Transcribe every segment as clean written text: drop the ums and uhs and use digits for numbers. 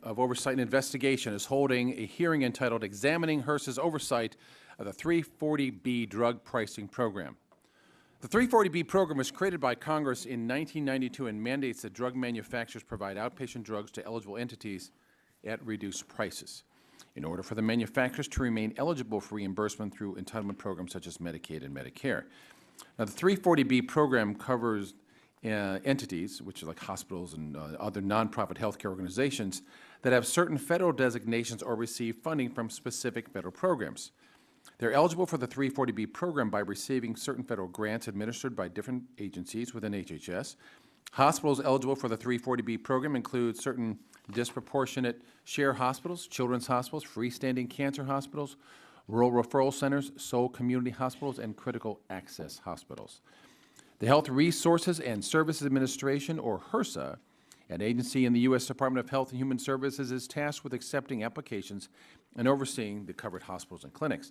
of Oversight and Investigation is holding a hearing entitled Examining HRSA's Oversight of the 340B Drug Pricing Program. The 340B program was created by Congress in 1992 and mandates that drug manufacturers provide outpatient drugs to eligible entities at reduced prices in order for the manufacturers to remain eligible for reimbursement through entitlement programs such as Medicaid and Medicare. Now, the 340B program covers entities, which are like hospitals and other nonprofit healthcare organizations, that have certain federal designations or receive funding from specific federal programs. They're eligible for the 340B program by receiving certain federal grants administered by different agencies within HHS. Hospitals eligible for the 340B program include certain disproportionate share hospitals, children's hospitals, freestanding cancer hospitals, rural referral centers, sole community hospitals, and critical access hospitals. The Health Resources and Services Administration, or HRSA, an agency in the U.S. Department of Health and Human Services, is tasked with accepting applications and overseeing the covered hospitals and clinics.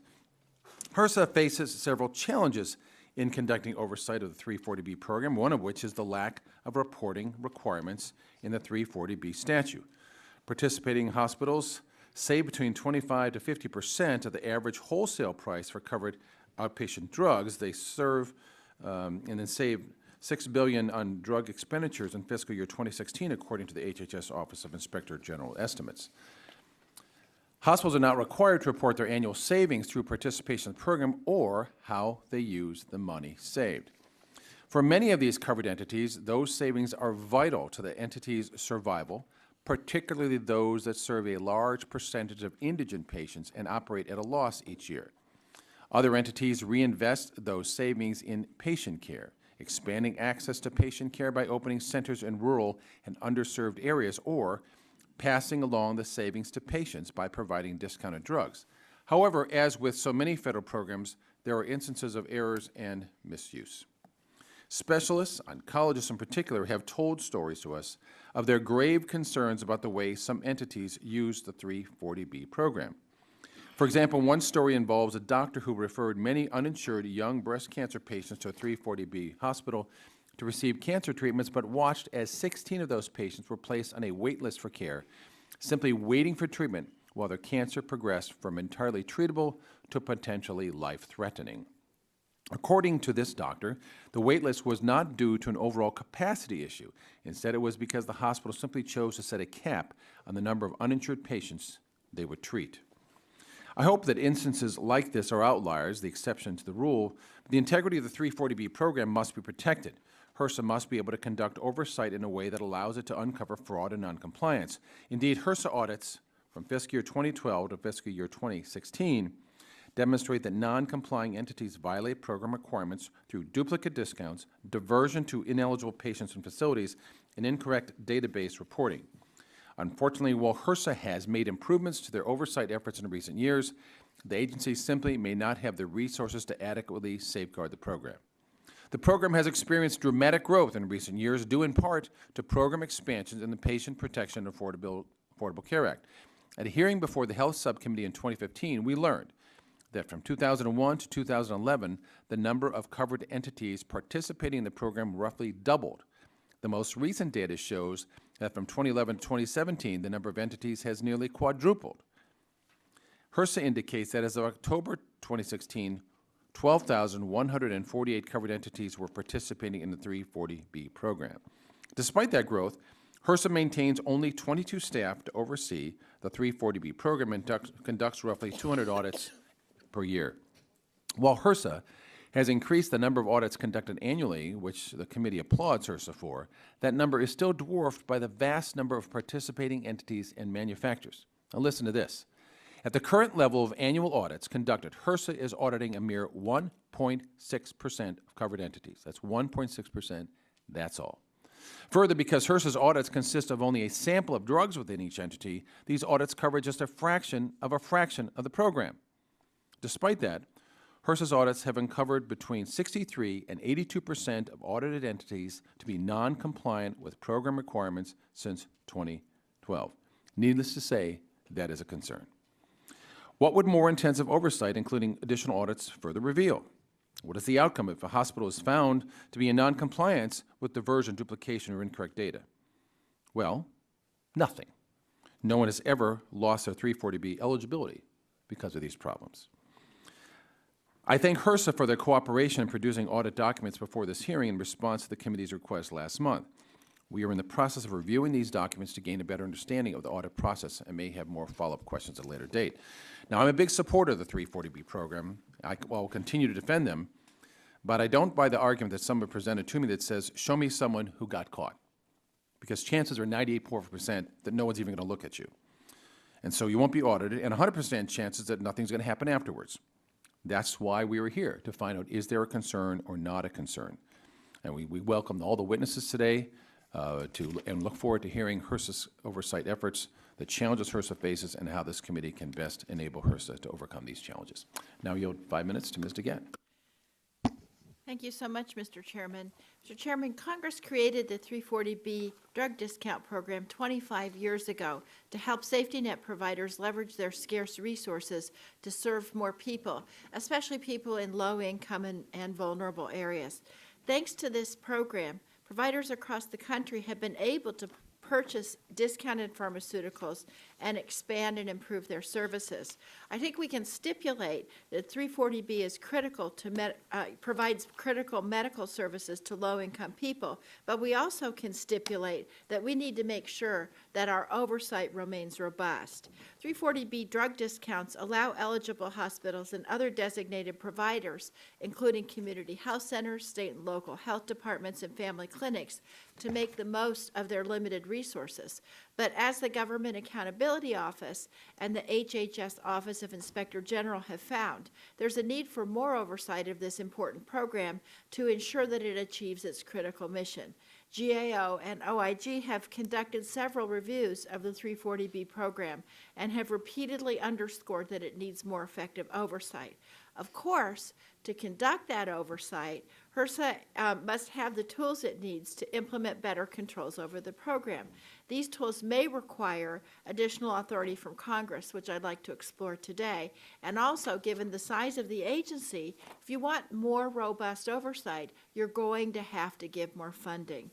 HRSA faces several challenges in conducting oversight of the 340B program, one of which is the lack of reporting requirements in the 340B statute. Participating hospitals save between 25 to 50% of the average wholesale price for covered outpatient drugs they serve, and then save $6 billion on drug expenditures in fiscal year 2016, according to the HHS Office of Inspector General estimates. Hospitals are not required to report their annual savings through participation in the program or how they use the money saved. For many of these covered entities, those savings are vital to the entity's survival, particularly those that serve a large percentage of indigent patients and operate at a loss each year. Other entities reinvest those savings in patient care, expanding access to patient care by opening centers in rural and underserved areas, or passing along the savings to patients by providing discounted drugs. However, as with so many federal programs, there are instances of errors and misuse. Specialists, oncologists in particular, have told stories to us of their grave concerns about the way some entities use the 340B program. For example, one story involves a doctor who referred many uninsured young breast cancer patients to a 340B hospital to receive cancer treatments, but watched as 16 of those patients were placed on a wait list for care, simply waiting for treatment while their cancer progressed from entirely treatable to potentially life-threatening. According to this doctor, the wait list was not due to an overall capacity issue. Instead, it was because the hospital simply chose to set a cap on the number of uninsured patients they would treat. I hope that instances like this are outliers, the exception to the rule. The integrity of the 340B program must be protected. HRSA must be able to conduct oversight in a way that allows it to uncover fraud and noncompliance. Indeed, HRSA audits from fiscal year 2012 to fiscal year 2016 demonstrate that non-complying entities violate program requirements through duplicate discounts, diversion to ineligible patients and facilities, and incorrect database reporting. Unfortunately, while HRSA has made improvements to their oversight efforts in recent years, the agency simply may not have the resources to adequately safeguard the program. The program has experienced dramatic growth in recent years, due in part to program expansions in the Patient Protection and Affordable Care Act. At a hearing before the Health Subcommittee in 2015, we learned that from 2001 to 2011, the number of covered entities participating in the program roughly doubled. The most recent data shows that from 2011 to 2017, the number of entities has nearly quadrupled. HRSA indicates that as of October 2016, 12,148 covered entities were participating in the 340B program. Despite that growth, HRSA maintains only 22 staff to oversee the 340B program and conducts roughly 200 audits per year. While HRSA has increased the number of audits conducted annually, which the committee applauds HRSA for, that number is still dwarfed by the vast number of participating entities and manufacturers. Now listen to this. At the current level of annual audits conducted, HRSA is auditing a mere 1.6% of covered entities. That's 1.6%, that's all. Further, because HRSA's audits consist of only a sample of drugs within each entity, these audits cover just a fraction of the program. Despite that, HRSA's audits have uncovered between 63 and 82% of audited entities to be non-compliant with program requirements since 2012. Needless to say, that is a concern. What would more intensive oversight, including additional audits, further reveal? What is the outcome if a hospital is found to be in noncompliance with diversion, duplication, or incorrect data? Well, nothing. No one has ever lost their 340B eligibility because of these problems. I thank HRSA for their cooperation in producing audit documents before this hearing in response to the committee's request last month. We are in the process of reviewing these documents to gain a better understanding of the audit process and may have more follow-up questions at a later date. Now, I'm a big supporter of the 340B program. I will continue to defend them, but I don't buy the argument that someone presented to me that says, show me someone who got caught, because chances are 98% that no one's even going to look at you. And so you won't be audited, and 100% chances that nothing's going to happen afterwards. That's why we were here, to find out, is there a concern or not a concern? And we welcome all the witnesses today and look forward to hearing HRSA's oversight efforts, the challenges HRSA faces, and how this committee can best enable HRSA to overcome these challenges. Now I yield 5 minutes to Ms. DeGette. Thank you so much, Mr. Chairman. Mr. Chairman, Congress created the 340B drug discount program 25 years ago to help safety net providers leverage their scarce resources to serve more people, especially people in low-income and vulnerable areas. Thanks to this program, providers across the country have been able to purchase discounted pharmaceuticals and expand and improve their services. I think we can stipulate that 340B is critical to provides critical medical services to low-income people, but we also can stipulate that we need to make sure that our oversight remains robust. 340B drug discounts allow eligible hospitals and other designated providers, including community health centers, state and local health departments, and family clinics, to make the most of their limited resources. But as the Government Accountability Office and the HHS Office of Inspector General have found, there's a need for more oversight of this important program to ensure that it achieves its critical mission. GAO and OIG have conducted several reviews of the 340B program and have repeatedly underscored that it needs more effective oversight. Of course, to conduct that oversight, HRSA must have the tools it needs to implement better controls over the program. These tools may require additional authority from Congress, which I'd like to explore today, and also, given the size of the agency, if you want more robust oversight, you're going to have to give more funding.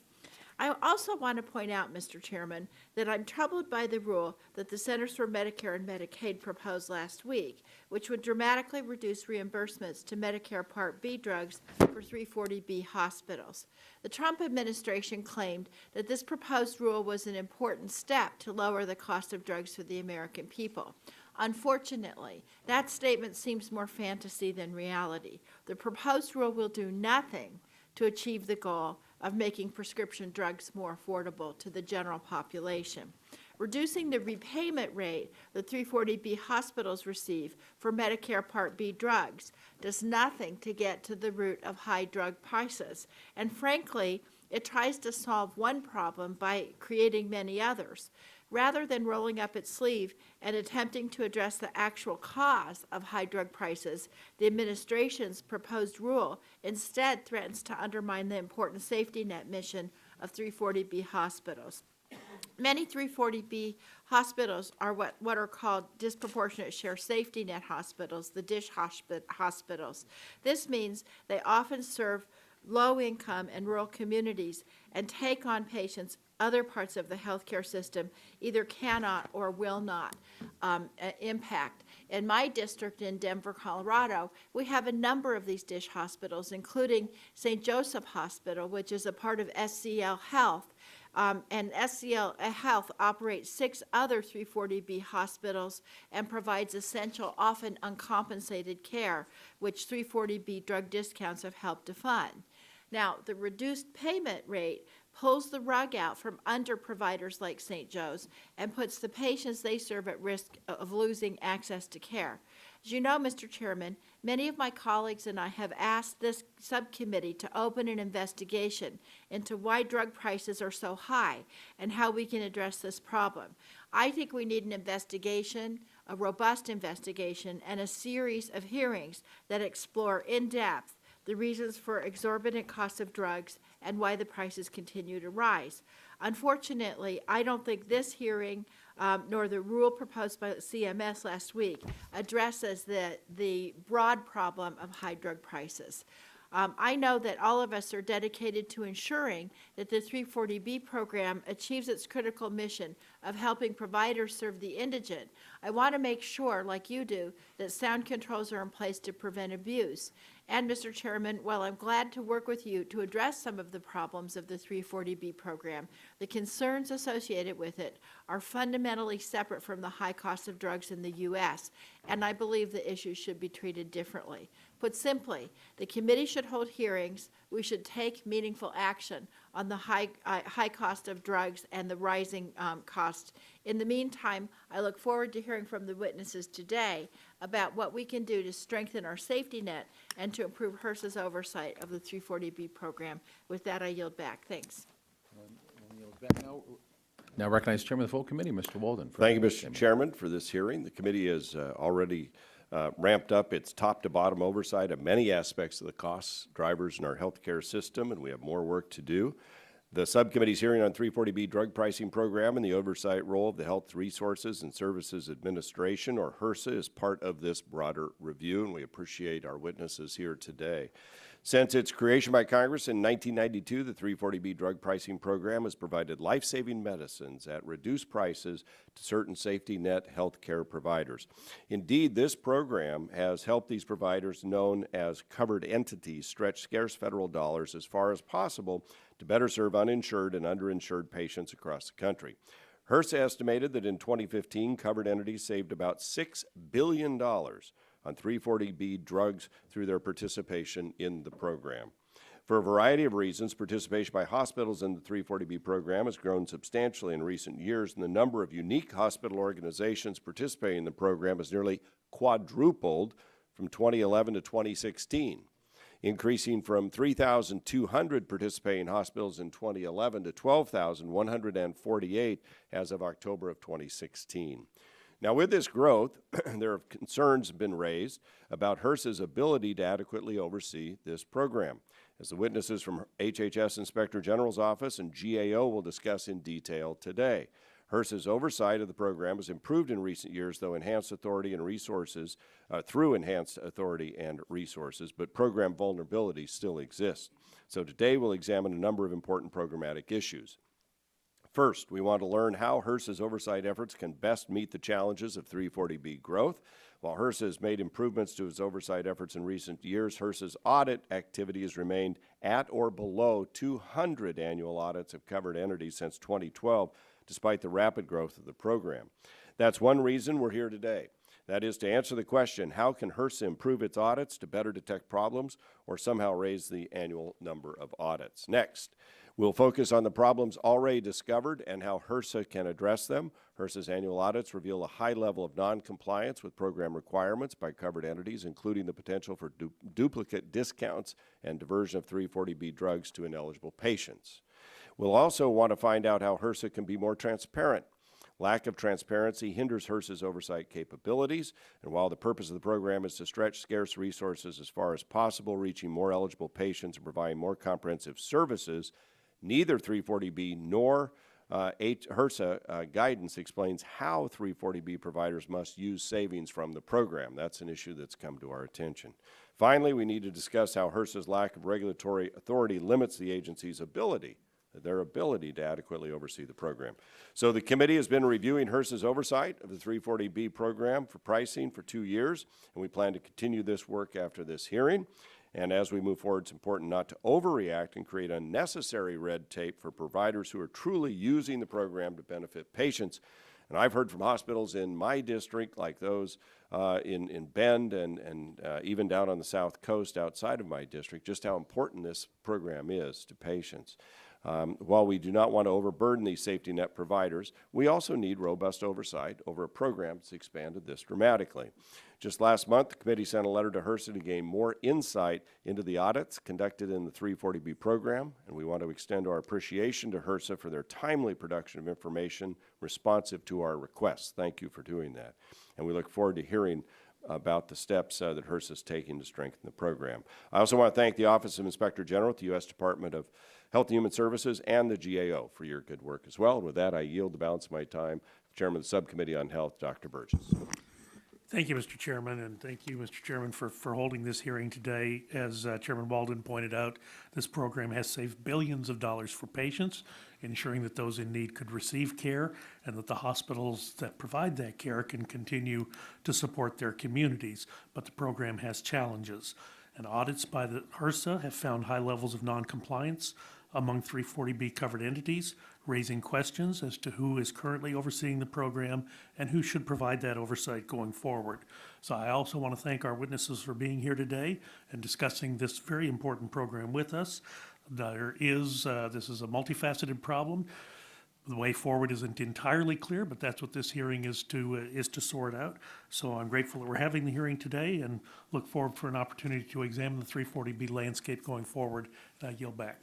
I also want to point out, Mr. Chairman, that I'm troubled by the rule that the Centers for Medicare and Medicaid proposed last week, which would dramatically reduce reimbursements to Medicare Part B drugs for 340B hospitals. The Trump administration claimed that this proposed rule was an important step to lower the cost of drugs for the American people. Unfortunately, that statement seems more fantasy than reality. The proposed rule will do nothing to achieve the goal of making prescription drugs more affordable to the general population. Reducing the repayment rate that 340B hospitals receive for Medicare Part B drugs does nothing to get to the root of high drug prices. And frankly, it tries to solve one problem by creating many others. Rather than rolling up its sleeve and attempting to address the actual cause of high drug prices, the administration's proposed rule instead threatens to undermine the important safety net mission of 340B hospitals. Many 340B hospitals are what are called disproportionate share safety net hospitals, the DSH hospitals. This means they often serve low-income and rural communities and take on patients other parts of the healthcare system either cannot or will not impact. In my district in Denver, Colorado, we have a number of these DSH hospitals, including St. Joseph Hospital, which is a part of SCL Health, and SCL Health operates 6 other 340B hospitals and provides essential, often uncompensated care, which 340B drug discounts have helped to fund. Now, the reduced payment rate pulls the rug out from under providers like St. Joe's and puts the patients they serve at risk of losing access to care. As you know, Mr. Chairman, many of my colleagues and I have asked this subcommittee to open an investigation into why drug prices are so high and how we can address this problem. I think we need an investigation, a robust investigation, and a series of hearings that explore in depth the reasons for exorbitant costs of drugs and why the prices continue to rise. Unfortunately, I don't think this hearing nor the rule proposed by CMS last week addresses the broad problem of high drug prices. I know that all of us are dedicated to ensuring that the 340B program achieves its critical mission of helping providers serve the indigent. I want to make sure, like you do, that sound controls are in place to prevent abuse. And, Mr. Chairman, while I'm glad to work with you to address some of the problems of the 340B program, the concerns associated with it are fundamentally separate from the high cost of drugs in the U.S., and I believe the issues should be treated differently. Put simply, the committee should hold hearings. We should take meaningful action on the high cost of drugs and the rising cost. In the meantime, I look forward to hearing from the witnesses today about what we can do to strengthen our safety net and to improve HRSA's oversight of the 340B program. With that, I yield back. Thanks. Now recognize Chairman of the full committee, Mr. Walden. Thank you, Mr. Chairman, for this hearing. The committee has already ramped up its top-to-bottom oversight of many aspects of the costs drivers in our healthcare system, and we have more work to do. The subcommittee's hearing on 340B drug pricing program and the oversight role of the Health Resources and Services Administration, or HRSA, is part of this broader review, and we appreciate our witnesses here today. Since its creation by Congress in 1992, the 340B drug pricing program has provided life-saving medicines at reduced prices to certain safety net health care providers. Indeed, this program has helped these providers, known as covered entities, stretch scarce federal dollars as far as possible to better serve uninsured and underinsured patients across the country. HRSA estimated that in 2015, covered entities saved about $6 billion on 340B drugs through their participation in the program. For a variety of reasons, participation by hospitals in the 340B program has grown substantially in recent years, and the number of unique hospital organizations participating in the program has nearly quadrupled from 2011 to 2016, increasing from 3,200 participating hospitals in 2011 to 12,148 as of October of 2016. Now, with this growth, there have concerns been raised about HRSA's ability to adequately oversee this program, as the witnesses from HHS Inspector General's Office and GAO will discuss in detail today. HRSA's oversight of the program has improved in recent years, though enhanced authority and resources, through enhanced authority and resources, but program vulnerabilities still exist. So today we'll examine a number of important programmatic issues. First, we want to learn how HRSA's oversight efforts can best meet the challenges of 340B growth. While HRSA has made improvements to its oversight efforts in recent years, HRSA's audit activity has remained at or below 200 annual audits of covered entities since 2012, despite the rapid growth of the program. That's one reason we're here today. That is to answer the question, how can HRSA improve its audits to better detect problems or somehow raise the annual number of audits? Next, we'll focus on the problems already discovered and how HRSA can address them. HRSA's annual audits reveal a high level of noncompliance with program requirements by covered entities, including the potential for duplicate discounts and diversion of 340B drugs to ineligible patients. We'll also want to find out how HRSA can be more transparent. Lack of transparency hinders HRSA's oversight capabilities, and while the purpose of the program is to stretch scarce resources as far as possible, reaching more eligible patients and providing more comprehensive services, neither 340B nor HRSA guidance explains how 340B providers must use savings from the program. That's an issue that's come to our attention. Finally, we need to discuss how HRSA's lack of regulatory authority limits the agency's ability to adequately oversee the program. So the committee has been reviewing HRSA's oversight of the 340B program for pricing for 2 years, and we plan to continue this work after this hearing. And as we move forward, it's important not to overreact and create unnecessary red tape for providers who are truly using the program to benefit patients. And I've heard from hospitals in my district, like those in Bend and even down on the South Coast outside of my district, just how important this program is to patients. While we do not want to overburden these safety net providers, we also need robust oversight over a program that's expanded this dramatically. Just last month, the committee sent a letter to HRSA to gain more insight into the audits conducted in the 340B program, and we want to extend our appreciation to HRSA for their timely production of information responsive to our requests. Thank you for doing that. And we look forward to hearing about the steps that HRSA is taking to strengthen the program. I also want to thank the Office of Inspector General at the U.S. Department of Health and Human Services and the GAO for your good work as well. And with that, I yield the balance of my time to Chairman of the Subcommittee on Health, Dr. Burgess. Thank you, Mr. Chairman, and thank you, Mr. Chairman, for holding this hearing today. As Chairman Walden pointed out, this program has saved billions of dollars for patients, ensuring that those in need could receive care and that the hospitals that provide that care can continue to support their communities. But the program has challenges. And audits by the HRSA have found high levels of noncompliance among 340B covered entities, raising questions as to who is currently overseeing the program and who should provide that oversight going forward. So I also want to thank our witnesses for being here today and discussing this very important program with us. This is a multifaceted problem. The way forward isn't entirely clear, but that's what this hearing is to sort out. So I'm grateful that we're having the hearing today and look forward for an opportunity to examine the 340B landscape going forward. I yield back.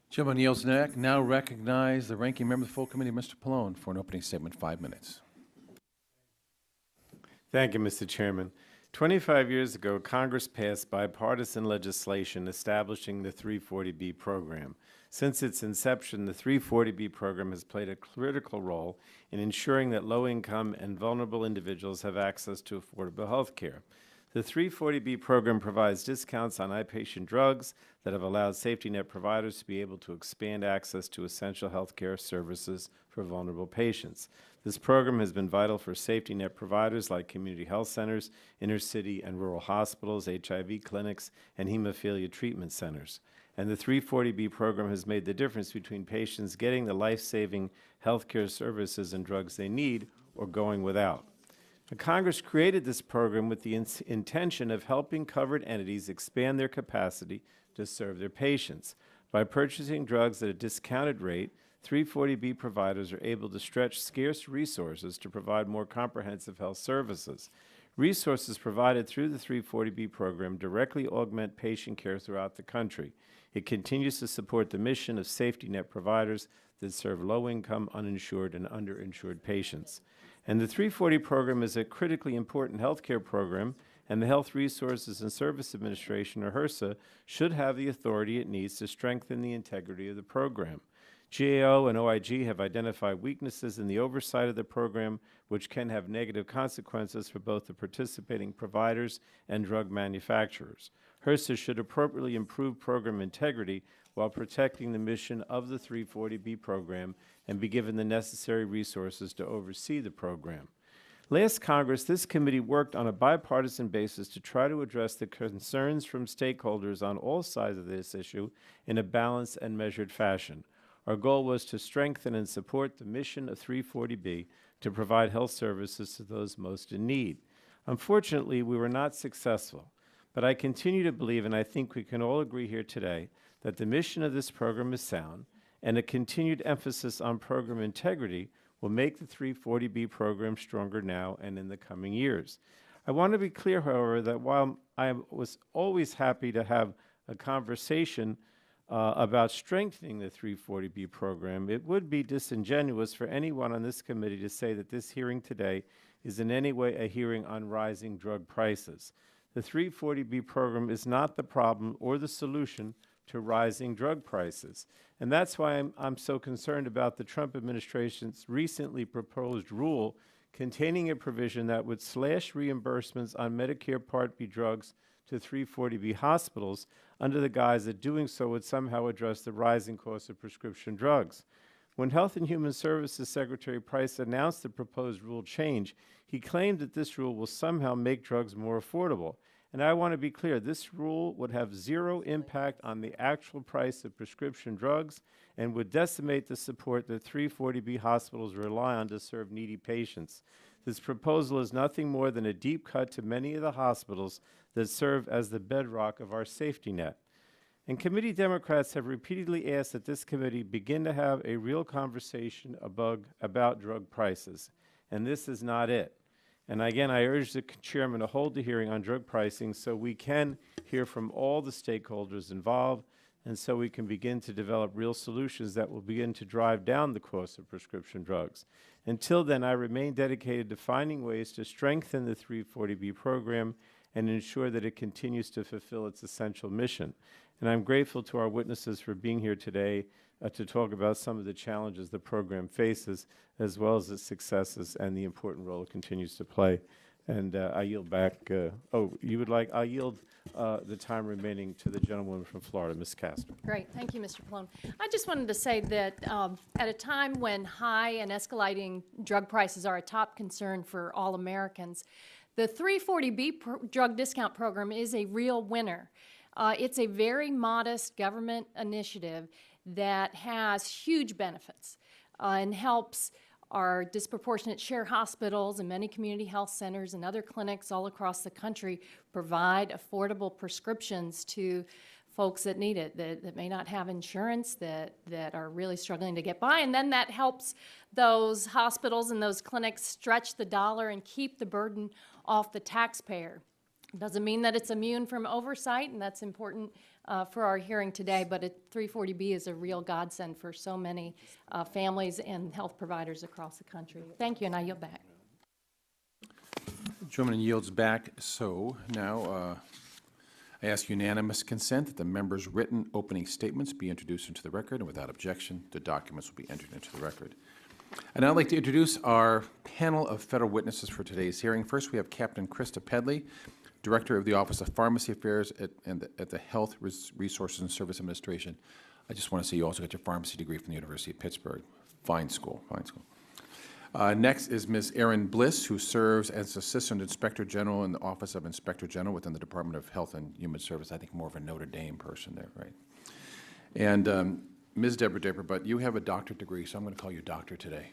Gentleman yields neck. Now recognize the ranking member of the full committee, Mr. Pallone, for an opening statement, 5 minutes. Thank you, Mr. Chairman. 25 years ago, Congress passed bipartisan legislation establishing the 340B program. Since its inception, the 340B program has played a critical role in ensuring that low-income and vulnerable individuals have access to affordable health care. The 340B program provides discounts on outpatient drugs that have allowed safety net providers to be able to expand access to essential health care services for vulnerable patients. This program has been vital for safety net providers like community health centers, inner city and rural hospitals, HIV clinics, and hemophilia treatment centers. And the 340B program has made the difference between patients getting the life-saving health care services and drugs they need or going without. Congress created this program with the intention of helping covered entities expand their capacity to serve their patients. By purchasing drugs at a discounted rate, 340B providers are able to stretch scarce resources to provide more comprehensive health services. Resources provided through the 340B program directly augment patient care throughout the country. It continues to support the mission of safety net providers that serve low-income, uninsured, and underinsured patients. And the 340 program is a critically important health care program, and the Health Resources and Service Administration, or HRSA, should have the authority it needs to strengthen the integrity of the program. GAO and OIG have identified weaknesses in the oversight of the program, which can have negative consequences for both the participating providers and drug manufacturers. HRSA should appropriately improve program integrity while protecting the mission of the 340B program and be given the necessary resources to oversee the program. Last Congress, this committee worked on a bipartisan basis to try to address the concerns from stakeholders on all sides of this issue in a balanced and measured fashion. Our goal was to strengthen and support the mission of 340B to provide health services to those most in need. Unfortunately, we were not successful, but I continue to believe, and I think we can all agree here today, that the mission of this program is sound, and a continued emphasis on program integrity will make the 340B program stronger now and in the coming years. I want to be clear, however, that while I was always happy to have a conversation about strengthening the 340B program, it would be disingenuous for anyone on this committee to say that this hearing today is in any way a hearing on rising drug prices. The 340B program is not the problem or the solution to rising drug prices. And that's why I'm so concerned about the Trump administration's recently proposed rule containing a provision that would slash reimbursements on Medicare Part B drugs to 340B hospitals under the guise that doing so would somehow address the rising cost of prescription drugs. When Health and Human Services Secretary Price announced the proposed rule change, he claimed that this rule will somehow make drugs more affordable. And I want to be clear, this rule would have zero impact on the actual price of prescription drugs and would decimate the support that 340B hospitals rely on to serve needy patients. This proposal is nothing more than a deep cut to many of the hospitals that serve as the bedrock of our safety net. And committee Democrats have repeatedly asked that this committee begin to have a real conversation about drug prices, and this is not it. And again, I urge the chairman to hold the hearing on drug pricing so we can hear from all the stakeholders involved and so we can begin to develop real solutions that will begin to drive down the cost of prescription drugs. Until then, I remain dedicated to finding ways to strengthen the 340B program and ensure that it continues to fulfill its essential mission. And I'm grateful to our witnesses for being here today to talk about some of the challenges the program faces, as well as its successes and the important role it continues to play. And I yield back, you would like, I yield the time remaining to the gentlewoman from Florida, Ms. Castor. Great, thank you, Mr. Pallone. I just wanted to say that at a time when high and escalating drug prices are a top concern for all Americans, the 340B drug discount program is a real winner. It's a very modest government initiative that has huge benefits and helps our disproportionate share hospitals and many community health centers and other clinics all across the country provide affordable prescriptions to folks that need it, that may not have insurance, that are really struggling to get by. And then that helps those hospitals and those clinics stretch the dollar and keep the burden off the taxpayer. Doesn't mean that it's immune from oversight, and that's important for our hearing today, but 340B is a real godsend for so many families and health providers across the country. Thank you, and I yield back. The gentleman yields back. So now I ask unanimous consent that the members' written opening statements be introduced into the record, and without objection, the documents will be entered into the record. I'd now like to introduce our panel of federal witnesses for today's hearing. First, we have Captain Krista Pedley, Director of the Office of Pharmacy Affairs at the Health Resources and Service Administration. I just want to say you also got your pharmacy degree from the University of Pittsburgh. Fine school, fine school. Next is Ms. Erin Bliss, who serves as Assistant Inspector General in the Office of Inspector General within the Department of Health and Human Service. I think more of a Notre Dame person there, right? And Ms. Deborah Draper, but you have a doctorate degree, so I'm going to call you doctor today.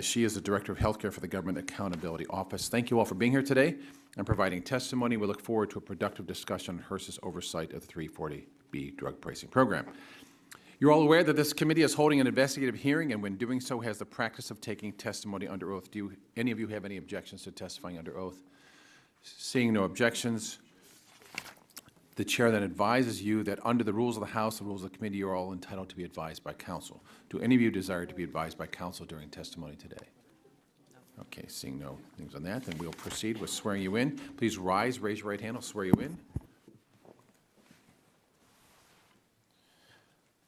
She is the Director of Healthcare for the Government Accountability Office. Thank you all for being here today and providing testimony. We look forward to a productive discussion on HRSA's oversight of the 340B drug pricing program. You're all aware that this committee is holding an investigative hearing, and when doing so has the practice of taking testimony under oath. Do any of you have any objections to testifying under oath? Seeing no objections, the chair then advises you that under the rules of the House, the rules of the committee, you're all entitled to be advised by counsel. Do any of you desire to be advised by counsel during testimony today? Okay, seeing no things on that, then we'll proceed with swearing you in. Please rise, raise your right hand, I'll swear you in.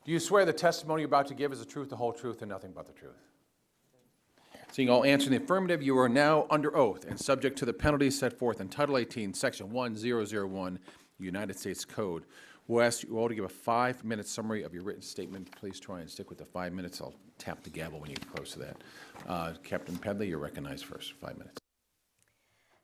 Do you swear the testimony you're about to give is the truth, the whole truth, and nothing but the truth? Seeing all answer in the affirmative, you are now under oath and subject to the penalties set forth in Title 18, Section 1001, United States Code. We'll ask you all to give a 5-minute summary of your written statement. Please try and stick with the 5 minutes. I'll tap the gavel when you get close to that. Captain Pedley, you're recognized first for 5 minutes.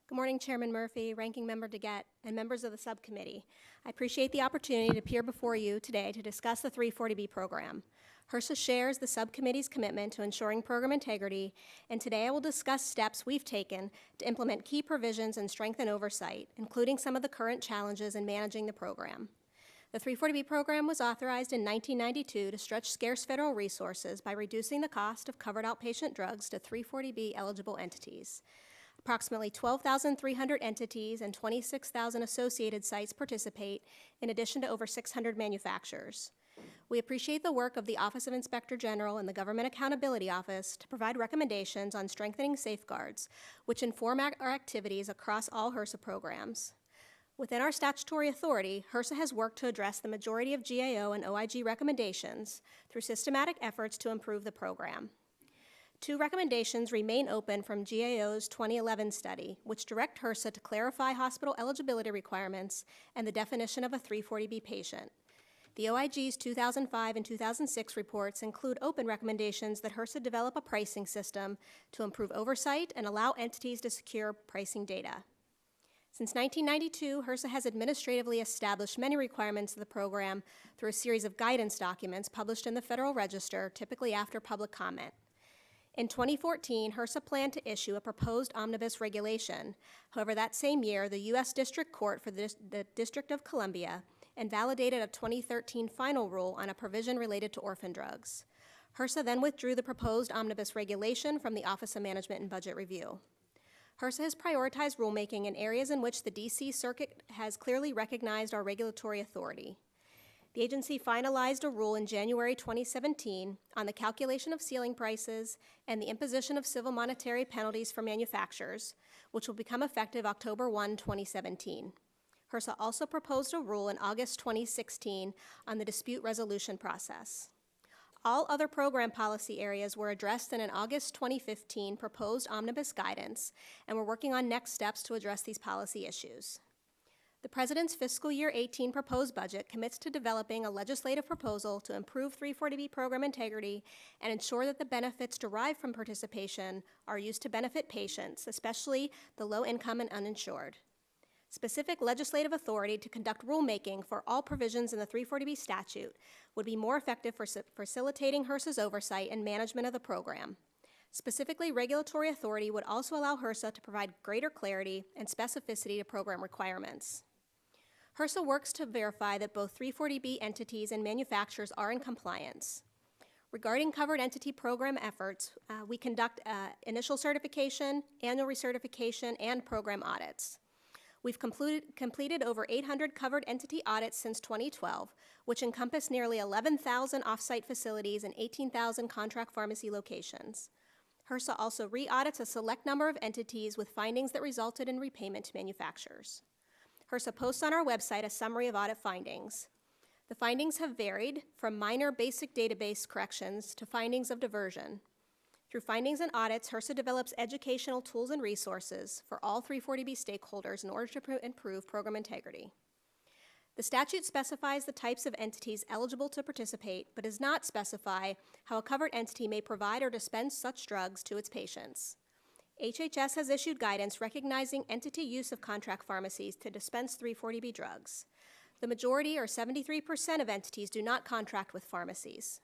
Good morning, Chairman Murphy, Ranking Member DeGette, and members of the subcommittee. I appreciate the opportunity to appear before you today to discuss the 340B program. HRSA shares the subcommittee's commitment to ensuring program integrity, and today I will discuss steps we've taken to implement key provisions and strengthen oversight, including some of the current challenges in managing the program. The 340B program was authorized in 1992 to stretch scarce federal resources by reducing the cost of covered outpatient drugs to 340B eligible entities. Approximately 12,300 entities and 26,000 associated sites participate, in addition to over 600 manufacturers. We appreciate the work of the Office of Inspector General and the Government Accountability Office to provide recommendations on strengthening safeguards, which inform our activities across all HRSA programs. Within our statutory authority, HRSA has worked to address the majority of GAO and OIG recommendations through systematic efforts to improve the program. 2 recommendations remain open from GAO's 2011 study, which direct HRSA to clarify hospital eligibility requirements and the definition of a 340B patient. The OIG's 2005 and 2006 reports include open recommendations that HRSA develop a pricing system to improve oversight and allow entities to secure pricing data. Since 1992, HRSA has administratively established many requirements of the program through a series of guidance documents published in the Federal Register, typically after public comment. In 2014, HRSA planned to issue a proposed omnibus regulation. However, that same year, the U.S. District Court for the District of Columbia invalidated a 2013 final rule on a provision related to orphan drugs. HRSA then withdrew the proposed omnibus regulation from the Office of Management and Budget Review. HRSA has prioritized rulemaking in areas in which the D.C. Circuit has clearly recognized our regulatory authority. The agency finalized a rule in January 2017 on the calculation of ceiling prices and the imposition of civil monetary penalties for manufacturers, which will become effective October 1, 2017. HRSA also proposed a rule in August 2016 on the dispute resolution process. All other program policy areas were addressed in an August 2015 proposed omnibus guidance, and we're working on next steps to address these policy issues. The President's fiscal year 18 proposed budget commits to developing a legislative proposal to improve 340B program integrity and ensure that the benefits derived from participation are used to benefit patients, especially the low-income and uninsured. Specific legislative authority to conduct rulemaking for all provisions in the 340B statute would be more effective for facilitating HRSA's oversight and management of the program. Specifically, regulatory authority would also allow HRSA to provide greater clarity and specificity to program requirements. HRSA works to verify that both 340B entities and manufacturers are in compliance. Regarding covered entity program efforts, we conduct initial certification, annual recertification, and program audits. We've completed over 800 covered entity audits since 2012, which encompass nearly 11,000 off-site facilities and 18,000 contract pharmacy locations. HRSA also re-audits a select number of entities with findings that resulted in repayment to manufacturers. HRSA posts on our website a summary of audit findings. The findings have varied from minor basic database corrections to findings of diversion. Through findings and audits, HRSA develops educational tools and resources for all 340B stakeholders in order to improve program integrity. The statute specifies the types of entities eligible to participate, but does not specify how a covered entity may provide or dispense such drugs to its patients. HHS has issued guidance recognizing entity use of contract pharmacies to dispense 340B drugs. The majority, or 73%, of entities do not contract with pharmacies.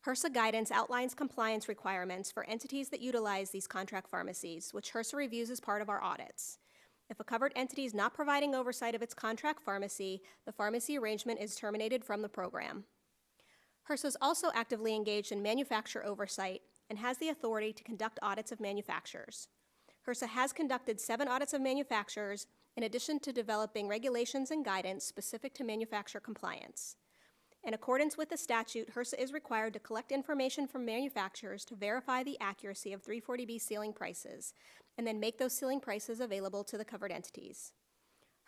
HRSA guidance outlines compliance requirements for entities that utilize these contract pharmacies, which HRSA reviews as part of our audits. If a covered entity is not providing oversight of its contract pharmacy, the pharmacy arrangement is terminated from the program. HRSA is also actively engaged in manufacturer oversight and has the authority to conduct audits of manufacturers. HRSA has conducted 7 audits of manufacturers in addition to developing regulations and guidance specific to manufacturer compliance. In accordance with the statute, HRSA is required to collect information from manufacturers to verify the accuracy of 340B ceiling prices, and then make those ceiling prices available to the covered entities.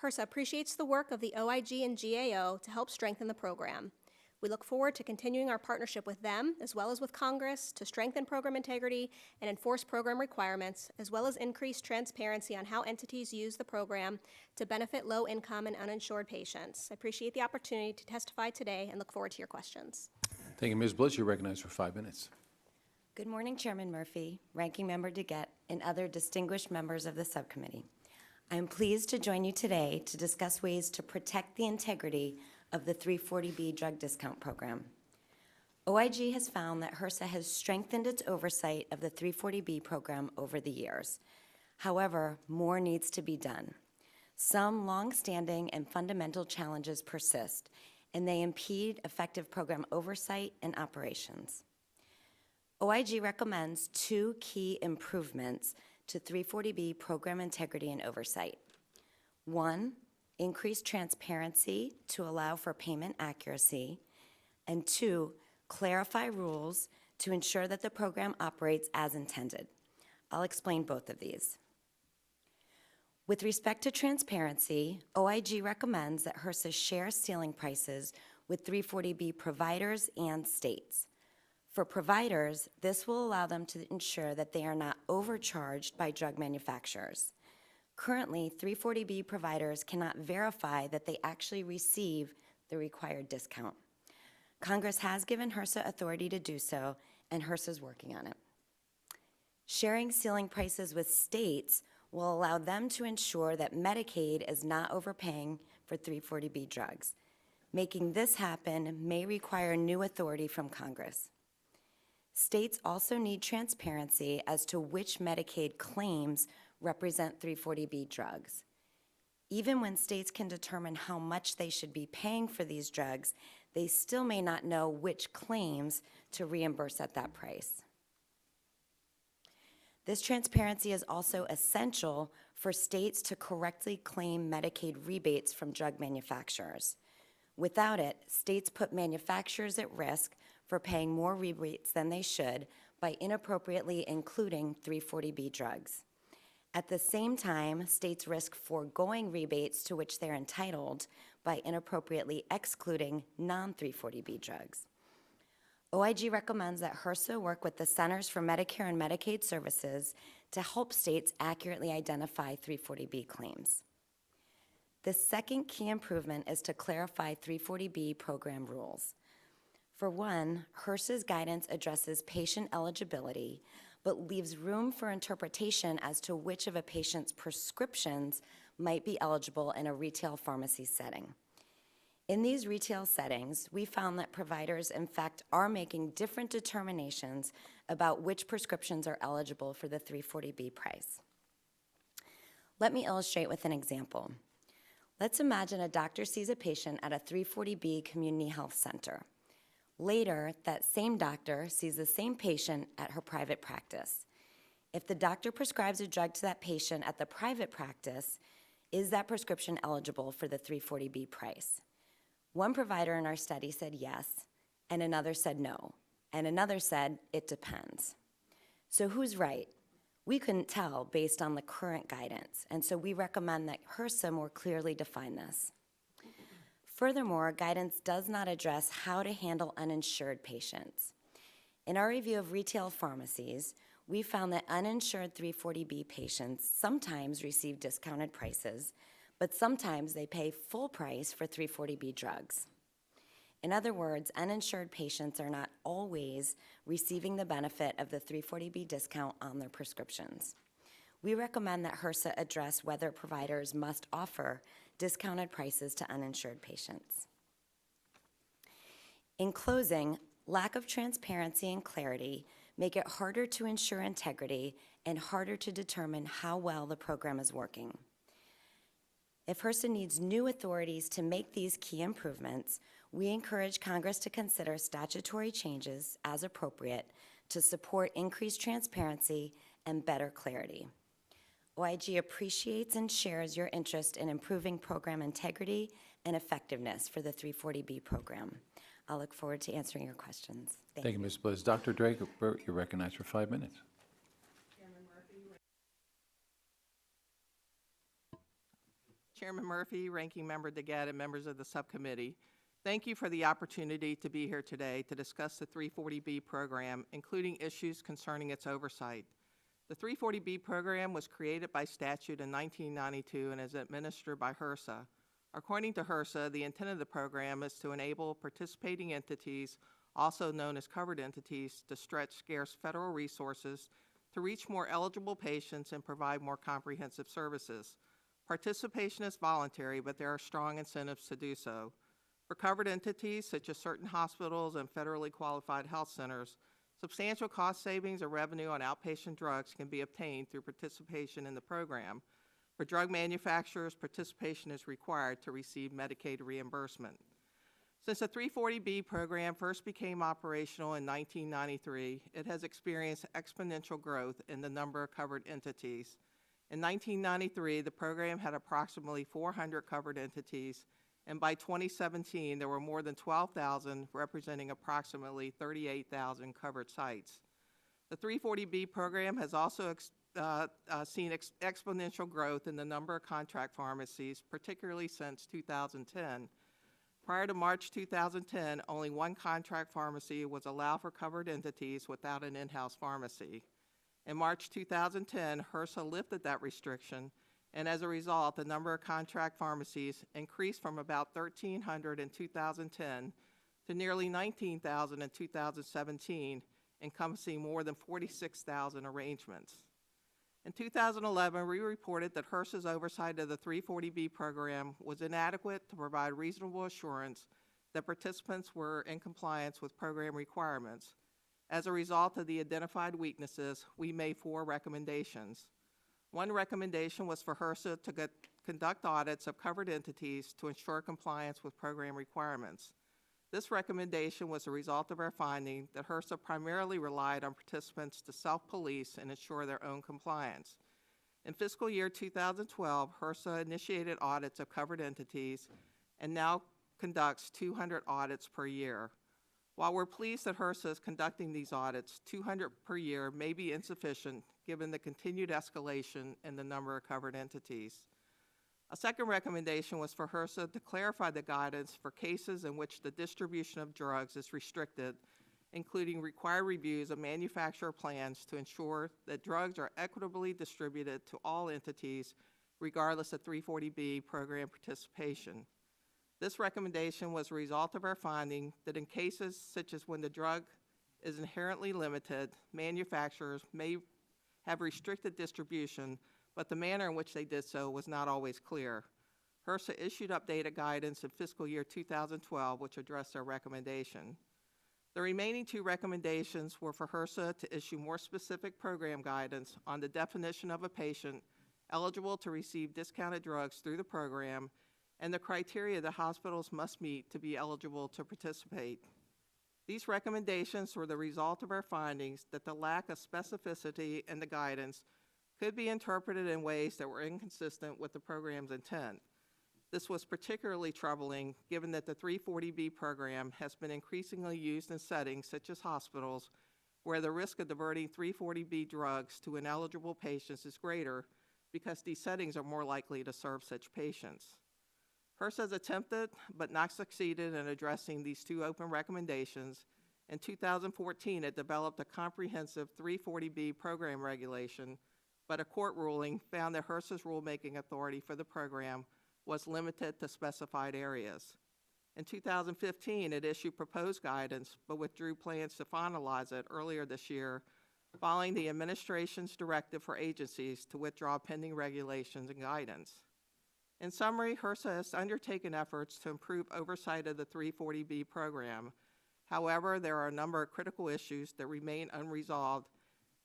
HRSA appreciates the work of the OIG and GAO to help strengthen the program. We look forward to continuing our partnership with them, as well as with Congress, to strengthen program integrity and enforce program requirements, as well as increase transparency on how entities use the program to benefit low-income and uninsured patients. I appreciate the opportunity to testify today and look forward to your questions. Thank you, Ms. Bliss. You're recognized for 5 minutes. Good morning, Chairman Murphy, Ranking Member DeGette, and other distinguished members of the subcommittee. I am pleased to join you today to discuss ways to protect the integrity of the 340B drug discount program. OIG has found that HRSA has strengthened its oversight of the 340B program over the years. However, more needs to be done. Some long-standing and fundamental challenges persist, and they impede effective program oversight and operations. OIG recommends 2 key improvements to 340B program integrity and oversight. 1, increased transparency to allow for payment accuracy, and 2, clarify rules to ensure that the program operates as intended. I'll explain both of these. With respect to transparency, OIG recommends that HRSA share ceiling prices with 340B providers and states. For providers, this will allow them to ensure that they are not overcharged by drug manufacturers. Currently, 340B providers cannot verify that they actually receive the required discount. Congress has given HRSA authority to do so, and HRSA is working on it. Sharing ceiling prices with states will allow them to ensure that Medicaid is not overpaying for 340B drugs. Making this happen may require new authority from Congress. States also need transparency as to which Medicaid claims represent 340B drugs. Even when states can determine how much they should be paying for these drugs, they still may not know which claims to reimburse at that price. This transparency is also essential for states to correctly claim Medicaid rebates from drug manufacturers. Without it, states put manufacturers at risk for paying more rebates than they should by inappropriately including 340B drugs. At the same time, states risk foregoing rebates to which they're entitled by inappropriately excluding non-340B drugs. OIG recommends that HRSA work with the Centers for Medicare and Medicaid Services to help states accurately identify 340B claims. The second key improvement is to clarify 340B program rules. For one, HRSA's guidance addresses patient eligibility, but leaves room for interpretation as to which of a patient's prescriptions might be eligible in a retail pharmacy setting. In these retail settings, we found that providers, in fact, are making different determinations about which prescriptions are eligible for the 340B price. Let me illustrate with an example. Let's imagine a doctor sees a patient at a 340B community health center. Later, that same doctor sees the same patient at her private practice. If the doctor prescribes a drug to that patient at the private practice, is that prescription eligible for the 340B price? One provider in our study said yes, and another said no, and another said it depends. So who's right? We couldn't tell based on the current guidance, and so we recommend that HRSA more clearly define this. Furthermore, guidance does not address how to handle uninsured patients. In our review of retail pharmacies, we found that uninsured 340B patients sometimes receive discounted prices, but sometimes they pay full price for 340B drugs. In other words, uninsured patients are not always receiving the benefit of the 340B discount on their prescriptions. We recommend that HRSA address whether providers must offer discounted prices to uninsured patients. In closing, lack of transparency and clarity make it harder to ensure integrity and harder to determine how well the program is working. If HRSA needs new authorities to make these key improvements, we encourage Congress to consider statutory changes as appropriate to support increased transparency and better clarity. OIG appreciates and shares your interest in improving program integrity and effectiveness for the 340B program. I'll look forward to answering your questions. Thank you, Ms. Bliss. Dr. Drake, you're recognized for 5 minutes. Chairman Murphy, Ranking Member DeGette, and members of the subcommittee, thank you for the opportunity to be here today to discuss the 340B program, including issues concerning its oversight. The 340B program was created by statute in 1992 and is administered by HRSA. According to HRSA, the intent of the program is to enable participating entities, also known as covered entities, to stretch scarce federal resources to reach more eligible patients and provide more comprehensive services. Participation is voluntary, but there are strong incentives to do so. For covered entities, such as certain hospitals and federally qualified health centers, substantial cost savings or revenue on outpatient drugs can be obtained through participation in the program. For drug manufacturers, participation is required to receive Medicaid reimbursement. Since the 340B program first became operational in 1993, it has experienced exponential growth in the number of covered entities. In 1993, the program had approximately 400 covered entities, and by 2017, there were more than 12,000, representing approximately 38,000 covered sites. The 340B program has also seen exponential growth in the number of contract pharmacies, particularly since 2010. Prior to March 2010, only one contract pharmacy was allowed for covered entities without an in-house pharmacy. In March 2010, HRSA lifted that restriction, and as a result, the number of contract pharmacies increased from about 1,300 in 2010 to nearly 19,000 in 2017, encompassing more than 46,000 arrangements. In 2011, we reported that HRSA's oversight of the 340B program was inadequate to provide reasonable assurance that participants were in compliance with program requirements. As a result of the identified weaknesses, we made 4 recommendations. One recommendation was for HRSA to conduct audits of covered entities to ensure compliance with program requirements. This recommendation was a result of our finding that HRSA primarily relied on participants to self-police and ensure their own compliance. In fiscal year 2012, HRSA initiated audits of covered entities and now conducts 200 audits per year. While we're pleased that HRSA is conducting these audits, 200 per year may be insufficient given the continued escalation in the number of covered entities. A second recommendation was for HRSA to clarify the guidance for cases in which the distribution of drugs is restricted including required reviews of manufacturer plans to ensure that drugs are equitably distributed to all entities regardless of 340B program participation. This recommendation was a result of our finding that in cases such as when the drug is inherently limited, manufacturers may have restricted distribution, but the manner in which they did so was not always clear. HRSA issued updated guidance in fiscal year 2012, which addressed our recommendation. The remaining two recommendations were for HRSA to issue more specific program guidance on the definition of a patient eligible to receive discounted drugs through the program and the criteria the hospitals must meet to be eligible to participate. These recommendations were the result of our findings that the lack of specificity in the guidance could be interpreted in ways that were inconsistent with the program's intent. This was particularly troubling given that the 340B program has been increasingly used in settings such as hospitals where the risk of diverting 340B drugs to ineligible patients is greater because these settings are more likely to serve such patients. HRSA has attempted but not succeeded in addressing these two open recommendations. In 2014, it developed a comprehensive 340B program regulation, but a court ruling found that HRSA's rulemaking authority for the program was limited to specified areas. In 2015, it issued proposed guidance, but withdrew plans to finalize it earlier this year, following the administration's directive for agencies to withdraw pending regulations and guidance. In summary, HRSA has undertaken efforts to improve oversight of the 340B program. However, there are a number of critical issues that remain unresolved,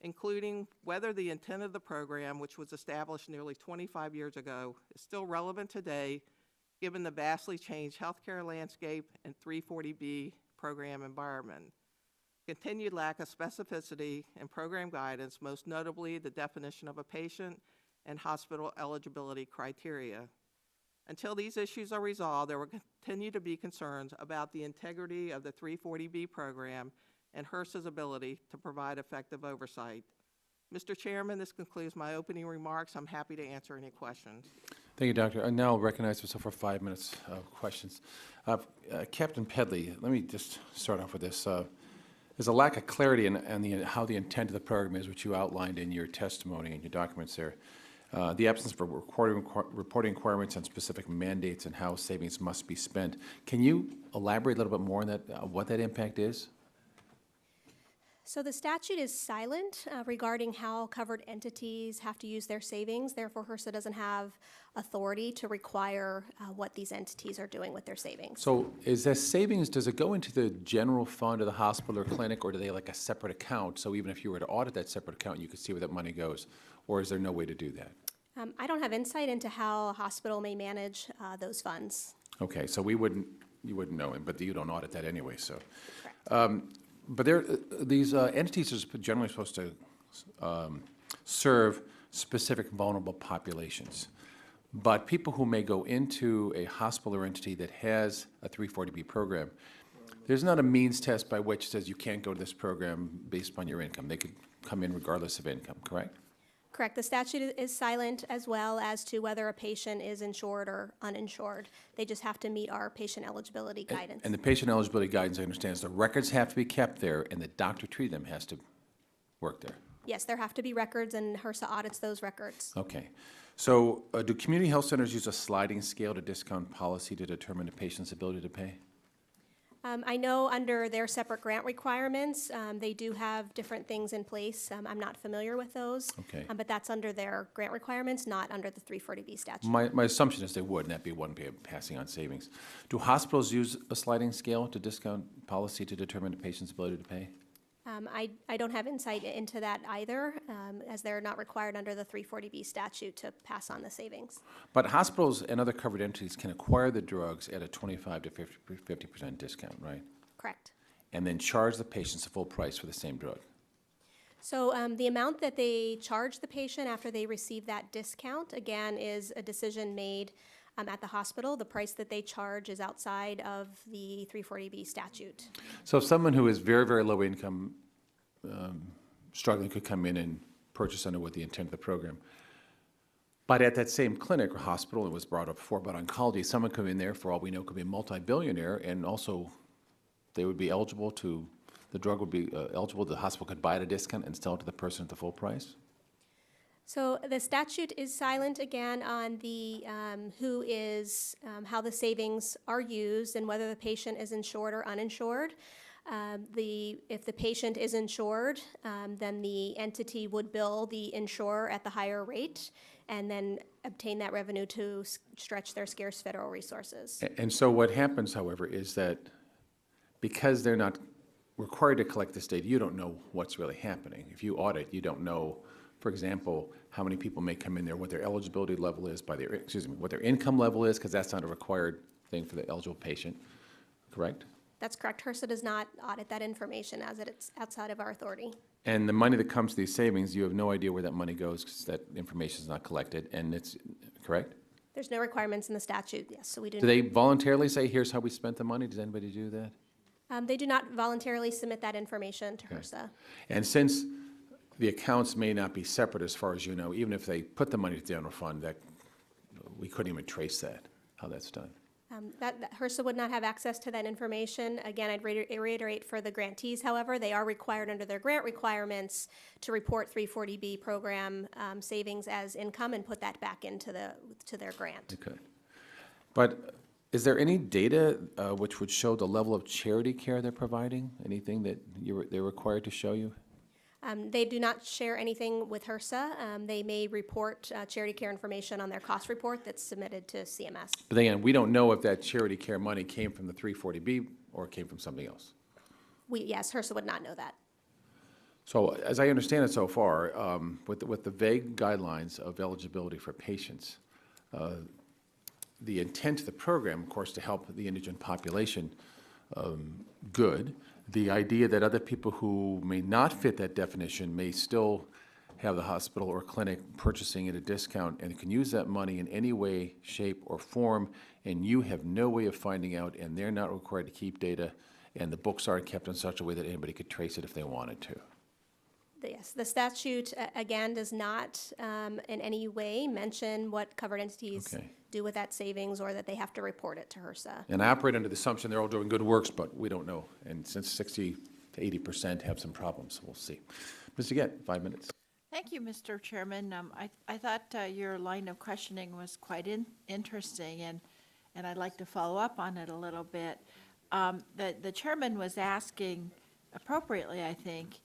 including whether the intent of the program, which was established nearly 25 years ago, is still relevant today, given the vastly changed healthcare landscape and 340B program environment. Continued lack of specificity in program guidance, most notably the definition of a patient and hospital eligibility criteria. Until these issues are resolved, there will continue to be concerns about the integrity of the 340B program and HRSA's ability to provide effective oversight. Mr. Chairman, this concludes my opening remarks. I'm happy to answer any questions. Thank you, Doctor. I now recognize myself for 5 minutes of questions. Captain Pedley, let me just start off with this. There's a lack of clarity in how the intent of the program is, which you outlined in your testimony and your documents there. The absence of reporting requirements and specific mandates and how savings must be spent. Can you elaborate a little bit more on that, what that impact is? So the statute is silent regarding how covered entities have to use their savings. Therefore, HRSA doesn't have authority to require what these entities are doing with their savings. So is that savings, does it go into the general fund of the hospital or clinic, or do they like a separate account? So even if you were to audit that separate account, you could see where that money goes, or is there no way to do that? I don't have insight into how a hospital may manage those funds. Okay, so you wouldn't know, but you don't audit that anyway, so. Correct. But these entities are generally supposed to serve specific vulnerable populations. But people who may go into a hospital or entity that has a 340B program, there's not a means test by which says you can't go to this program based upon your income. They could come in regardless of income, correct? Correct. The statute is silent as well as to whether a patient is insured or uninsured. They just have to meet our patient eligibility guidance. And the patient eligibility guidance, I understand, is the records have to be kept there and the doctor treating them has to work there. Yes, there have to be records, and HRSA audits those records. Okay. So do community health centers use a sliding scale to discount policy to determine a patient's ability to pay? I know under their separate grant requirements, they do have different things in place. I'm not familiar with those. Okay. But that's under their grant requirements, not under the 340B statute. My assumption is they would, and that'd be one way of passing on savings. Do hospitals use a sliding scale to discount policy to determine a patient's ability to pay? I don't have insight into that either, as they're not required under the 340B statute to pass on the savings. But hospitals and other covered entities can acquire the drugs at a 25 to 50% discount, right? Correct. And then charge the patients the full price for the same drug. So the amount that they charge the patient after they receive that discount, again, is a decision made at the hospital. The price that they charge is outside of the 340B statute. So if someone who is very, very low income, struggling, could come in and purchase under what the intent of the program. But at that same clinic or hospital, it was brought up before about oncology, someone could come in there, for all we know, could be a multi-billionaire, and also they would be eligible to, the drug would be eligible, the hospital could buy at a discount and sell it to the person at the full price? So the statute is silent again on the how the savings are used and whether the patient is insured or uninsured. If the patient is insured, then the entity would bill the insurer at the higher rate and then obtain that revenue to stretch their scarce federal resources. And so what happens, however, is that because they're not required to collect this data, you don't know what's really happening. If you audit, you don't know, for example, how many people may come in there, what their eligibility level is by their, what their income level is, because that's not a required thing for the eligible patient, correct? That's correct. HRSA does not audit that information as it's outside of our authority. And the money that comes to these savings, you have no idea where that money goes because that information is not collected, and it's, correct? There's no requirements in the statute, yes, so we do. Do they voluntarily say, here's how we spent the money? Does anybody do that? They do not voluntarily submit that information to HRSA. And since the accounts may not be separate as far as you know, even if they put the money to the general fund, that we couldn't even trace that, how that's done. That HRSA would not have access to that information. Again, I'd reiterate for the grantees, however, they are required under their grant requirements to report 340B program savings as income and put that back into to their grant. Okay. But is there any data which would show the level of charity care they're providing? Anything that they're required to show you? They do not share anything with HRSA. They may report charity care information on their cost report that's submitted to CMS. But again, we don't know if that charity care money came from the 340B or came from something else. Yes, HRSA would not know that. So as I understand it so far, with the vague guidelines of eligibility for patients, the intent of the program, of course, to help the indigent population, good. The idea that other people who may not fit that definition may still have the hospital or clinic purchasing at a discount and can use that money in any way, shape, or form, and you have no way of finding out, and they're not required to keep data, and the books aren't kept in such a way that anybody could trace it if they wanted to. Yes, the statute, again, does not in any way mention what covered entities do with that savings or that they have to report it to HRSA. And I operate under the assumption they're all doing good works, but we don't know. And since 60 to 80% have some problems, we'll see. Ms. Gett, 5 minutes. Thank you, Mr. Chairman. I thought your line of questioning was quite interesting, and I'd like to follow up on it a little bit. The chairman was asking, appropriately, I think,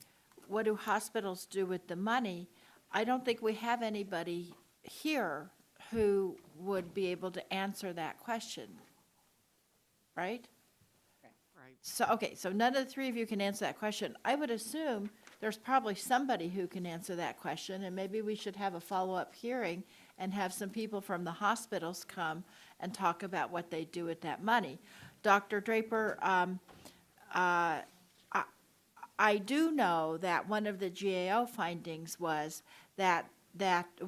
what do hospitals do with the money? I don't think we have anybody here who would be able to answer that question, right? Right. So, okay, so none of the three of you can answer that question. I would assume there's probably somebody who can answer that question, and maybe we should have a follow-up hearing and have some people from the hospitals come and talk about what they do with that money. Dr. Draper, I do know that one of the GAO findings was that,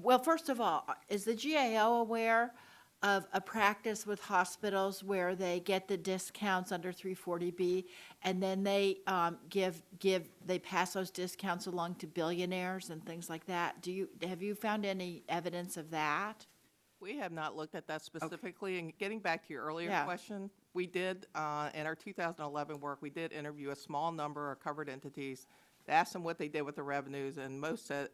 well, first of all, is the GAO aware of a practice with hospitals where they get the discounts under 340B and then they they pass those discounts along to billionaires and things like that? Have you found any evidence of that? We have not looked at that specifically. And getting back to your earlier Yeah. question, we did, in our 2011 work, we did interview a small number of covered entities, asked them what they did with the revenues, and most said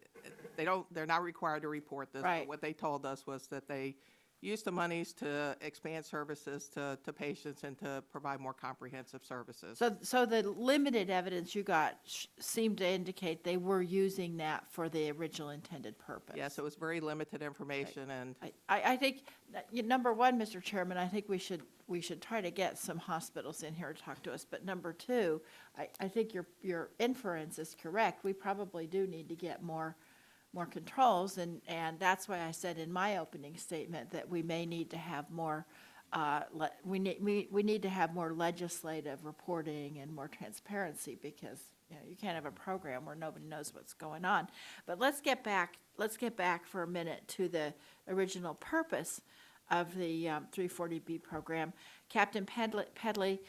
they're not required to report this. Right. But what they told us was that they used the monies to expand services to patients and to provide more comprehensive services. So the limited evidence you got seemed to indicate they were using that for the original intended purpose. Yes, it was very limited information, and I think, number one, Mr. Chairman, I think we should try to get some hospitals in here to talk to us. But number two, I think your inference is correct. We probably do need to get more controls, and that's why I said in my opening statement that we may need to have more, we need to have more legislative reporting and more transparency, because you can't have a program where nobody knows what's going on. But let's get back for a minute to the original purpose of the 340B program. Captain Pedley,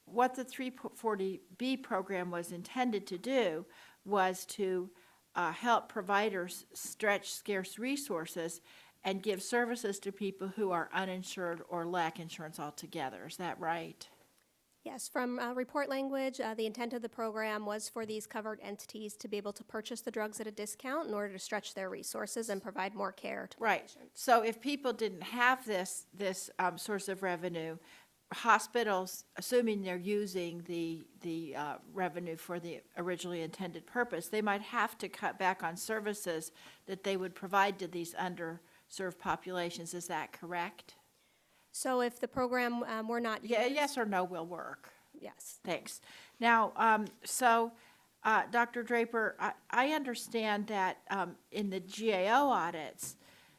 what the 340B program was intended to do was to help providers stretch scarce resources and give services to people who are uninsured or lack insurance altogether. Is that right? Yes, from report language, the intent of the program was for these covered entities to be able to purchase the drugs at a discount in order to stretch their resources and provide more care to Right. patients. So if people didn't have this source of revenue, hospitals, assuming they're using the revenue for the originally intended purpose, they might have to cut back on services that they would provide to these underserved populations. Is that correct? So if the program were not used, Yeah, yes or no will work. yes. Thanks. Now, Dr. Draper, I understand that in the GAO audits,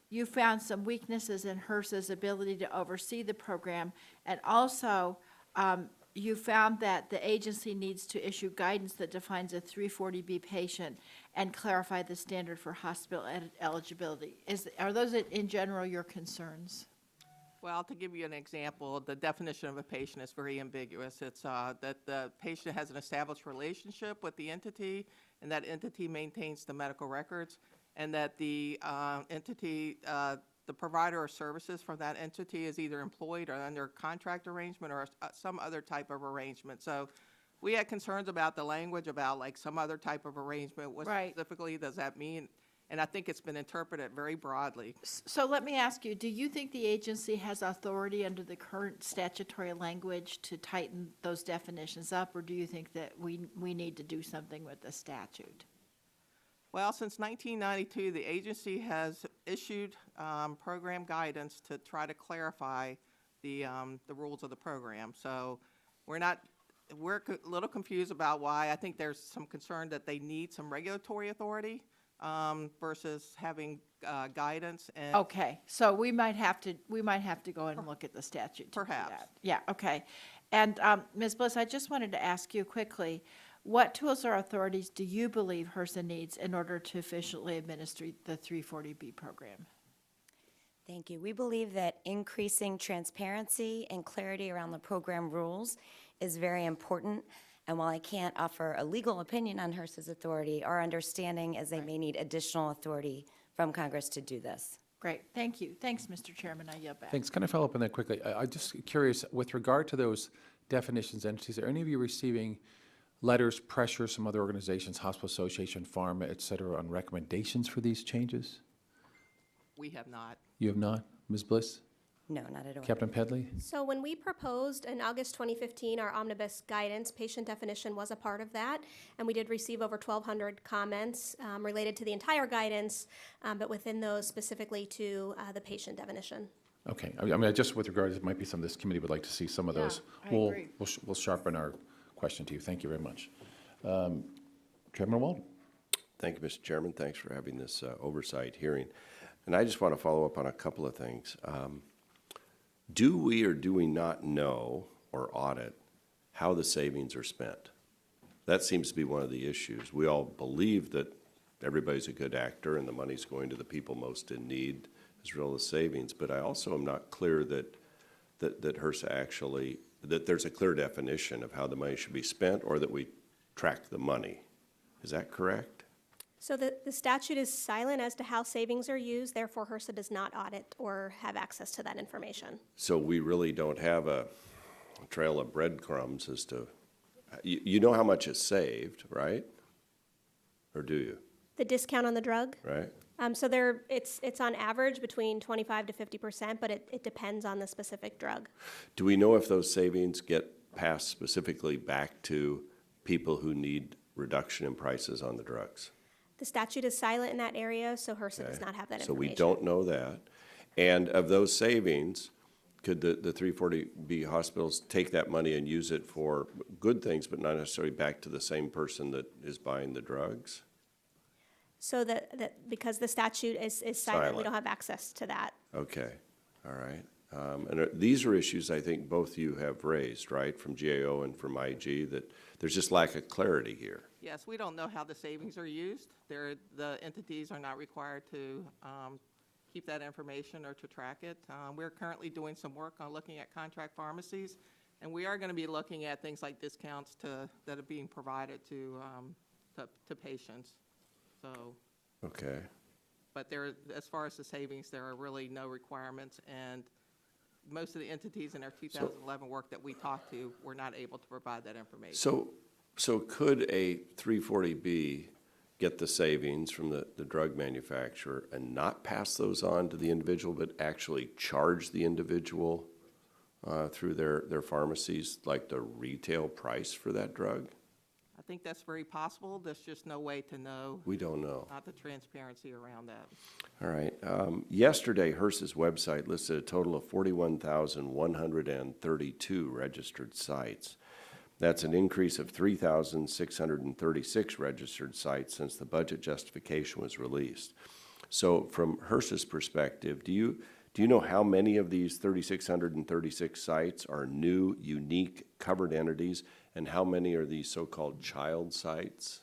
you found some weaknesses in HRSA's ability to oversee the program, and also you found that the agency needs to issue guidance that defines a 340B patient and clarify the standard for hospital eligibility. Are those in general your concerns? Well, to give you an example, the definition of a patient is very ambiguous. It's that the patient has an established relationship with the entity, and that entity maintains the medical records, and that the entity, the provider of services from that entity is either employed or under a contract arrangement or some other type of arrangement. So we had concerns about the language about like some other type of arrangement. What Right. specifically does that mean? And I think it's been interpreted very broadly. So let me ask you, do you think the agency has authority under the current statutory language to tighten those definitions up, or do you think that we need to do something with the statute? Well, since 1992, the agency has issued program guidance to try to clarify the rules of the program. So we're a little confused about why. I think there's some concern that they need some regulatory authority versus having guidance. And Okay, so we might have to go and look at the statute to do Perhaps. that. Yeah, okay. And Ms. Bliss, I just wanted to ask you quickly, what tools or authorities do you believe HRSA needs in order to efficiently administer the 340B program? Thank you. We believe that increasing transparency and clarity around the program rules is very important. And while I can't offer a legal opinion on HRSA's authority, our understanding is they may need additional authority from Congress to do this. Great, thank you. Thanks, Mr. Chairman, I yield back. Thanks. Can I follow up on that quickly? I'm just curious, with regard to those definitions, entities, are any of you receiving letters, pressures from other organizations, Hospital Association, Pharma, et cetera, on recommendations for these changes? we have not. You have not? Ms. Bliss? No, not at all. Captain Pedley? So when we proposed in August 2015 our omnibus guidance, patient definition was a part of that, and we did receive over 1,200 comments related to the entire guidance, but within those specifically to the patient definition. Okay. I mean, just with regard, it might be some of this committee would like to see some of those. I agree. We'll sharpen our question to you. Thank you very much. Chairman Walden? Thank you, Mr. Chairman. Thanks for having this oversight hearing. And I just want to follow up on a couple of things. Do we or do we not know or audit how the savings are spent? That seems to be one of the issues. We all believe that everybody's a good actor and the money's going to the people most in need as well as savings, but I also am not clear that HRSA actually, that there's a clear definition of how the money should be spent or that we track the money. Is that correct? So the statute is silent as to how savings are used, therefore HRSA does not audit or have access to that information. So we really don't have a trail of breadcrumbs as to, you know how much is saved, right? Or do you, The discount on the drug? right? So it's on average between 25 to 50%, but it depends on the specific drug. Do we know if those savings get passed specifically back to people who need reduction in prices on the drugs? The statute is silent in that area, so HRSA does not have that So information. we don't know that. And of those savings, could the 340B hospitals take that money and use it for good things, but not necessarily back to the same person that is buying the drugs? So because the statute is silent, Silent. we don't have access to that. Okay, all right. And these are issues I think both you have raised, right, from GAO and from IG, that there's just lack of clarity here. Yes, we don't know how the savings are used. The entities are not required to keep that information or to track it. We're currently doing some work on looking at contract pharmacies, and we are going to be looking at things like discounts that are being provided to patients. So, Okay, but as far as the savings, there are really no requirements, and most of the entities in our 2011 work that we talked to were not able to provide that information. So could a 340B get the savings from the drug manufacturer and not pass those on to the individual, but actually charge the individual through their pharmacies, like the retail price for that drug? I think that's very possible. There's just no way to know. We don't know. Not the transparency around that. All right. Yesterday, HRSA's website listed a total of 41,132 registered sites. That's an increase of 3,636 registered sites since the budget justification was released. So from HRSA's perspective, do you know how many of these 3,636 sites are new, unique, covered entities, and how many are these so-called child sites?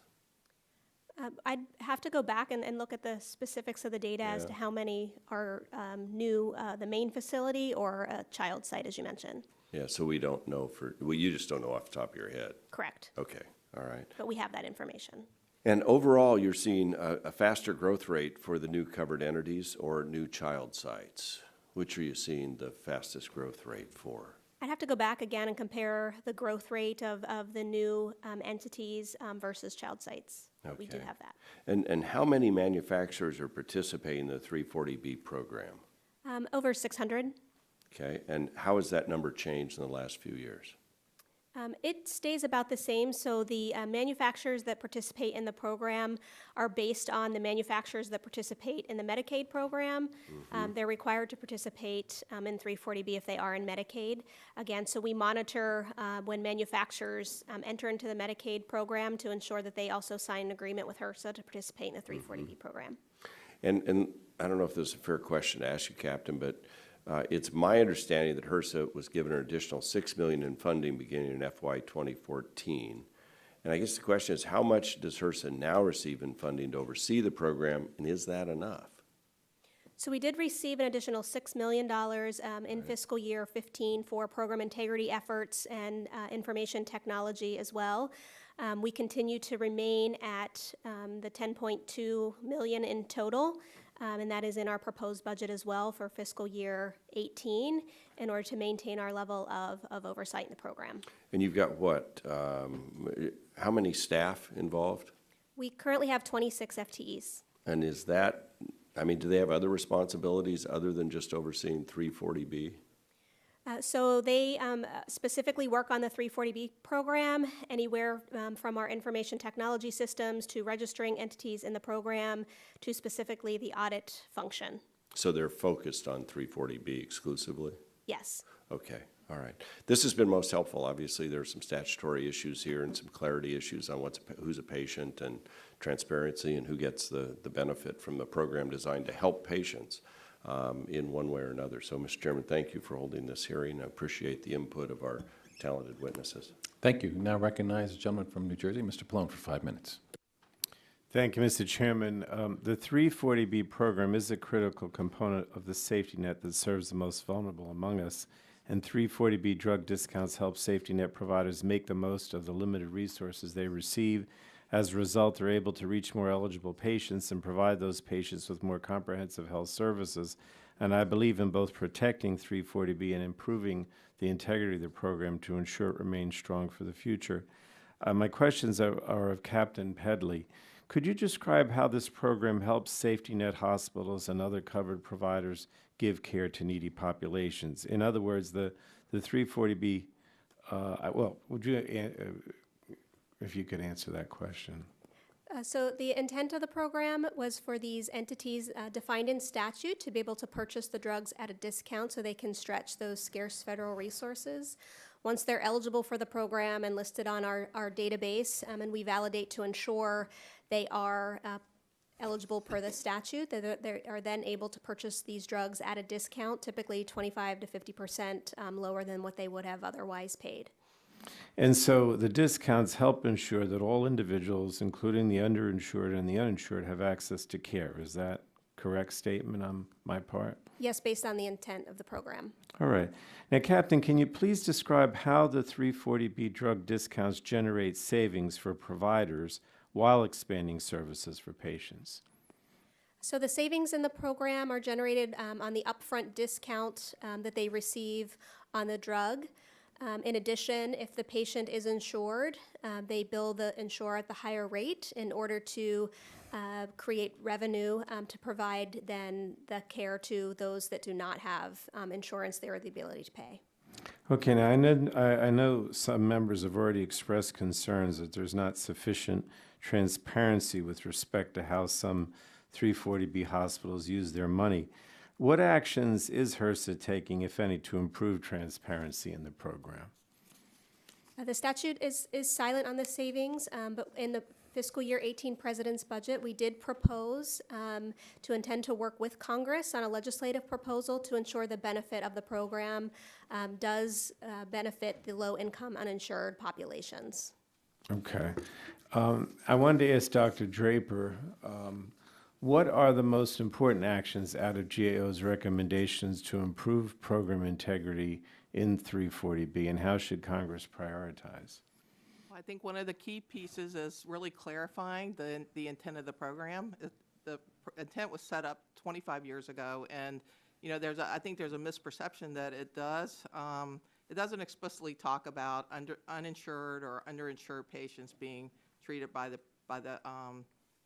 I'd have to go back and look at the specifics of the data as to how many are new, the main facility or a child site, as you mentioned. Yeah, so we don't know you just don't know off the top of your head. Correct. Okay, all right. But we have that information. And overall, you're seeing a faster growth rate for the new covered entities or new child sites. Which are you seeing the fastest growth rate for? I'd have to go back again and compare the growth rate of the new entities versus child sites. Okay. We do have that. And how many manufacturers are participating in the 340B program? Over 600. Okay, and how has that number changed in the last few years? It stays about the same, so the manufacturers that participate in the program are based on the manufacturers that participate in the Medicaid program. They're required to participate in 340B if they are in Medicaid. Again, so we monitor when manufacturers enter into the Medicaid program to ensure that they also sign an agreement with HRSA to participate in the 340B program. And I don't know if this is a fair question to ask you, Captain, but it's my understanding that HRSA was given an additional $6 million in funding beginning in FY 2014. And I guess the question is, how much does HRSA now receive in funding to oversee the program, and is that enough? So we did receive an additional $6 million in fiscal year 15 for program integrity efforts and information technology as well. We continue to remain at the $10.2 million in total. And that is in our proposed budget as well for fiscal year 18 in order to maintain our level of oversight in the program. And you've got what? How many staff involved? We currently have 26 FTEs. And is that, do they have other responsibilities other than just overseeing 340B? So they specifically work on the 340B program, anywhere from our information technology systems to registering entities in the program to specifically the audit function. So they're focused on 340B exclusively? Yes. Okay, all right. This has been most helpful. Obviously, there are some statutory issues here and some clarity issues on who's a patient and transparency and who gets the benefit from the program designed to help patients in one way or another. So, Mr. Chairman, thank you for holding this hearing. I appreciate the input of our talented witnesses. Thank you. Now recognize the gentleman from New Jersey, Mr. Pallone, for 5 minutes. Thank you, Mr. Chairman. The 340B program is a critical component of the safety net that serves the most vulnerable among us, and 340B drug discounts help safety net providers make the most of the limited resources they receive. As a result, they're able to reach more eligible patients and provide those patients with more comprehensive health services. And I believe in both protecting 340B and improving the integrity of the program to ensure it remains strong for the future. My questions are of Captain Pedley. Could you describe how this program helps safety net hospitals and other covered providers give care to needy populations? In other words, the 340B, would you, if you could answer that question. So the intent of the program was for these entities defined in statute to be able to purchase the drugs at a discount so they can stretch those scarce federal resources. Once they're eligible for the program and listed on our database, and we validate to ensure they are eligible per the statute, they are then able to purchase these drugs at a discount, typically 25 to 50% lower than what they would have otherwise paid. And so the discounts help ensure that all individuals, including the underinsured and the uninsured, have access to care. Is that a correct statement on my part? Yes, based on the intent of the program. All right. Now, Captain, can you please describe how the 340B drug discounts generate savings for providers while expanding services for patients? So the savings in the program are generated on the upfront discount that they receive on the drug. In addition, if the patient is insured, they bill the insurer at the higher rate in order to create revenue to provide then the care to those that do not have insurance there or the ability to pay. Okay, now I know some members have already expressed concerns that there's not sufficient transparency with respect to how some 340B hospitals use their money. What actions is HRSA taking, if any, to improve transparency in the program? The statute is silent on the savings, but in the fiscal year 18 President's budget, we did propose to intend to work with Congress on a legislative proposal to ensure the benefit of the program does benefit the low-income uninsured populations. Okay. I wanted to ask Dr. Draper, what are the most important actions out of GAO's recommendations to improve program integrity in 340B, and how should Congress prioritize? I think one of the key pieces is really clarifying the intent of the program. The intent was set up 25 years ago, and I think there's a misperception that it does. It doesn't explicitly talk about uninsured or underinsured patients being treated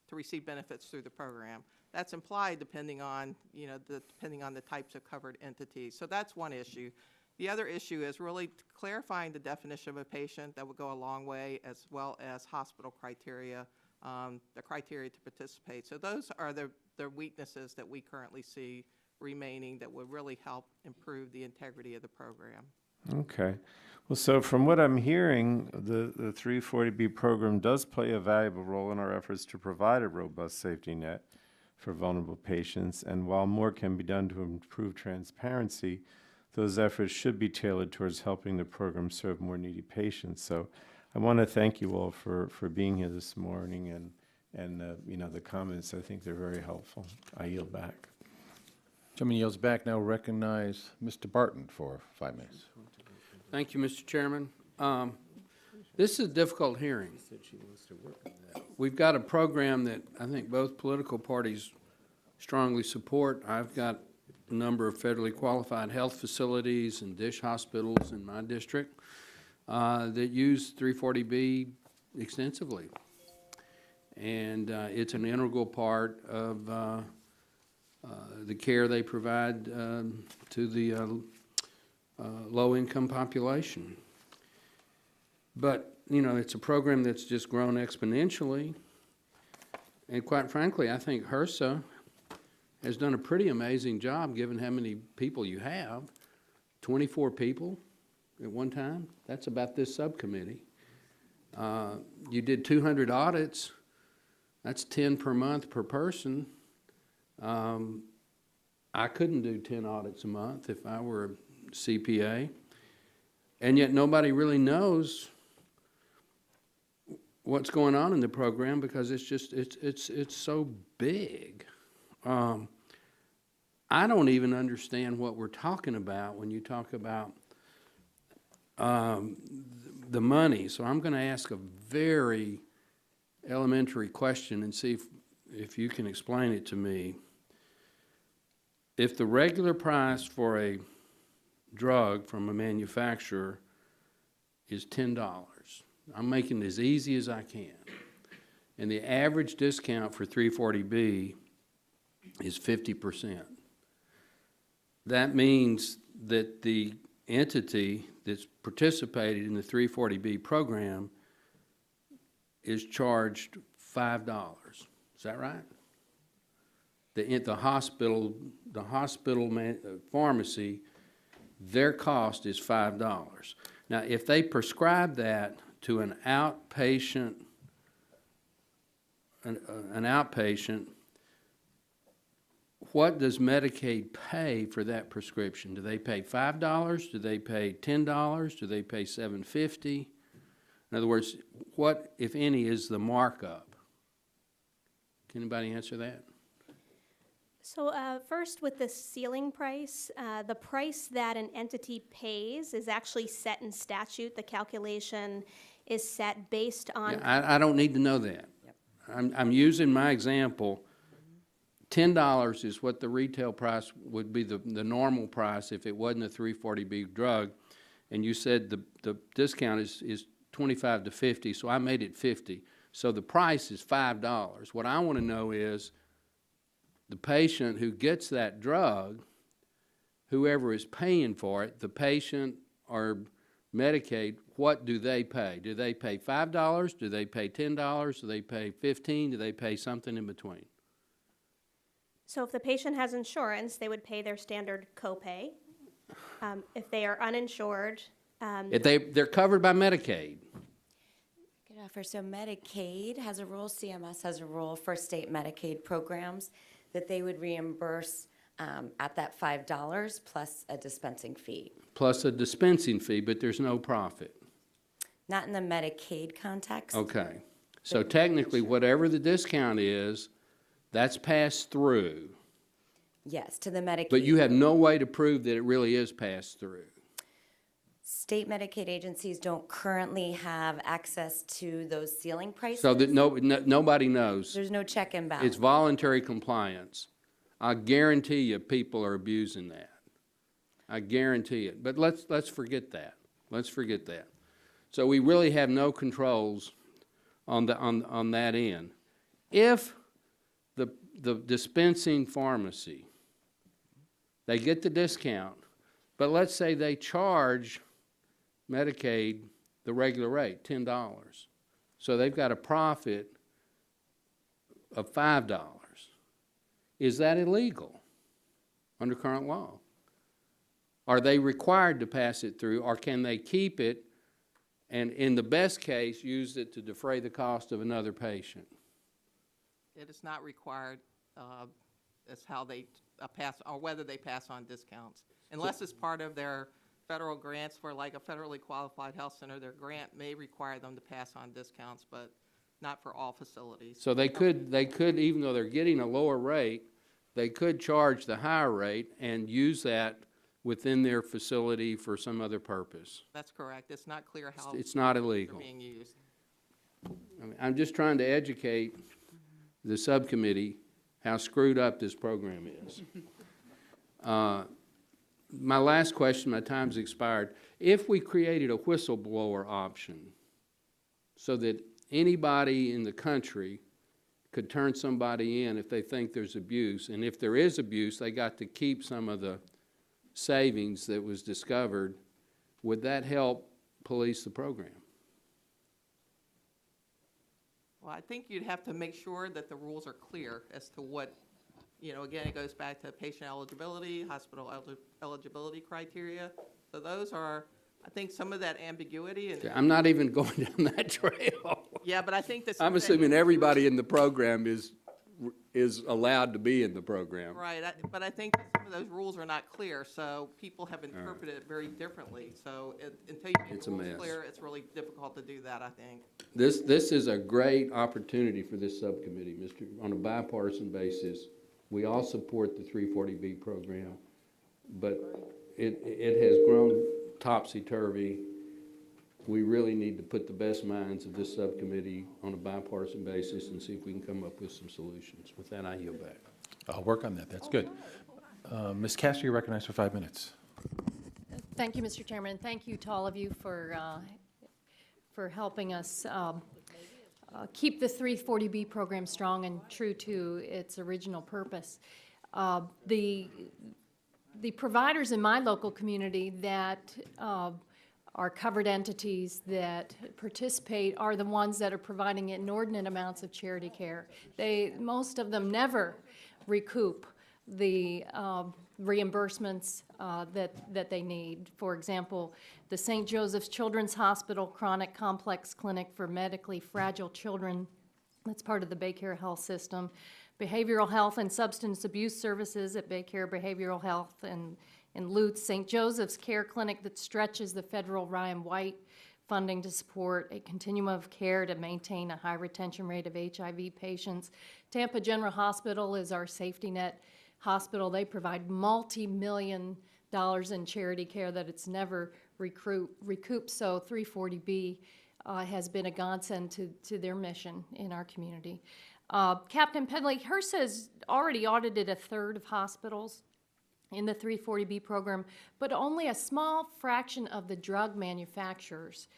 to receive benefits through the program. That's implied depending on the types of covered entities. So that's one issue. The other issue is really clarifying the definition of a patient. That would go a long way, as well as hospital criteria, the criteria to participate. So those are the weaknesses that we currently see remaining that would really help improve the integrity of the program. Okay. Well, so from what I'm hearing, the 340B program does play a valuable role in our efforts to provide a robust safety net for vulnerable patients, and while more can be done to improve transparency, those efforts should be tailored towards helping the program serve more needy patients. So I want to thank you all for being here this morning, and the comments, I think they're very helpful. I yield back. Gentleman yields back. Now recognize Mr. Barton for 5 minutes. Thank you, Mr. Chairman. This is a difficult hearing. We've got a program that I think both political parties strongly support. I've got a number of federally qualified health facilities and dish hospitals in my district that use 340B extensively. And it's an integral part of the care they provide to the low-income population. But, it's a program that's just grown exponentially. And quite frankly, I think HRSA has done a pretty amazing job given how many people you have. 24 people at one time. That's about this subcommittee. You did 200 audits. That's 10 per month per person. I couldn't do 10 audits a month if I were a CPA. And yet nobody really knows what's going on in the program because it's so big. I don't even understand what we're talking about when you talk about the money. So I'm going to ask a very elementary question and see if you can explain it to me. If the regular price for a drug from a manufacturer is $10, I'm making it as easy as I can, and the average discount for 340B is 50%. That means that the entity that's participated in the 340B program is charged $5. Is that right? The hospital pharmacy, their cost is $5. Now, if they prescribe that to an outpatient, what does Medicaid pay for that prescription? Do they pay $5? Do they pay $10? Do they pay $7.50? In other words, what, if any, is the markup? Can anybody answer that? So first, with the ceiling price, the price that an entity pays is actually set in statute. The calculation is set based on... Yeah, I don't need to know that. Yep. I'm using my example $10 is what the retail price would be, the normal price if it wasn't a 340B drug. And you said the discount is 25 to 50, so I made it 50. So the price is $5. What I want to know is the patient who gets that drug, whoever is paying for it, the patient or Medicaid, what do they pay? Do they pay $5? Do they pay $10? Do they pay $15? Do they pay something in between? So if the patient has insurance, they would pay their standard copay. If they are uninsured, If they're covered by Medicaid. Good offer. So Medicaid has a rule, CMS has a rule for state Medicaid programs that they would reimburse at that $5 plus a dispensing fee. Plus a dispensing fee, but there's no profit. Not in the Medicaid context. Okay. So technically, whatever the discount is, that's passed through. Yes, to the Medicaid. But you have no way to prove that it really is passed through. State Medicaid agencies don't currently have access to those ceiling prices. So that nobody knows. There's no check and balance. It's voluntary compliance. I guarantee you people are abusing that. I guarantee it. But let's forget that. Let's forget that. So we really have no controls on that end. If the dispensing pharmacy, they get the discount, but let's say they charge Medicaid the regular rate, $10. So they've got a profit of $5. Is that illegal under current law? Are they required to pass it through, or can they keep it and, in the best case, use it to defray the cost of another patient? It is not required as how they pass, or whether they pass on discounts. Unless it's part of their federal grants for like a federally qualified health center, their grant may require them to pass on discounts, but not for all facilities. So they could, even though they're getting a lower rate, they could charge the higher rate and use that within their facility for some other purpose. That's correct. It's not clear how It's not they're illegal. being used. I mean, I'm just trying to educate the subcommittee how screwed up this program is. My last question, my time's expired. If we created a whistleblower option so that anybody in the country could turn somebody in if they think there's abuse, and if there is abuse, they got to keep some of the savings that was discovered, would that help police the program? Well, I think you'd have to make sure that the rules are clear as to what, again, it goes back to patient eligibility, hospital eligibility criteria. So those are, I think, some of that ambiguity. And I'm not even going down that trail. yeah, but I think that I'm assuming everybody in the program is allowed to be in the program. right. But I think that some of those rules are not clear, so people have interpreted it very differently. So until you make the rules clear, it's really difficult to do that, I think. This is a great opportunity for this subcommittee, on a bipartisan basis. We all support the 340B program, but it has grown topsy-turvy. We really need to put the best minds of this subcommittee on a bipartisan basis and see if we can come up with some solutions. With that, I yield back. I'll work on that. That's good. Ms. Castro, you're recognized for 5 minutes. Thank you, Mr. Chairman, and thank you to all of you for helping us keep the 340B program strong and true to its original purpose. The providers in my local community that are covered entities that participate are the ones that are providing inordinate amounts of charity care. Most of them never recoup the reimbursements that they need. For example, the St. Joseph's Children's Hospital Chronic Complex Clinic for Medically Fragile Children, that's part of the Baycare Health System. Behavioral Health and Substance Abuse Services at Baycare Behavioral Health and in Lutz, St. Joseph's Care Clinic that stretches the federal Ryan White funding to support a continuum of care to maintain a high retention rate of HIV patients. Tampa General Hospital is our safety net hospital. They provide multi-million dollars in charity care that it's never recouped, so 340B has been a godsend to their mission in our community. Captain Pedley, HRSA has already audited a third of hospitals in the 340B program, but only a small fraction of the drug manufacturers.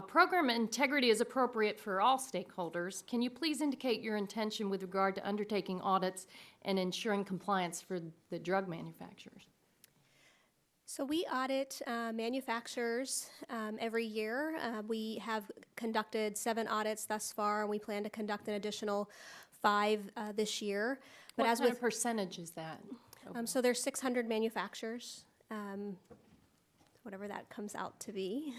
Program integrity is appropriate for all stakeholders. Can you please indicate your intention with regard to undertaking audits and ensuring compliance for the drug manufacturers? So we audit manufacturers every year. We have conducted 7 audits thus far, and we plan to conduct an additional 5 this year. But What as kind with of percentage is that? so there's 600 manufacturers, whatever that comes out to be.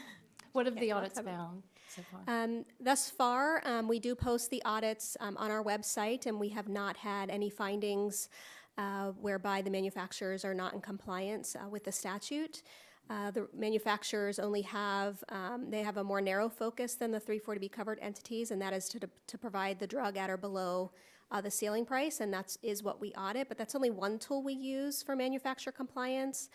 What have the audits found so far? Thus far, we do post the audits on our website, and we have not had any findings whereby the manufacturers are not in compliance with the statute. The manufacturers only have, they have a more narrow focus than the 340B covered entities, and that is to provide the drug at or below the ceiling price, and that is what we audit, but that's only one tool we use for manufacturer compliance.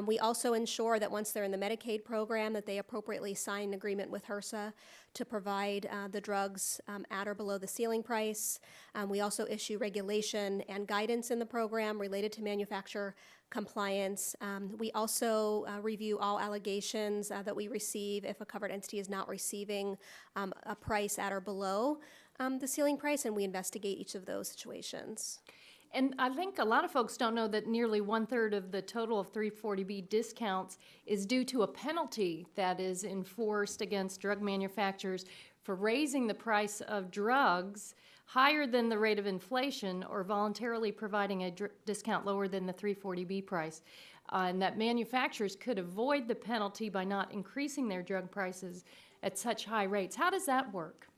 We also ensure that once they're in the Medicaid program, that they appropriately sign an agreement with HRSA to provide the drugs at or below the ceiling price. We also issue regulation and guidance in the program related to manufacturer compliance. We also review all allegations that we receive if a covered entity is not receiving a price at or below the ceiling price, and we investigate each of those situations. And I think a lot of folks don't know that nearly 1/3 of the total of 340B discounts is due to a penalty that is enforced against drug manufacturers for raising the price of drugs higher than the rate of inflation or voluntarily providing a discount lower than the 340B price. And that manufacturers could avoid the penalty by not increasing their drug prices at such high rates. How does that work?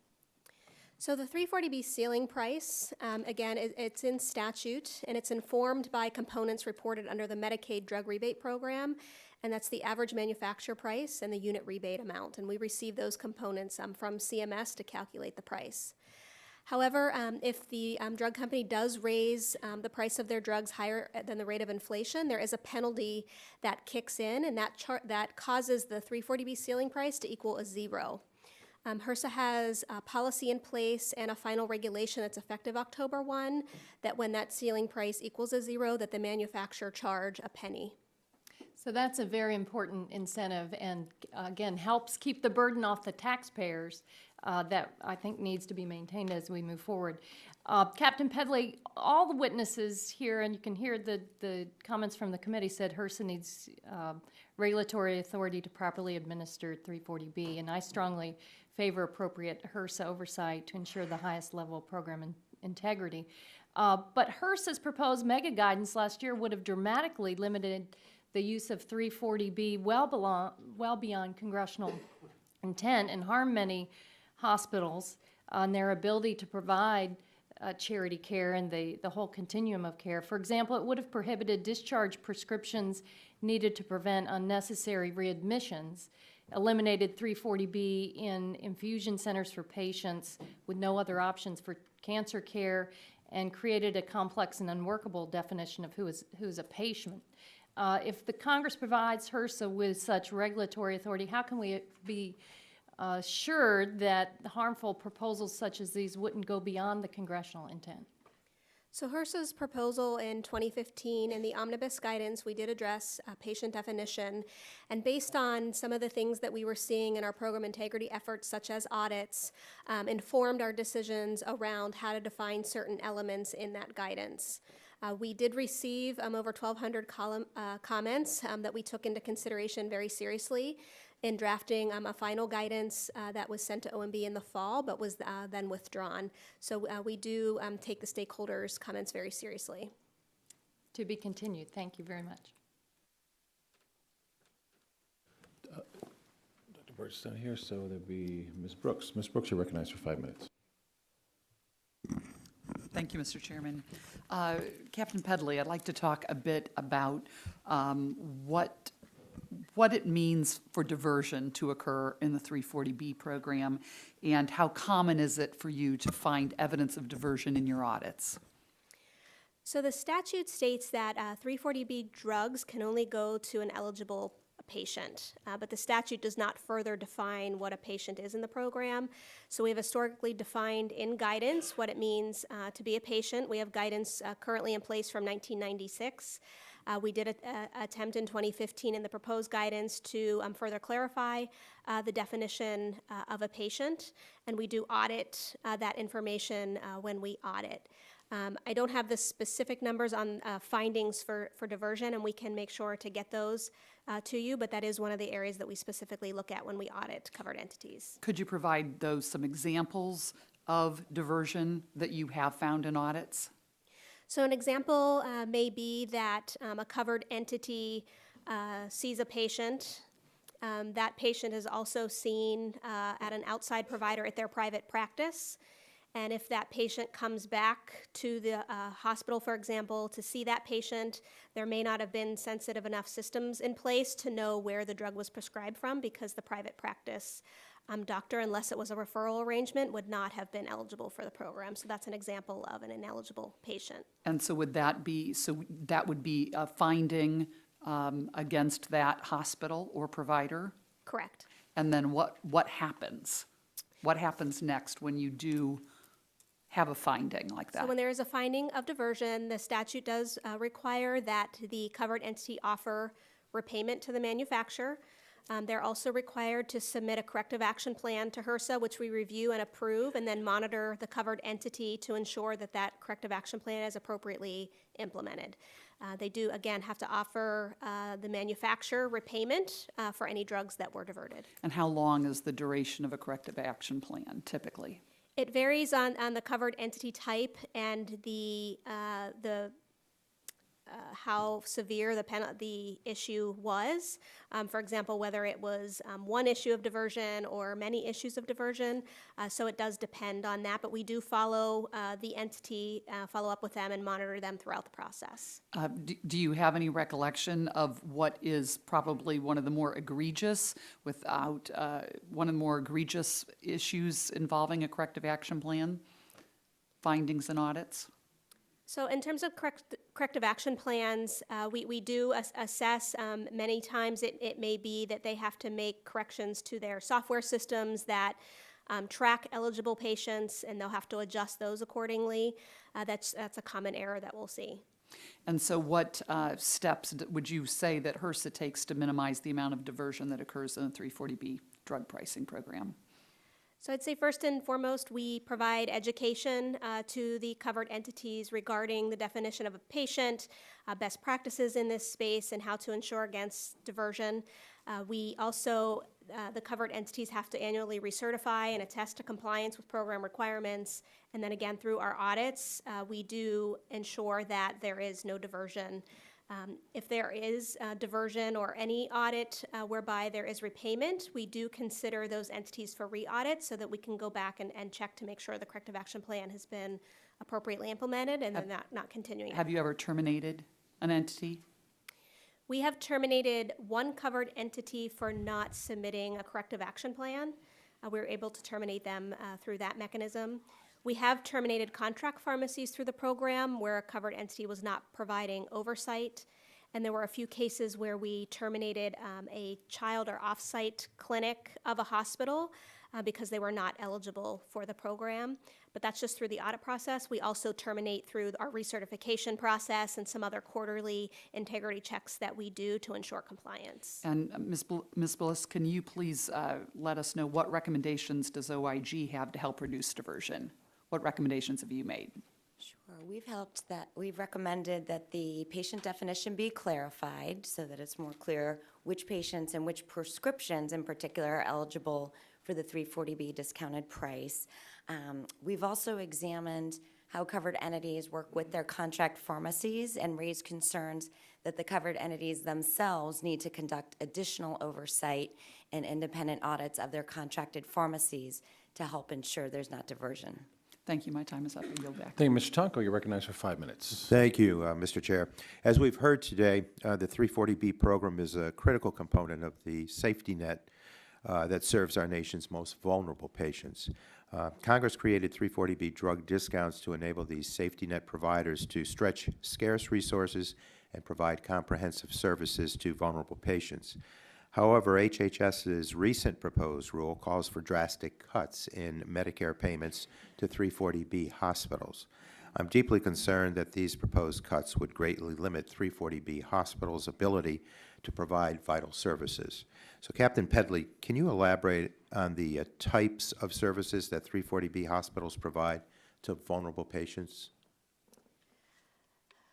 So the 340B ceiling price, again, it's in statute, and it's informed by components reported under the Medicaid drug rebate program, and that's the average manufacturer price and the unit rebate amount. And we receive those components from CMS to calculate the price. However, if the drug company does raise the price of their drugs higher than the rate of inflation, there is a penalty that kicks in, and that causes the 340B ceiling price to equal a 0. HRSA has a policy in place and a final regulation that's effective October 1, that when that ceiling price equals a 0, that the manufacturer charge a penny. So that's a very important incentive and, again, helps keep the burden off the taxpayers that I think needs to be maintained as we move forward. Captain Pedley, all the witnesses here, and you can hear the comments from the committee, said HRSA needs regulatory authority to properly administer 340B, and I strongly favor appropriate HRSA oversight to ensure the highest level of program integrity. But HRSA's proposed mega guidance last year would have dramatically limited the use of 340B well beyond congressional intent and harm many hospitals on their ability to provide charity care and the whole continuum of care. For example, it would have prohibited discharge prescriptions needed to prevent unnecessary readmissions, eliminated 340B in infusion centers for patients with no other options for cancer care, and created a complex and unworkable definition of who is a patient. If the Congress provides HRSA with such regulatory authority, how can we be sure that harmful proposals such as these wouldn't go beyond the congressional intent? So HRSA's proposal in 2015 in the omnibus guidance, we did address patient definition, and based on some of the things that we were seeing in our program integrity efforts, such as audits, informed our decisions around how to define certain elements in that guidance. We did receive over 1,200 comments that we took into consideration very seriously in drafting a final guidance that was sent to OMB in the fall, but was then withdrawn. So we do take the stakeholders' comments very seriously. To be continued. Thank you very much. Dr. Birch is not here, so there'll be Ms. Brooks. Ms. Brooks, you're recognized for 5 minutes. Thank you, Mr. Chairman. Captain Pedley, I'd like to talk a bit about what it means for diversion to occur in the 340B program, and how common is it for you to find evidence of diversion in your audits? So the statute states that 340B drugs can only go to an eligible patient. But the statute does not further define what a patient is in the program. So we have historically defined in guidance what it means to be a patient. We have guidance currently in place from 1996. We did attempt in 2015 in the proposed guidance to further clarify the definition of a patient, and we do audit that information when we audit. I don't have the specific numbers on findings for diversion, and we can make sure to get those to you, but that is one of the areas that we specifically look at when we audit covered entities. Could you provide those some examples of diversion that you have found in audits? So an example may be that a covered entity sees a patient. That patient is also seen at an outside provider at their private practice. And if that patient comes back to the hospital, for example, to see that patient, there may not have been sensitive enough systems in place to know where the drug was prescribed from, because the private practice doctor, unless it was a referral arrangement, would not have been eligible for the program. So that's an example of an ineligible patient. And so would that be, so that would be a finding against that hospital or provider? Correct. And then what happens? What happens next when you do have a finding like that? So when there is a finding of diversion, the statute does require that the covered entity offer repayment to the manufacturer. They're also required to submit a corrective action plan to HRSA, which we review and approve, and then monitor the covered entity to ensure that that corrective action plan is appropriately implemented. They do, again, have to offer the manufacturer repayment for any drugs that were diverted. And how long is the duration of a corrective action plan typically? It varies on the covered entity type and the how severe the issue was. For example, whether it was one issue of diversion or many issues of diversion. So it does depend on that, but we do follow the entity, follow up with them and monitor them throughout the process. Do you have any recollection of what is probably one of the more egregious one of the more egregious issues involving a corrective action plan? Findings and audits? So in terms of corrective action plans, we do assess. Many times it may be that they have to make corrections to their software systems that track eligible patients, and they'll have to adjust those accordingly. That's a common error that we'll see. And so what steps would you say that HRSA takes to minimize the amount of diversion that occurs in the 340B drug pricing program? So I'd say first and foremost, we provide education to the covered entities regarding the definition of a patient, best practices in this space, and how to ensure against diversion. We also, the covered entities have to annually recertify and attest to compliance with program requirements. And then again, through our audits, we do ensure that there is no diversion. If there is diversion or any audit whereby there is repayment, we do consider those entities for re-audit so that we can go back and check to make sure the corrective action plan has been appropriately implemented and then not continuing. Have you ever terminated an entity? We have terminated one covered entity for not submitting a corrective action plan. We were able to terminate them through that mechanism. We have terminated contract pharmacies through the program where a covered entity was not providing oversight. And there were a few cases where we terminated a child or off-site clinic of a hospital because they were not eligible for the program. But that's just through the audit process. We also terminate through our recertification process and some other quarterly integrity checks that we do to ensure compliance. And Ms. Bliss, can you please let us know what recommendations does OIG have to help reduce diversion? What recommendations have you made? Sure. We've recommended that the patient definition be clarified so that it's more clear which patients and which prescriptions in particular are eligible for the 340B discounted price. We've also examined how covered entities work with their contract pharmacies and raised concerns that the covered entities themselves need to conduct additional oversight and independent audits of their contracted pharmacies to help ensure there's not diversion. Thank you. My time is up. I yield back. Thank you, Mr. Tonko. You're recognized for 5 minutes. Thank you, Mr. Chair. As we've heard today, the 340B program is a critical component of the safety net that serves our nation's most vulnerable patients. Congress created 340B drug discounts to enable these safety net providers to stretch scarce resources and provide comprehensive services to vulnerable patients. However, HHS's recent proposed rule calls for drastic cuts in Medicare payments to 340B hospitals. I'm deeply concerned that these proposed cuts would greatly limit 340B hospitals' ability to provide vital services. So, Captain Pedley, can you elaborate on the types of services that 340B hospitals provide to vulnerable patients?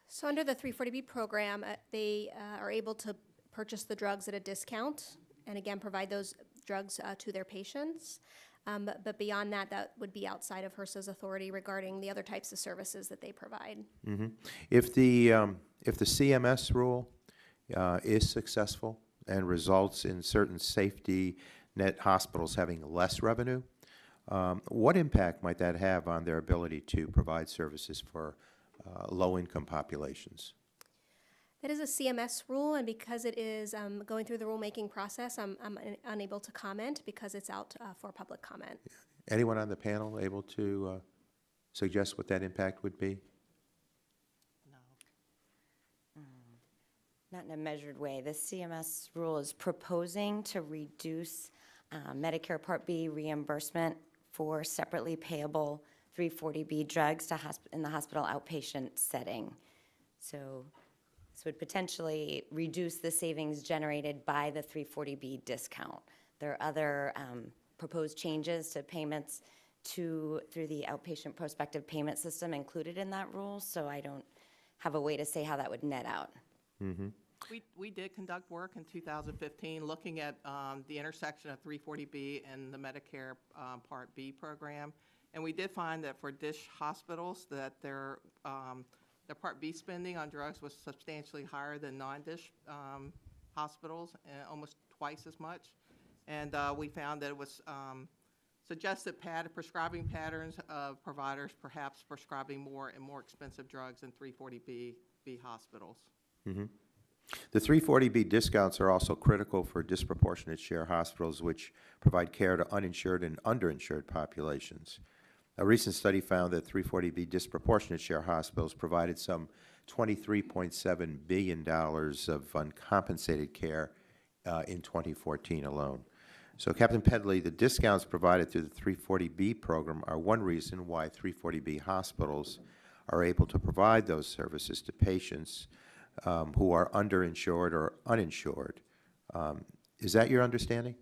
So under the 340B program, they are able to purchase the drugs at a discount and again provide those drugs to their patients. But beyond that, that would be outside of HRSA's authority regarding the other types of services that they provide. Mm-hmm. If the CMS rule is successful and results in certain safety net hospitals having less revenue, what impact might that have on their ability to provide services for low-income populations? That is a CMS rule, and because it is going through the rulemaking process, I'm unable to comment because it's out for public comment. Anyone on the panel able to suggest what that impact would be? Not in a measured way. The CMS rule is proposing to reduce Medicare Part B reimbursement for separately payable 340B drugs to in the hospital outpatient setting. So this would potentially reduce the savings generated by the 340B discount. There are other proposed changes to payments through the outpatient prospective payment system included in that rule, so I don't have a way to say how that would net out. Mm-hmm. We did conduct work in 2015 looking at the intersection of 340B and the Medicare Part B program. And we did find that for DISH hospitals that their Part B spending on drugs was substantially higher than non-DISH hospitals, almost twice as much. And we found that it was suggested prescribing patterns of providers perhaps prescribing more and more expensive drugs in 340B hospitals. Mm-hmm. The 340B discounts are also critical for disproportionate share hospitals which provide care to uninsured and underinsured populations. A recent study found that 340B disproportionate share hospitals provided some $23.7 billion of uncompensated care in 2014 alone. So, Captain Pedley, the discounts provided through the 340B program are one reason why 340B hospitals are able to provide those services to patients who are underinsured or uninsured. Is that your understanding?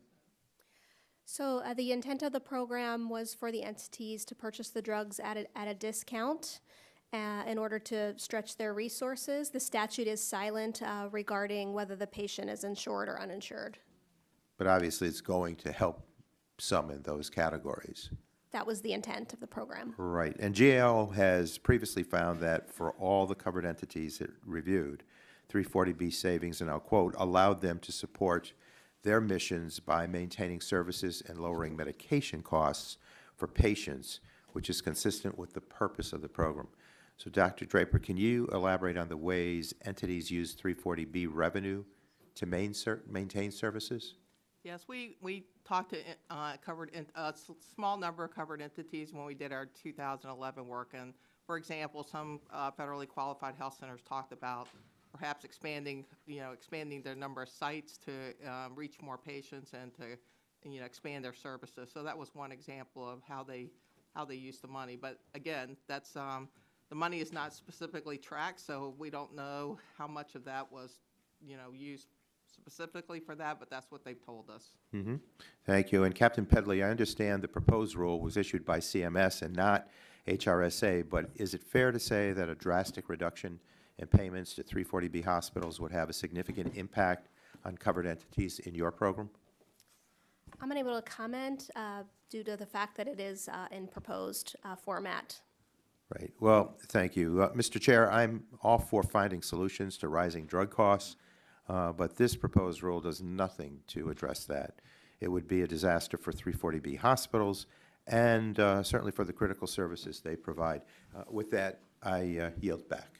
So the intent of the program was for the entities to purchase the drugs at a discount in order to stretch their resources. The statute is silent regarding whether the patient is insured or uninsured. But obviously it's going to help some in those categories. That was the intent of the program. Right. And GAO has previously found that for all the covered entities it reviewed, 340B savings, and I'll quote, allowed them to support their missions by maintaining services and lowering medication costs for patients, which is consistent with the purpose of the program. So, Dr. Draper, can you elaborate on the ways entities use 340B revenue to maintain services? Yes, we talked to a small number of covered entities when we did our 2011 work. And, for example, some federally qualified health centers talked about perhaps expanding their number of sites to reach more patients and to, expand their services. So that was one example of how they use the money. But again, that's the money is not specifically tracked, so we don't know how much of that was, used specifically for that, but that's what they've told us. Mm-hmm. Thank you. And Captain Pedley, I understand the proposed rule was issued by CMS and not HRSA, but is it fair to say that a drastic reduction in payments to 340B hospitals would have a significant impact on covered entities in your program? I'm unable to comment due to the fact that it is in proposed format. Right. Well, thank you. Mr. Chair, I'm all for finding solutions to rising drug costs, but this proposed rule does nothing to address that. It would be a disaster for 340B hospitals and certainly for the critical services they provide. With that, I yield back.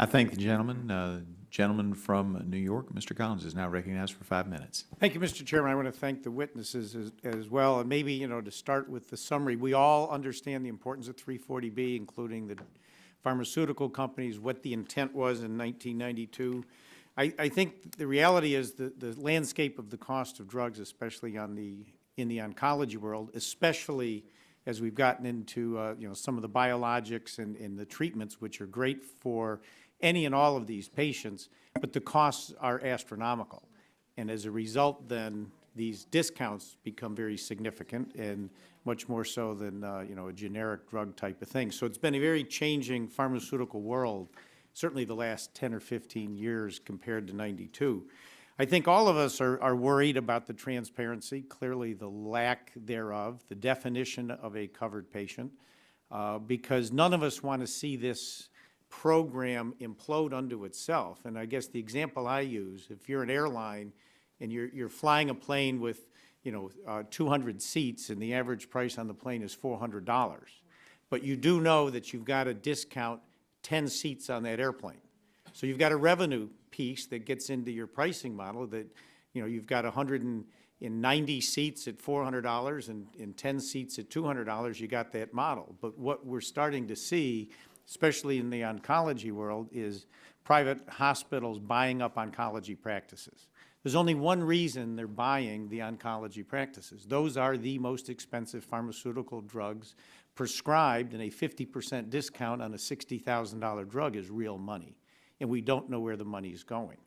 I thank the gentleman. Gentleman from New York, Mr. Collins, is now recognized for 5 minutes. Thank you, Mr. Chairman. I want to thank the witnesses as well. And maybe, to start with the summary, we all understand the importance of 340B, including the pharmaceutical companies, what the intent was in 1992. I think the reality is the landscape of the cost of drugs, especially in the oncology world, especially as we've gotten into some of the biologics and the treatments, which are great for any and all of these patients, but the costs are astronomical. And as a result, then these discounts become very significant and much more so than a generic drug type of thing. So it's been a very changing pharmaceutical world, certainly the last 10 or 15 years compared to '92. I think all of us are worried about the transparency, clearly the lack thereof, the definition of a covered patient, because none of us want to see this program implode unto itself. And I guess the example I use, if you're an airline and you're flying a plane with 200 seats and the average price on the plane is $400, but you do know that you've got to discount 10 seats on that airplane. So you've got a revenue piece that gets into your pricing model that, you've got 190 seats at $400 and 10 seats at $200, you got that model. But what we're starting to see, especially in the oncology world, is private hospitals buying up oncology practices. There's only one reason they're buying the oncology practices. Those are the most expensive pharmaceutical drugs prescribed, and a 50% discount on a $60,000 drug is real money. And we don't know where the money is going.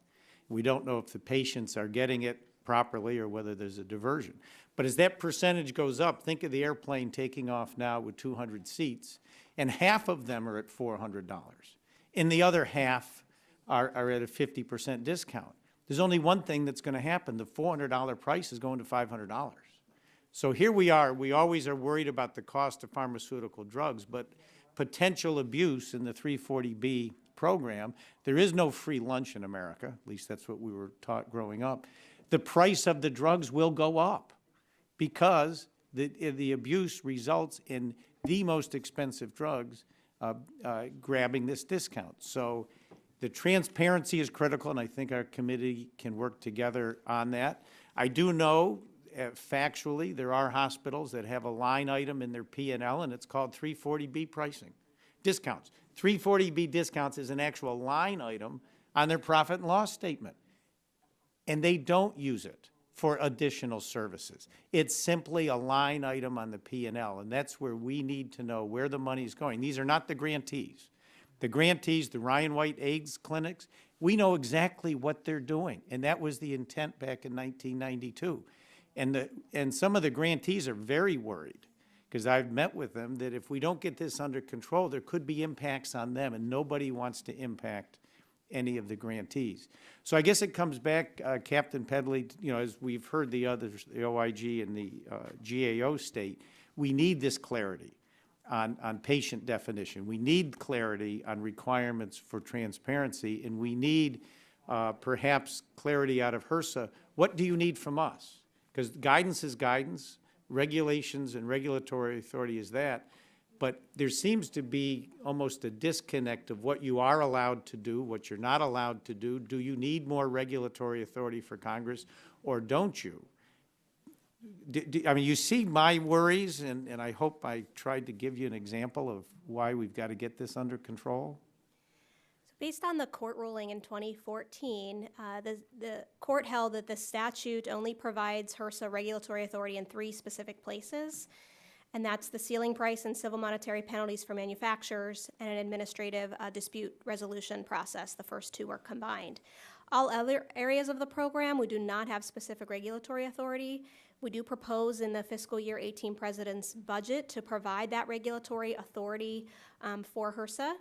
We don't know if the patients are getting it properly or whether there's a diversion. But as that percentage goes up, think of the airplane taking off now with 200 seats, and half of them are at $400, and the other half are at a 50% discount. There's only one thing that's going to happen. The $400 price is going to $500. So here we are. We always are worried about the cost of pharmaceutical drugs, but potential abuse in the 340B program. There is no free lunch in America. At least that's what we were taught growing up. The price of the drugs will go up because the abuse results in the most expensive drugs grabbing this discount. So the transparency is critical, and I think our committee can work together on that. I do know factually there are hospitals that have a line item in their P&L, and it's called 340B pricing. Discounts. 340B discounts is an actual line item on their profit and loss statement, and they don't use it for additional services. It's simply a line item on the P&L, and that's where we need to know where the money's going. These are not the grantees. The grantees, the Ryan White AIDS clinics, we know exactly what they're doing, and that was the intent back in 1992. And some of the grantees are very worried, because I've met with them, that if we don't get this under control, there could be impacts on them, and nobody wants to impact any of the grantees. So I guess it comes back, Captain Pedley, as we've heard the others, the OIG and the GAO state, we need this clarity on patient definition. We need clarity on requirements for transparency, and we need perhaps clarity out of HRSA. What do you need from us? Because guidance is guidance, regulations and regulatory authority is that, but there seems to be almost a disconnect of what you are allowed to do, what you're not allowed to do. Do you need more regulatory authority for Congress, or don't you? I mean, you see my worries, and I hope I tried to give you an example of why we've got to get this under control. Based on the court ruling in 2014, the court held that the statute only provides HRSA regulatory authority in 3 specific places, and that's the ceiling price and civil monetary penalties for manufacturers and an administrative dispute resolution process. The first 2 were combined. All other areas of the program, we do not have specific regulatory authority. We do propose in the fiscal year 18 President's budget to provide that regulatory authority for HRSA.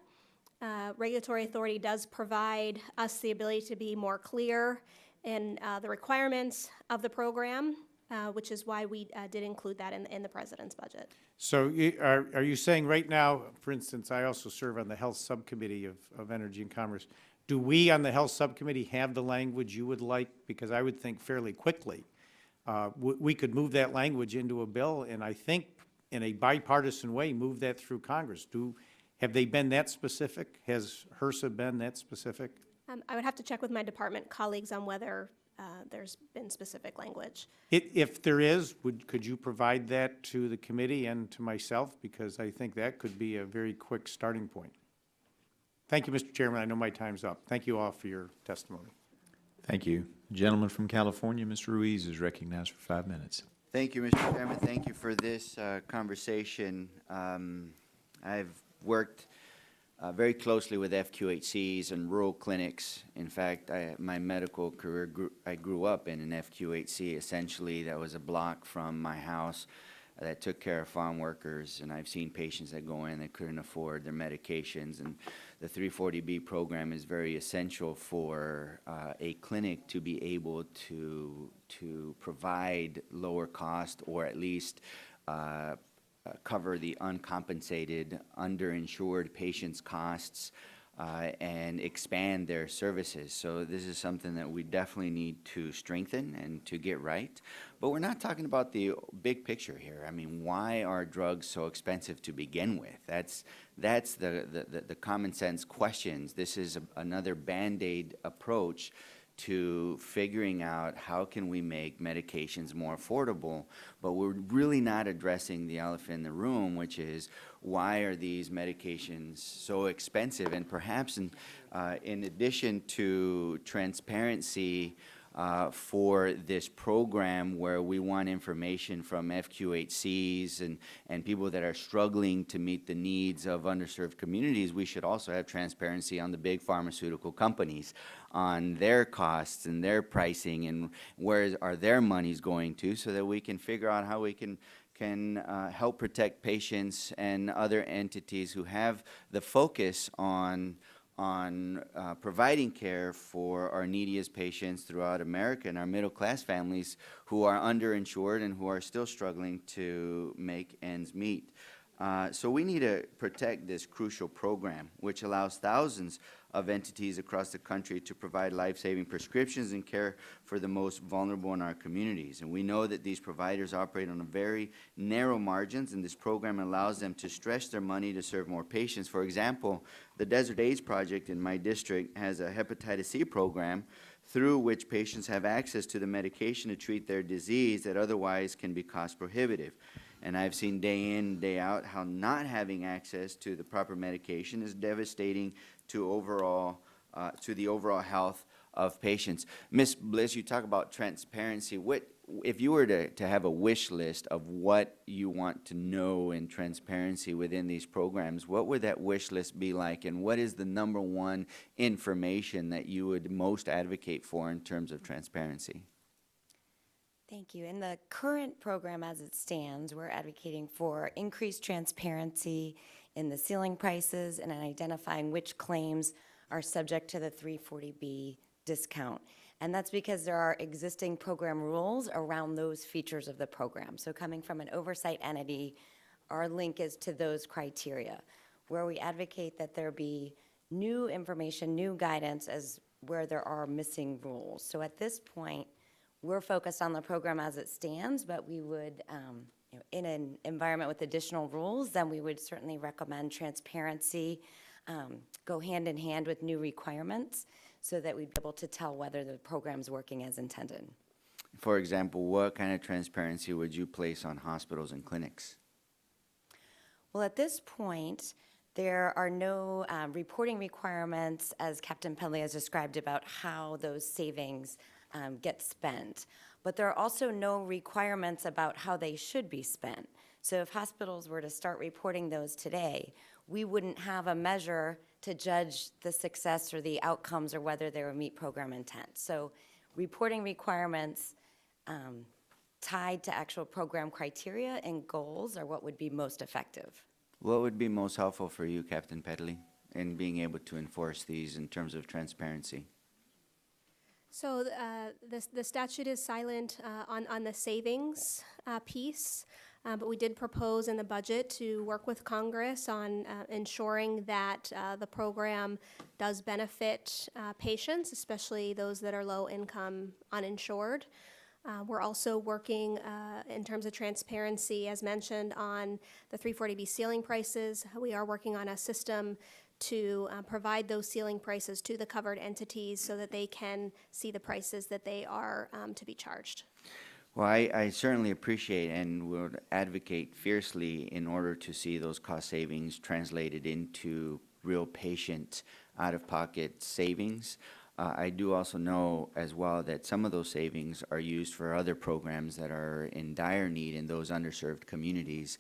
Regulatory authority does provide us the ability to be more clear in the requirements of the program, which is why we did include that in the President's budget. So are you saying right now, for instance, I also serve on the Health Subcommittee of Energy and Commerce. Do we on the Health Subcommittee have the language you would like? Because I would think fairly quickly we could move that language into a bill, and I think in a bipartisan way move that through Congress. Have they been that specific? Has HRSA been that specific? I would have to check with my department colleagues on whether there's been specific language. If there is, could you provide that to the committee and to myself? Because I think that could be a very quick starting point. Thank you, Mr. Chairman. I know my time's up. Thank you all for your testimony. Thank you. The gentleman from California, Mr. Ruiz, is recognized for 5 minutes. Thank you, Mr. Chairman. Thank you for this conversation. I've worked very closely with FQHCs and rural clinics. In fact, my medical career, I grew up in an FQHC. Essentially, that was a block from my house that took care of farm workers, and I've seen patients that go in that couldn't afford their medications. And the 340B program is very essential for a clinic to be able to provide lower cost, or at least cover the uncompensated, underinsured patients' costs and expand their services. So this is something that we definitely need to strengthen and to get right. But we're not talking about the big picture here. I mean, why are drugs so expensive to begin with? That's the common sense questions. This is another Band-Aid approach to figuring out how can we make medications more affordable, but we're really not addressing the elephant in the room, which is why are these medications so expensive? And perhaps in addition to transparency for this program, where we want information from FQHCs and people that are struggling to meet the needs of underserved communities, we should also have transparency on the big pharmaceutical companies, on their costs and their pricing, and where are their monies going to, so that we can figure out how we can help protect patients and other entities who have the focus on providing care for our neediest patients throughout America and our middle-class families who are underinsured and who are still struggling to make ends meet. So we need to protect this crucial program, which allows thousands of entities across the country to provide life-saving prescriptions and care for the most vulnerable in our communities. And we know that these providers operate on a very narrow margins, and this program allows them to stretch their money to serve more patients. For example, the Desert AIDS Project in my district has a hepatitis C program through which patients have access to the medication to treat their disease that otherwise can be cost prohibitive. And I've seen day in, day out how not having access to the proper medication is devastating to the overall health of patients. Ms. Bliss, you talk about transparency. If you were to have a wish list of what you want to know in transparency within these programs, what would that wish list be like, and what is the number one information that you would most advocate for in terms of transparency? Thank you. In the current program as it stands, we're advocating for increased transparency in the ceiling prices and in identifying which claims are subject to the 340B discount. And that's because there are existing program rules around those features of the program. So coming from an oversight entity, our link is to those criteria, where we advocate that there be new information, new guidance as where there are missing rules. So at this point, we're focused on the program as it stands, but we would, in an environment with additional rules, then we would certainly recommend transparency, go hand in hand with new requirements, so that we'd be able to tell whether the program's working as intended. For example, what kind of transparency would you place on hospitals and clinics? Well, at this point, there are no reporting requirements, as Captain Pedley has described, about how those savings get spent. But there are also no requirements about how they should be spent. So if hospitals were to start reporting those today, we wouldn't have a measure to judge the success or the outcomes or whether they would meet program intent. So reporting requirements tied to actual program criteria and goals are what would be most effective. What would be most helpful for you, Captain Pedley, in being able to enforce these in terms of transparency? So the statute is silent on the savings piece, but we did propose in the budget to work with Congress on ensuring that the program does benefit patients, especially those that are low-income uninsured. We're also working in terms of transparency, as mentioned, on the 340B ceiling prices. We are working on a system to provide those ceiling prices to the covered entities so that they can see the prices that they are to be charged. Well, I certainly appreciate and would advocate fiercely in order to see those cost savings translated into real patient out-of-pocket savings. I do also know as well that some of those savings are used for other programs that are in dire need in those underserved communities.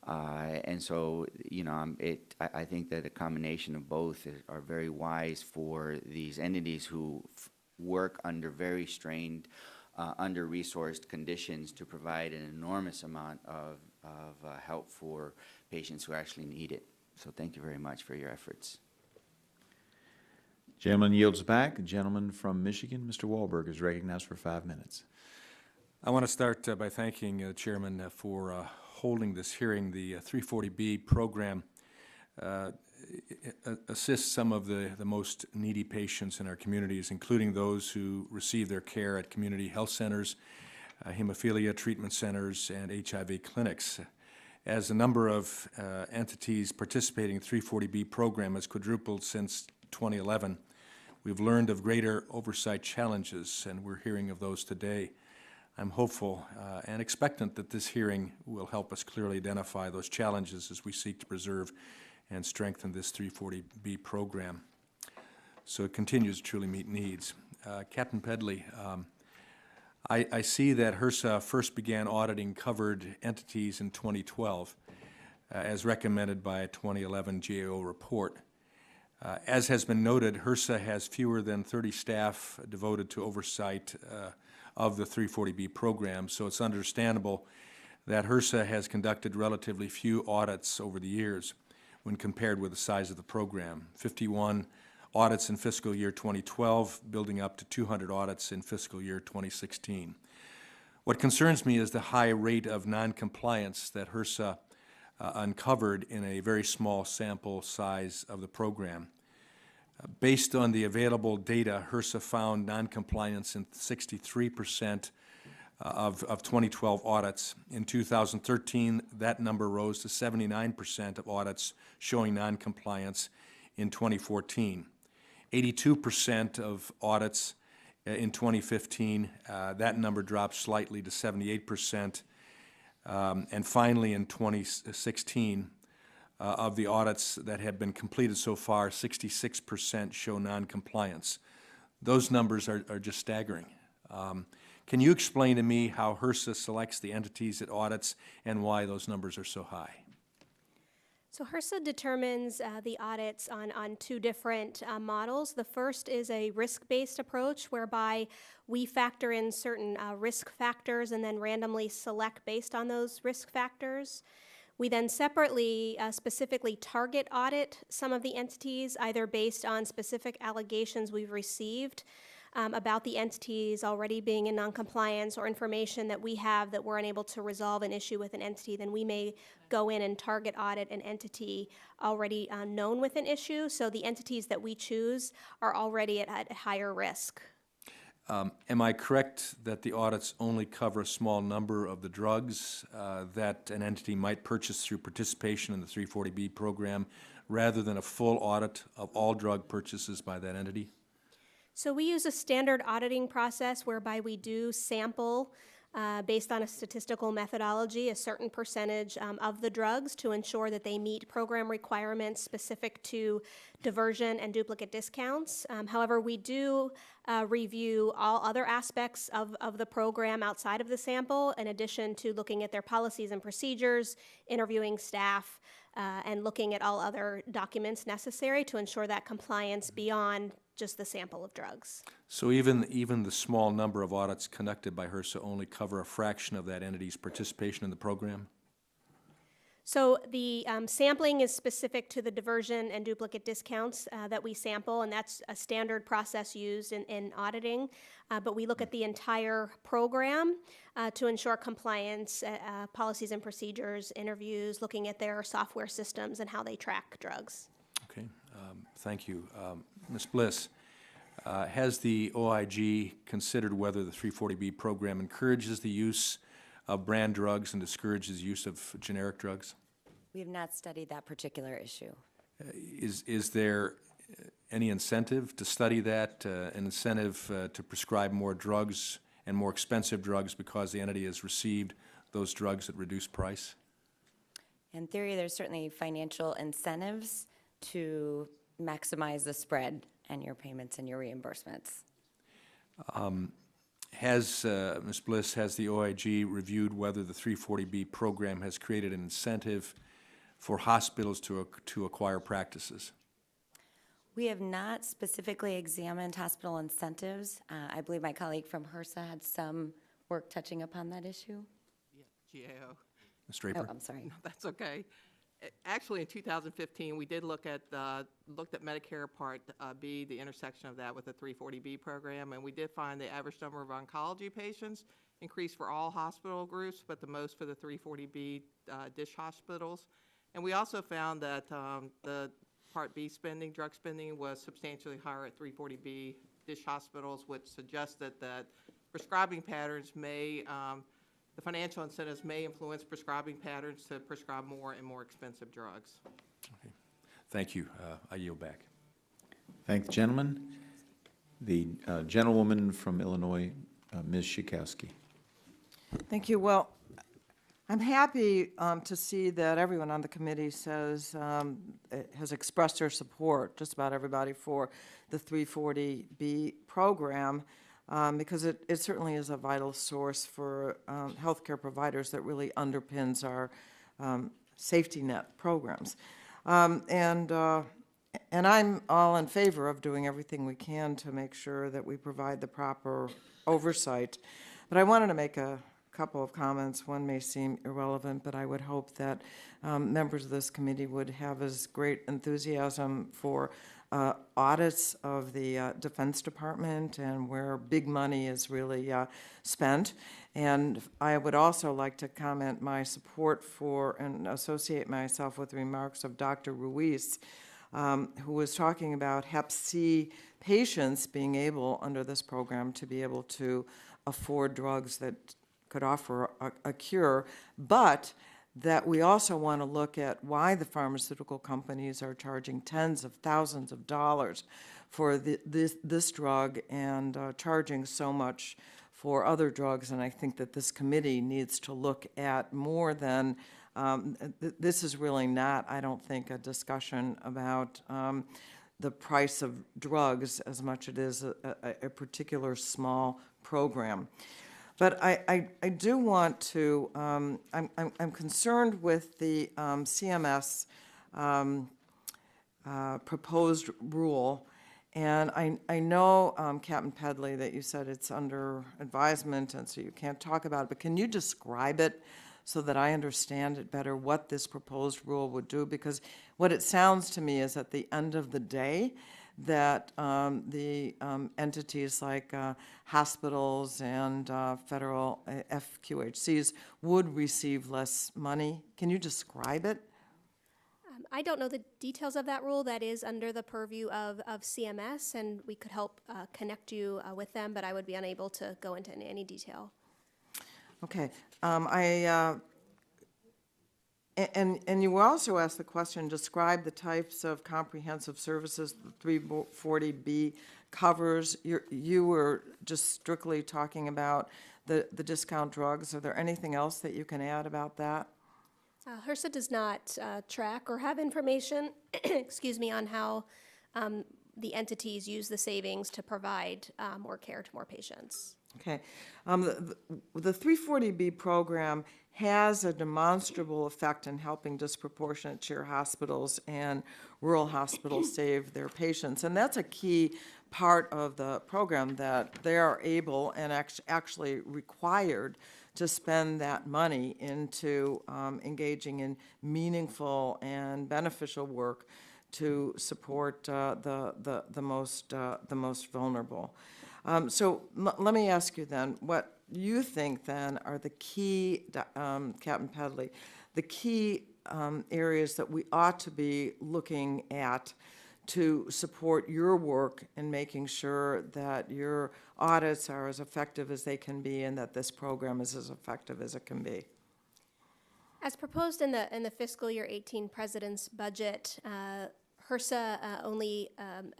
And so, you know, I think that a combination of both are very wise for these entities who work under very strained, under-resourced conditions to provide an enormous amount of help for patients who actually need it. So thank you very much for your efforts. Gentleman yields back. The gentleman from Michigan, Mr. Wahlberg, is recognized for 5 minutes. I want to start by thanking the Chairman for holding this hearing. The 340B program assists some of the most needy patients in our communities, including those who receive their care at community health centers, hemophilia treatment centers, and HIV clinics. As the number of entities participating in the 340B program has quadrupled since 2011, we've learned of greater oversight challenges, and we're hearing of those today. I'm hopeful and expectant that this hearing will help us clearly identify those challenges as we seek to preserve and strengthen this 340B program so it continues to truly meet needs. Captain Pedley, I see that HRSA first began auditing covered entities in 2012 as recommended by a 2011 GAO report. As has been noted, HRSA has fewer than 30 staff devoted to oversight of the 340B program, so it's understandable that HRSA has conducted relatively few audits over the years when compared with the size of the program. 51 audits in fiscal year 2012, building up to 200 audits in fiscal year 2016. What concerns me is the high rate of noncompliance that HRSA uncovered in a very small sample size of the program. Based on the available data, HRSA found noncompliance in 63% of 2012 audits. In 2013, that number rose to 79% of audits showing noncompliance in 2014. 82% of audits in 2015, that number dropped slightly to 78%. And finally, in 2016, of the audits that have been completed so far, 66% show noncompliance. Those numbers are just staggering. Can you explain to me how HRSA selects the entities it audits and why those numbers are so high? So HRSA determines the audits on two different models. The first is a risk-based approach whereby we factor in certain risk factors and then randomly select based on those risk factors. We then separately, specifically target audit some of the entities, either based on specific allegations we've received about the entities already being in noncompliance or information that we have that we're unable to resolve an issue with an entity, then we may go in and target audit an entity already known with an issue. So the entities that we choose are already at higher risk. Am I correct that the audits only cover a small number of the drugs that an entity might purchase through participation in the 340B program rather than a full audit of all drug purchases by that entity? So we use a standard auditing process whereby we do sample based on a statistical methodology, a certain percentage of the drugs to ensure that they meet program requirements specific to diversion and duplicate discounts. However, we do review all other aspects of the program outside of the sample, in addition to looking at their policies and procedures, interviewing staff, and looking at all other documents necessary to ensure that compliance beyond just the sample of drugs. So even the small number of audits conducted by HRSA only cover a fraction of that entity's participation in the program? So the sampling is specific to the diversion and duplicate discounts that we sample, and that's a standard process used in auditing. But we look at the entire program to ensure compliance, policies and procedures, interviews, looking at their software systems and how they track drugs. Okay, thank you. Ms. Bliss, has the OIG considered whether the 340B program encourages the use of brand drugs and discourages use of generic drugs? We have not studied that particular issue. Is there any incentive to study that, an incentive to prescribe more drugs and more expensive drugs because the entity has received those drugs at reduced price? In theory, there's certainly financial incentives to maximize the spread and your payments and your reimbursements. Ms. Bliss, has the OIG reviewed whether the 340B program has created an incentive for hospitals to acquire practices? We have not specifically examined hospital incentives. I believe my colleague from HRSA had some work touching upon that issue. GAO. Ms. Draper? Oh, I'm sorry. No, that's okay. Actually, in 2015, we did looked at Medicare Part B, the intersection of that with the 340B program, and we did find the average number of oncology patients increased for all hospital groups, but the most for the 340B DISH hospitals. And we also found that the Part B spending, drug spending, was substantially higher at 340B DISH hospitals, which suggested that prescribing patterns may the financial incentives may influence prescribing patterns to prescribe more and more expensive drugs. Okay. Thank you. I yield back. Thank the gentleman. The gentlewoman from Illinois, Ms. Schakowsky. Thank you. Well, I'm happy to see that everyone on the committee has expressed their support, just about everybody, for the 340B program. Because it certainly is a vital source for healthcare providers that really underpins our safety net programs. And I'm all in favor of doing everything we can to make sure that we provide the proper oversight. But I wanted to make a couple of comments. One may seem irrelevant, but I would hope that members of this committee would have as great enthusiasm for audits of the Defense Department and where big money is really spent. And I would also like to comment my support for and associate myself with the remarks of Dr. Ruiz, who was talking about Hep C patients being able, under this program, to be able to afford drugs that could offer a cure, but that we also want to look at why the pharmaceutical companies are charging tens of thousands of dollars for this drug and charging so much for other drugs. And I think that this committee needs to look at more than, this is really not, I don't think, a discussion about the price of drugs as much as it is a particular small program. But I do want to, I'm concerned with the CMS proposed rule. And I know, Captain Pedley, that you said it's under advisement and so you can't talk about it, but can you describe it so that I understand it better, what this proposed rule would do? Because what it sounds to me is at the end of the day, that the entities like hospitals and federal FQHCs would receive less money. Can you describe it? I don't know the details of that rule. That is under the purview of CMS, and we could help connect you with them, but I would be unable to go into any detail. Okay. And you also asked the question, describe the types of comprehensive services the 340B covers. You were just strictly talking about the discount drugs. Are there anything else that you can add about that? HRSA does not track or have information, excuse me, on how the entities use the savings to provide more care to more patients. Okay. The 340B program has a demonstrable effect in helping disproportionate share hospitals and rural hospitals save their patients. And that's a key part of the program, that they are able and actually required to spend that money into engaging in meaningful and beneficial work to support the most vulnerable. So let me ask you then, what you think then are the key, Captain Pedley, the key areas that we ought to be looking at to support your work in making sure that your audits are as effective as they can be and that this program is as effective as it can be? As proposed in the fiscal year 18 President's budget, HRSA only,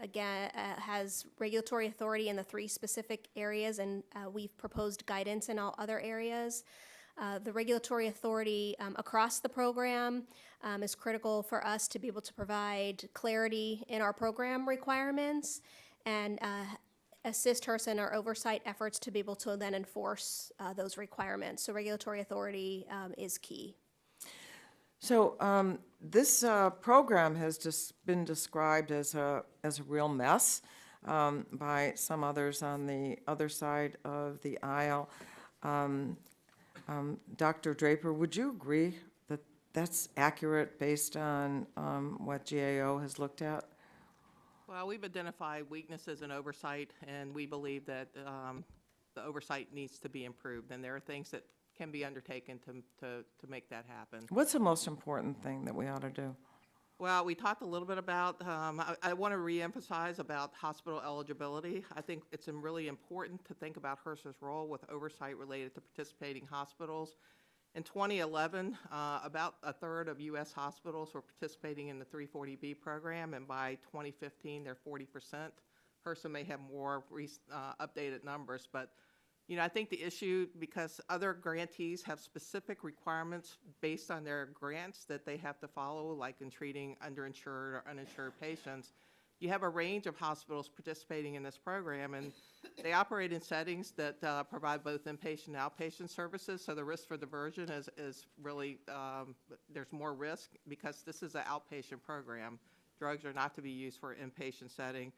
again, has regulatory authority in the 3 specific areas, and we've proposed guidance in all other areas. The regulatory authority across the program is critical for us to be able to provide clarity in our program requirements and assist HRSA in our oversight efforts to be able to then enforce those requirements. So regulatory authority is key. So this program has just been described as a real mess by some others on the other side of the aisle. Dr. Draper, would you agree that that's accurate based on what GAO has looked at? Well, we've identified weaknesses in oversight, and we believe that the oversight needs to be improved, and there are things that can be undertaken to make that happen. What's the most important thing that we ought to do? Well, we talked a little bit about, I want to reemphasize about hospital eligibility. I think it's really important to think about HRSA's role with oversight related to participating hospitals. In 2011, about a third of U.S. hospitals were participating in the 340B program, and by 2015, they're 40%. HRSA may have more updated numbers, but I think the issue, because other grantees have specific requirements based on their grants that they have to follow, like in treating underinsured or uninsured patients, you have a range of hospitals participating in this program, and they operate in settings that provide both inpatient and outpatient services, so the risk for diversion is really, there's more risk because this is an outpatient program. Drugs are not to be used for an inpatient setting.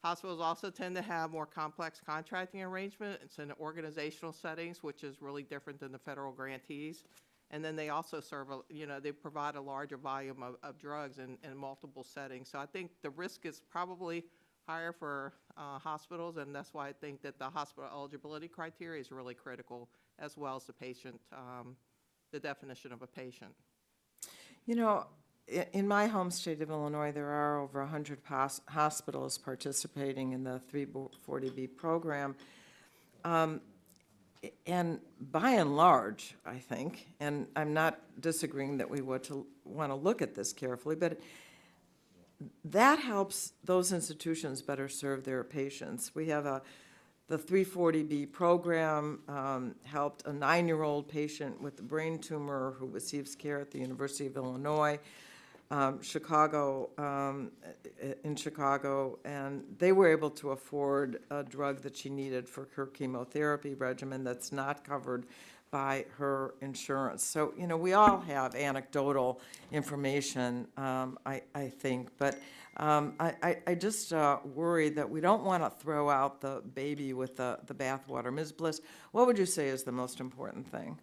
Hospitals also tend to have more complex contracting arrangements in organizational settings, which is really different than the federal grantees. And then they also serve, they provide a larger volume of drugs in multiple settings. So I think the risk is probably higher for hospitals, and that's why I think that the hospital eligibility criteria is really critical, as well as the patient, the definition of a patient. In my home state of Illinois, there are over 100 hospitals participating in the 340B program. And by and large, I think, and I'm not disagreeing that we want to look at this carefully, but that helps those institutions better serve their patients. We have the 340B program helped a 9-year-old patient with a brain tumor who receives care at the University of Illinois. In Chicago, and they were able to afford a drug that she needed for her chemotherapy regimen that's not covered by her insurance. So, we all have anecdotal information, I think, but I just worry that we don't want to throw out the baby with the bathwater. Ms. Bliss, what would you say is the most important thing?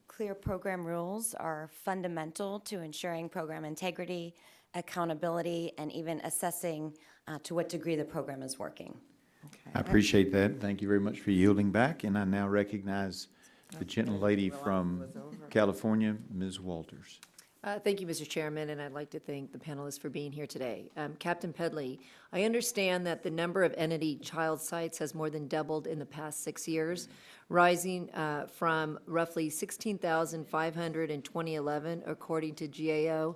Clear program rules are fundamental to ensuring program integrity, accountability, and even assessing to what degree the program is working. Okay. I appreciate that. Thank you very much for yielding back. And I now recognize the gentlelady from California, Ms. Walters. Thank you, Mr. Chairman, and I'd like to thank the panelists for being here today. Captain Pedley, I understand that the number of entity child sites has more than doubled in the past 6 years, rising from roughly 16,500 in 2011, according to GAO,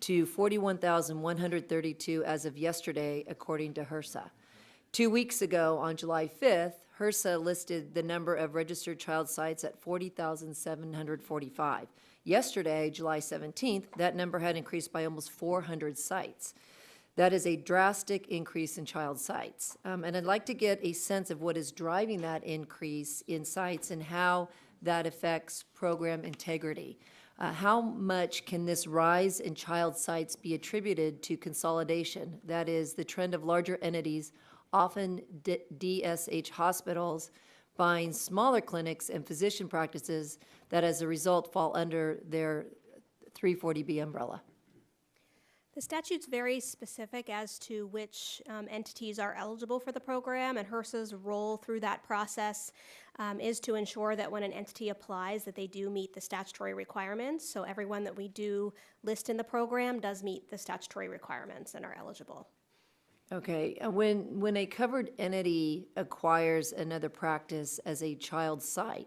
to 41,132 as of yesterday, according to HRSA. 2 weeks ago, on July 5th, HRSA listed the number of registered child sites at 40,745. Yesterday, July 17th, that number had increased by almost 400 sites. That is a drastic increase in child sites. And I'd like to get a sense of what is driving that increase in sites and how that affects program integrity. How much can this rise in child sites be attributed to consolidation? That is, the trend of larger entities, often DSH hospitals, buying smaller clinics and physician practices that as a result fall under their 340B umbrella. The statute's very specific as to which entities are eligible for the program, and HRSA's role through that process is to ensure that when an entity applies that they do meet the statutory requirements. So everyone that we do list in the program does meet the statutory requirements and are eligible. Okay, when a covered entity acquires another practice as a child site,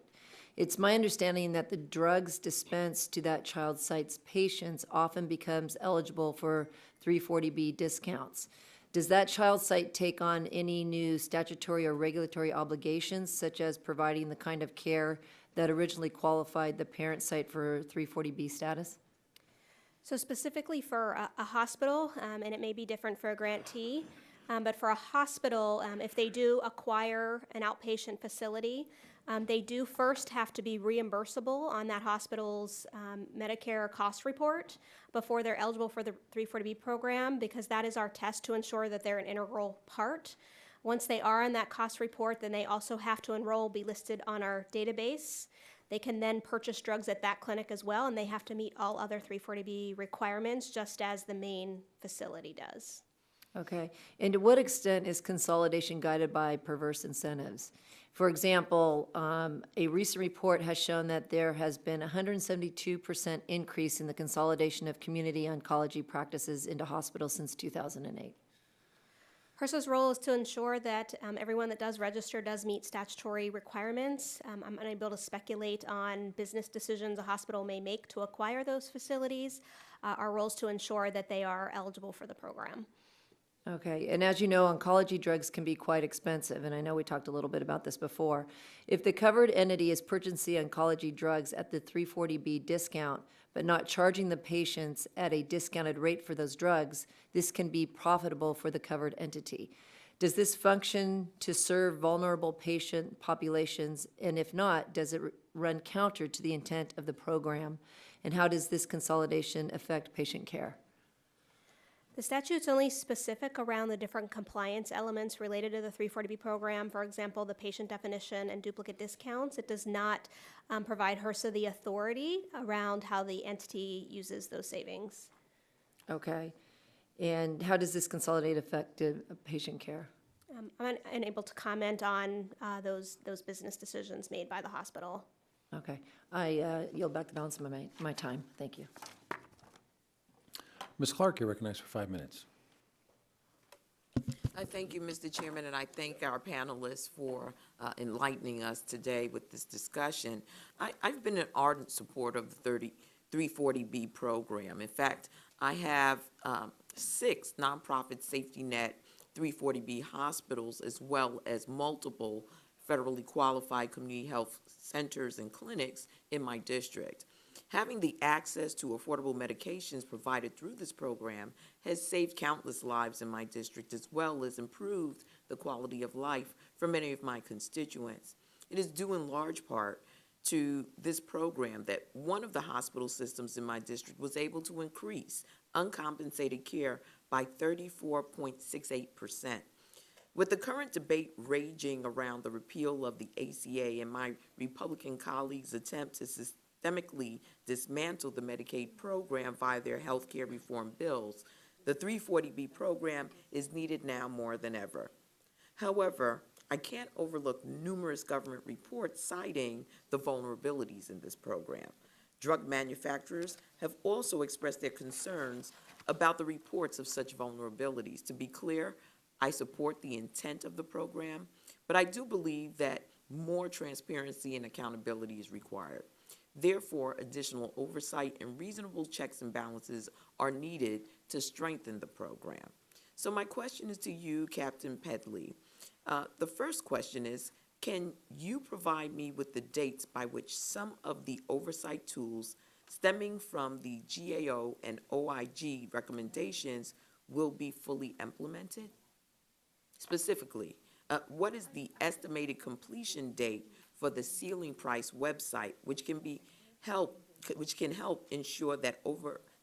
it's my understanding that the drugs dispensed to that child site's patients often becomes eligible for 340B discounts. Does that child site take on any new statutory or regulatory obligations, such as providing the kind of care that originally qualified the parent site for 340B status? So specifically for a hospital, and it may be different for a grantee, but for a hospital, if they do acquire an outpatient facility, they do first have to be reimbursable on that hospital's Medicare cost report before they're eligible for the 340B program, because that is our test to ensure that they're an integral part. Once they are on that cost report, then they also have to enroll, be listed on our database. They can then purchase drugs at that clinic as well, and they have to meet all other 340B requirements, just as the main facility does. Okay. And to what extent is consolidation guided by perverse incentives? For example, a recent report has shown that there has been a 172% increase in the consolidation of community oncology practices into hospitals since 2008. HRSA's role is to ensure that everyone that does register does meet statutory requirements. I'm unable to speculate on business decisions a hospital may make to acquire those facilities. Our role is to ensure that they are eligible for the program. Okay, and as you know, oncology drugs can be quite expensive, and I know we talked a little bit about this before. If the covered entity is purchasing oncology drugs at the 340B discount, but not charging the patients at a discounted rate for those drugs, this can be profitable for the covered entity. Does this function to serve vulnerable patient populations, and if not, does it run counter to the intent of the program? And how does this consolidation affect patient care? The statute's only specific around the different compliance elements related to the 340B program, for example, the patient definition and duplicate discounts. It does not provide HRSA the authority around how the entity uses those savings. Okay, and how does this consolidate affect patient care? I'm unable to comment on those business decisions made by the hospital. Okay, I yield back the balance of my time. Thank you. Ms. Clark, you're recognized for 5 minutes. I thank you, Mr. Chairman, and I thank our panelists for enlightening us today with this discussion. I've been an ardent supporter of the 340B program. In fact, I have 6 nonprofit safety net 340B hospitals, as well as multiple federally qualified community health centers and clinics in my district. Having the access to affordable medications provided through this program has saved countless lives in my district, as well as improved the quality of life for many of my constituents. It is due in large part to this program that one of the hospital systems in my district was able to increase uncompensated care by 34.68%. With the current debate raging around the repeal of the ACA and my Republican colleagues' attempt to systemically dismantle the Medicaid program via their health care reform bills, the 340B program is needed now more than ever. However, I can't overlook numerous government reports citing the vulnerabilities in this program. Drug manufacturers have also expressed their concerns about the reports of such vulnerabilities. To be clear, I support the intent of the program, but I do believe that more transparency and accountability is required. Therefore, additional oversight and reasonable checks and balances are needed to strengthen the program. So my question is to you, Captain Pedley. The first question is, can you provide me with the dates by which some of the oversight tools stemming from the GAO and OIG recommendations will be fully implemented? Specifically, what is the estimated completion date for the ceiling price website, which can help ensure that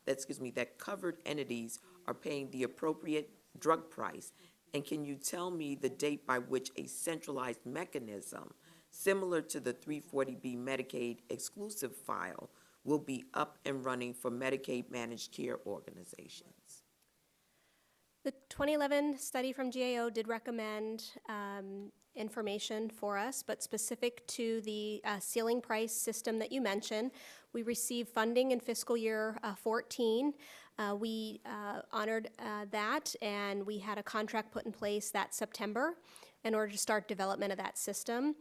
that covered entities are paying the appropriate drug price? And can you tell me the date by which a centralized mechanism, similar to the 340B Medicaid exclusive file, will be up and running for Medicaid managed care organizations? The 2011 study from GAO did recommend information for us, but specific to the ceiling price system that you mentioned, we received funding in fiscal year 14. We honored that, and we had a contract put in place that September in order to start development of that system.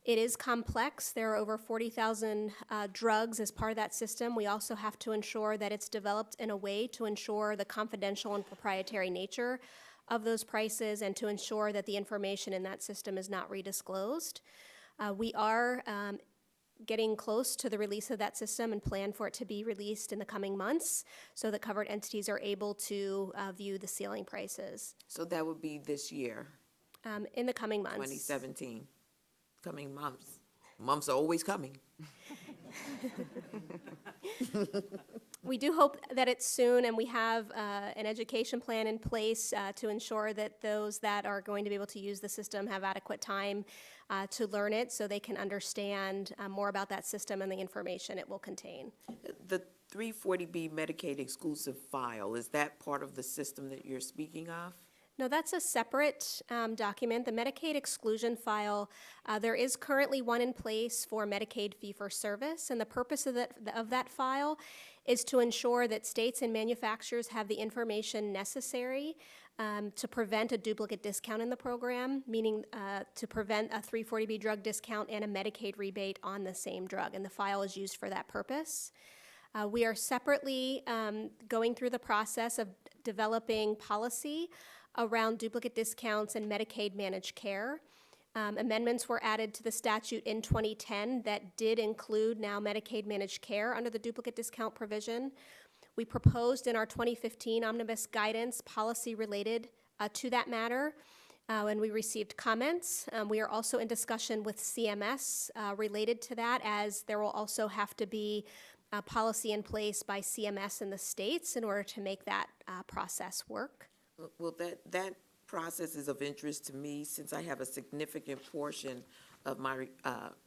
It is complex. There are over 40,000 drugs as part of that system. We also have to ensure that it's developed in a way to ensure the confidential and proprietary nature of those prices and to ensure that the information in that system is not redisclosed. We are getting close to the release of that system and plan for it to be released in the coming months so that covered entities are able to view the ceiling prices So that would be this year, in the coming months. 2017, coming months. Months are always coming. We do hope that it's soon, and we have an education plan in place to ensure that those that are going to be able to use the system have adequate time to learn it so they can understand more about that system and the information it will contain. The 340B Medicaid exclusive file, is that part of the system that you're speaking of? No, that's a separate document. The Medicaid exclusion file, there is currently one in place for Medicaid fee-for-service, and the purpose of that file is to ensure that states and manufacturers have the information necessary to prevent a duplicate discount in the program, meaning to prevent a 340B drug discount and a Medicaid rebate on the same drug, and the file is used for that purpose. We are separately going through the process of developing policy around duplicate discounts and Medicaid managed care. Amendments were added to the statute in 2010 that did include now Medicaid managed care under the duplicate discount provision. We proposed in our 2015 omnibus guidance policy related to that matter, and we received comments. We are also in discussion with CMS related to that, as there will also have to be a policy in place by CMS in the states in order to make that process work. Well, that process is of interest to me since I have a significant portion of my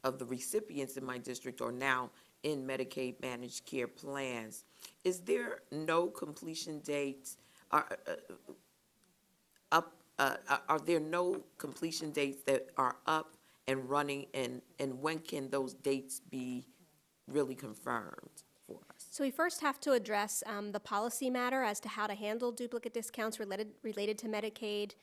of the recipients in my district are now in Medicaid managed care plans. Is there no completion dates? Are there no completion dates that are up and running, and when can those dates be really confirmed for us? So we first have to address the policy matter as to how to handle duplicate discounts related to Medicaid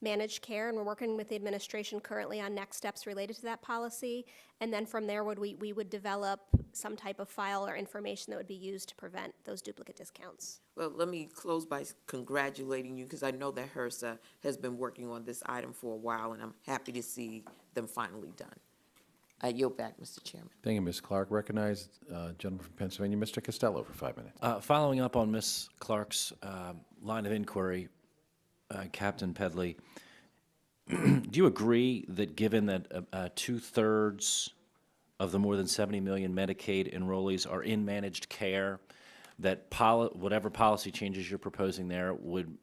managed care, and we're working with the administration currently on next steps related to that policy. And then from there, we would develop some type of file or information that would be used to prevent those duplicate discounts. Well, let me close by congratulating you, because I know that HRSA has been working on this item for a while, and I'm happy to see them finally done. I yield back, Mr. Chairman. Thank you, Ms. Clark. Recognized gentleman from Pennsylvania, Mr. Costello, for 5 minutes. Following up on Ms. Clark's line of inquiry, Captain Pedley, do you agree that given that 2/3 of the more than 70 million Medicaid enrollees are in managed care, that whatever policy changes you're proposing there would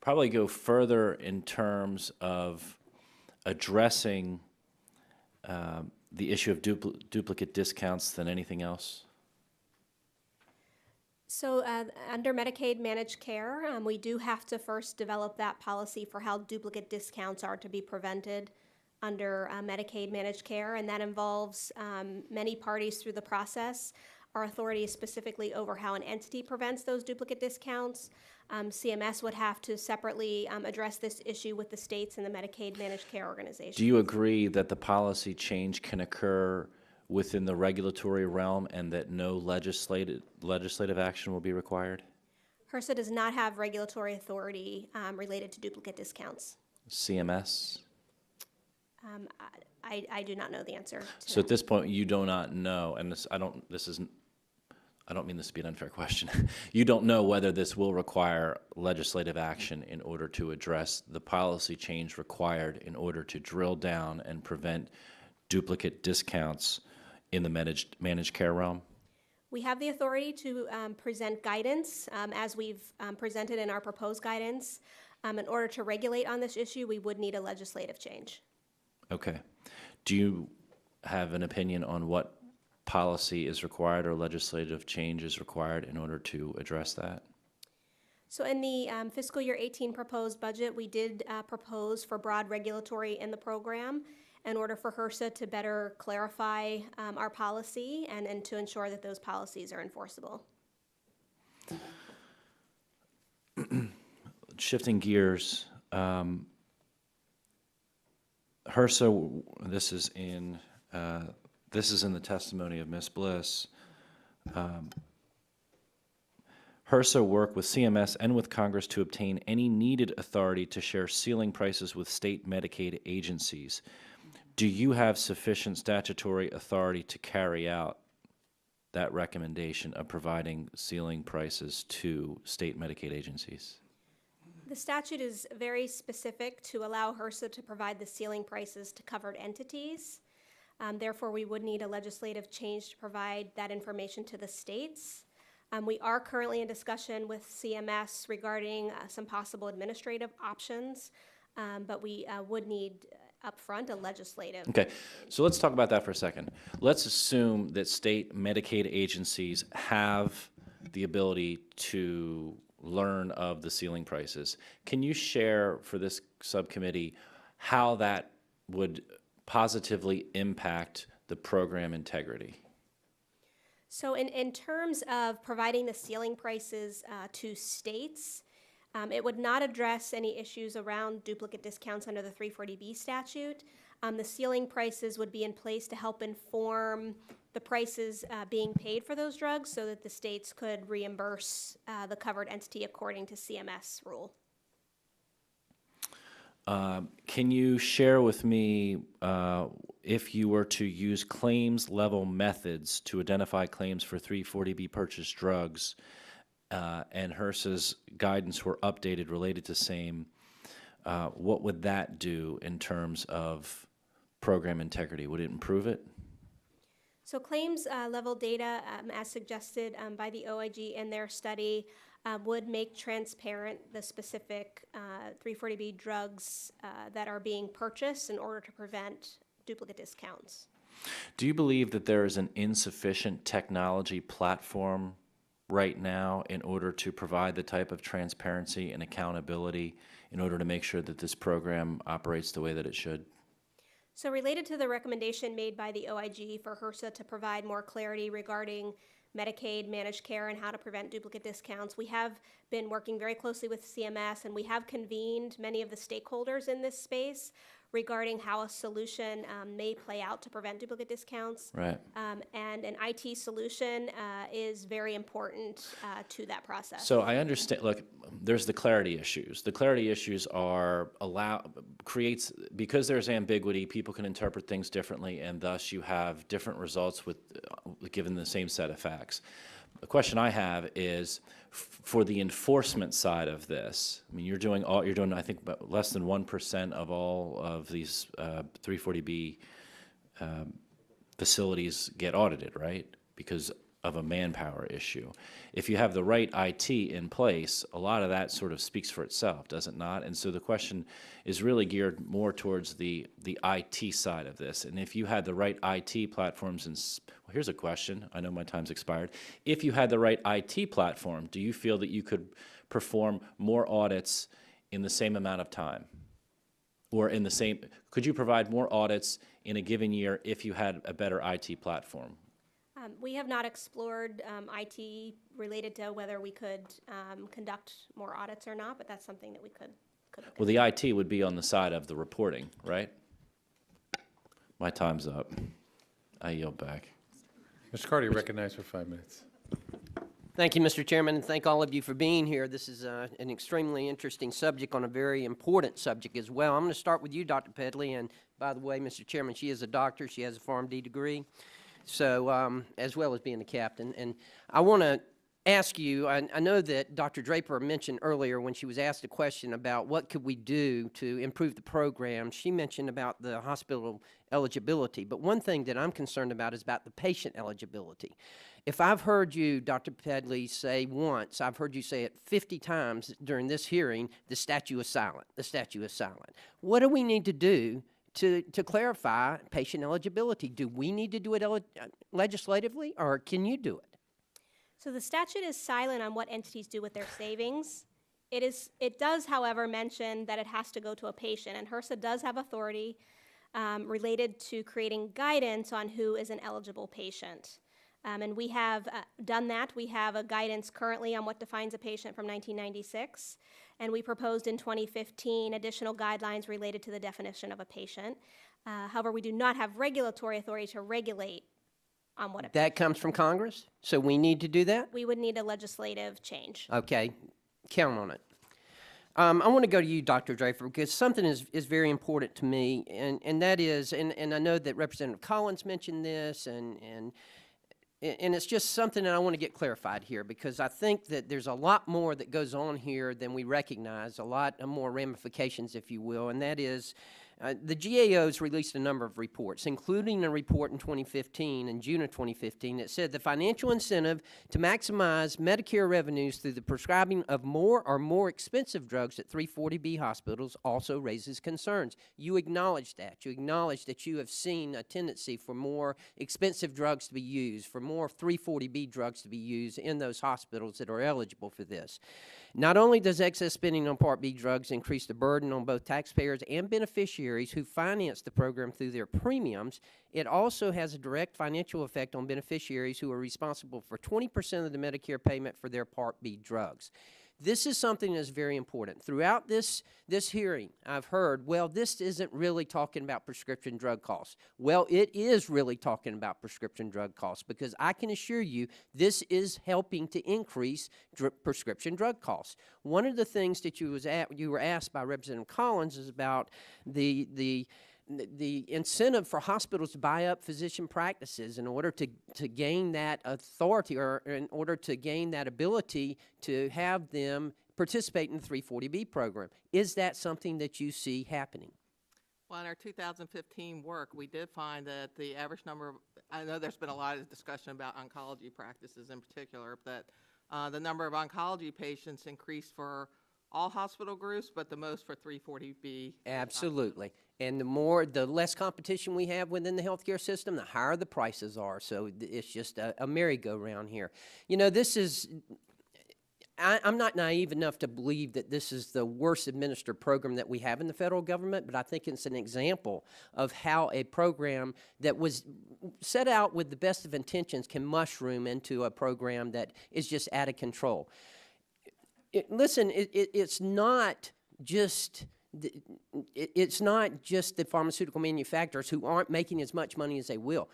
probably go further in terms of addressing the issue of duplicate discounts than anything else? So under Medicaid managed care, we do have to first develop that policy for how duplicate discounts are to be prevented under Medicaid managed care, and that involves many parties through the process. Our authority is specifically over how an entity prevents those duplicate discounts. CMS would have to separately address this issue with the states and the Medicaid managed care organization. Do you agree that the policy change can occur within the regulatory realm and that no legislative action will be required? HRSA does not have regulatory authority related to duplicate discounts. CMS? I do not know the answer to So that. at this point, you do not know, and I don't mean this to be an unfair question. You don't know whether this will require legislative action in order to address the policy change required in order to drill down and prevent duplicate discounts in the managed care realm? We have the authority to present guidance, as we've presented in our proposed guidance. In order to regulate on this issue, we would need a legislative change. Okay. Do you have an opinion on what policy is required or legislative change is required in order to address that? So in the fiscal year 18 proposed budget, we did propose for broad regulatory in the program in order for HRSA to better clarify our policy and to ensure that those policies are enforceable. Shifting gears, HRSA, this is in the testimony of Ms. Bliss. HRSA worked with CMS and with Congress to obtain any needed authority to share ceiling prices with state Medicaid agencies. Do you have sufficient statutory authority to carry out that recommendation of providing ceiling prices to state Medicaid agencies? The statute is very specific to allow HRSA to provide the ceiling prices to covered entities. Therefore, we would need a legislative change to provide that information to the states. We are currently in discussion with CMS regarding some possible administrative options, but we would need upfront a legislative. Okay, so let's talk about that for a second. Let's assume that state Medicaid agencies have the ability to learn of the ceiling prices. Can you share for this subcommittee how that would positively impact the program integrity? So in terms of providing the ceiling prices to states, it would not address any issues around duplicate discounts under the 340B statute. The ceiling prices would be in place to help inform the prices being paid for those drugs so that the states could reimburse the covered entity according to CMS rule. Can you share with me if you were to use claims level methods to identify claims for 340B purchased drugs and HRSA's guidance were updated related to same, what would that do in terms of program integrity? Would it improve it? So claims level data, as suggested by the OIG in their study, would make transparent the specific 340B drugs that are being purchased in order to prevent duplicate discounts. Do you believe that there is an insufficient technology platform right now in order to provide the type of transparency and accountability in order to make sure that this program operates the way that it should? So related to the recommendation made by the OIG for HRSA to provide more clarity regarding Medicaid managed care and how to prevent duplicate discounts, we have been working very closely with CMS, and we have convened many of the stakeholders in this space regarding how a solution may play out to prevent duplicate discounts. Right. And an IT solution is very important to that process. So I understand, look, there's the clarity issues. The clarity issues are because there's ambiguity, people can interpret things differently, and thus you have different results with given the same set of facts. The question I have is, for the enforcement side of this, I mean, you're doing I think about less than 1% of all of these 340B facilities get audited, right? Because of a manpower issue. If you have the right IT in place, a lot of that sort of speaks for itself, does it not? And so the question is really geared more towards the IT side of this. And if you had the right IT platforms, well, here's a question. I know my time's expired. If you had the right IT platform, do you feel that you could perform more audits in the same amount of time? Or could you provide more audits in a given year if you had a better IT platform? We have not explored IT related to whether we could conduct more audits or not, but that's something that we could look at. Well, the IT would be on the side of the reporting, right? My time's up. I yield back. Mr. Carter, you're recognized for 5 minutes. Thank you, Mr. Chairman, and thank all of you for being here. This is an extremely interesting subject on a very important subject as well. I'm going to start with you, Dr. Pedley, and by the way, Mr. Chairman, she is a doctor. She has a PharmD degree. So, as well as being a captain. And I want to ask you, I know that Dr. Draper mentioned earlier when she was asked a question about what could we do to improve the program, she mentioned about the hospital eligibility. But one thing that I'm concerned about is about the patient eligibility. If I've heard you, Dr. Pedley, say once, I've heard you say it 50 times during this hearing, the statute is silent, the statute is silent. What do we need to do to clarify patient eligibility? Do we need to do it legislatively, or can you do it? So the statute is silent on what entities do with their savings. It does, however, mention that it has to go to a patient, and HRSA does have authority related to creating guidance on who is an eligible patient. And we have done that. We have a guidance currently on what defines a patient from 1996, and we proposed in 2015 additional guidelines related to the definition of a patient. However, we do not have regulatory authority to regulate on what a That comes from Congress, so we need to do that? We would need a legislative change. Okay, count on it. I want to go to you, Dr. Draper, because something is very important to me, and that is, and I know that Representative Collins mentioned this, and it's just something that I want to get clarified here, because I think that there's a lot more that goes on here than we recognize, a lot more ramifications, if you will, and that is the GAO's released a number of reports, including a report in 2015, in June of 2015, that said the financial incentive to maximize Medicare revenues through the prescribing of more or more expensive drugs at 340B hospitals also raises concerns. You acknowledge that. You acknowledge that you have seen a tendency for more expensive drugs to be used, for more 340B drugs to be used in those hospitals that are eligible for this. Not only does excess spending on Part B drugs increase the burden on both taxpayers and beneficiaries who finance the program through their premiums, it also has a direct financial effect on beneficiaries who are responsible for 20% of the Medicare payment for their Part B drugs. This is something that's very important. Throughout this hearing, I've heard, well, this isn't really talking about prescription drug costs. Well, it is really talking about prescription drug costs, because I can assure you this is helping to increase prescription drug costs. One of the things that you were asked by Representative Collins is about the incentive for hospitals to buy up physician practices in order to gain that authority, or in order to gain that ability to have them participate in the 340B program. Is that something that you see happening? Well, in our 2015 work, we did find that the average number of, I know there's been a lot of discussion about oncology practices in particular, but the number of oncology patients increased for all hospital groups, but the most for 340B. Absolutely. And the less competition we have within the healthcare system, the higher the prices are. So it's just a merry-go-round here. You know, this is, I'm not naive enough to believe that this is the worst administered program that we have in the federal government, but I think it's an example of how a program that was set out with the best of intentions can mushroom into a program that is just out of control. It's not just the pharmaceutical manufacturers who aren't making as much money as they will.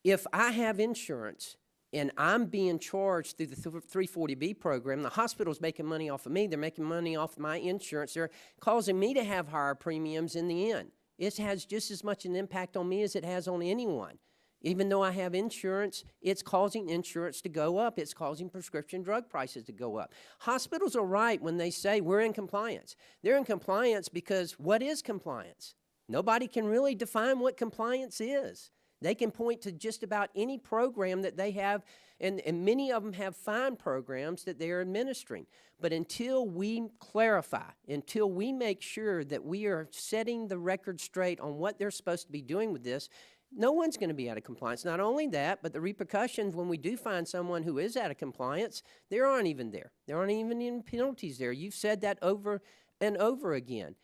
If I have insurance and I'm being charged through the 340B program, the hospital's making money off of me, they're making money off my insurance, they're causing me to have higher premiums in the end. It has just as much an impact on me as it has on anyone. Even though I have insurance, it's causing insurance to go up. It's causing prescription drug prices to go up. Hospitals are right when they say we're in compliance. They're in compliance because what is compliance? Nobody can really define what compliance is. They can point to just about any program that they have, and many of them have fine programs that they're administering. But until we clarify, until we make sure that we are setting the record straight on what they're supposed to be doing with this, no one's going to be out of compliance. Not only that, but the repercussions when we do find someone who is out of compliance, they aren't even there. There aren't even any penalties there. You've said that over and over again.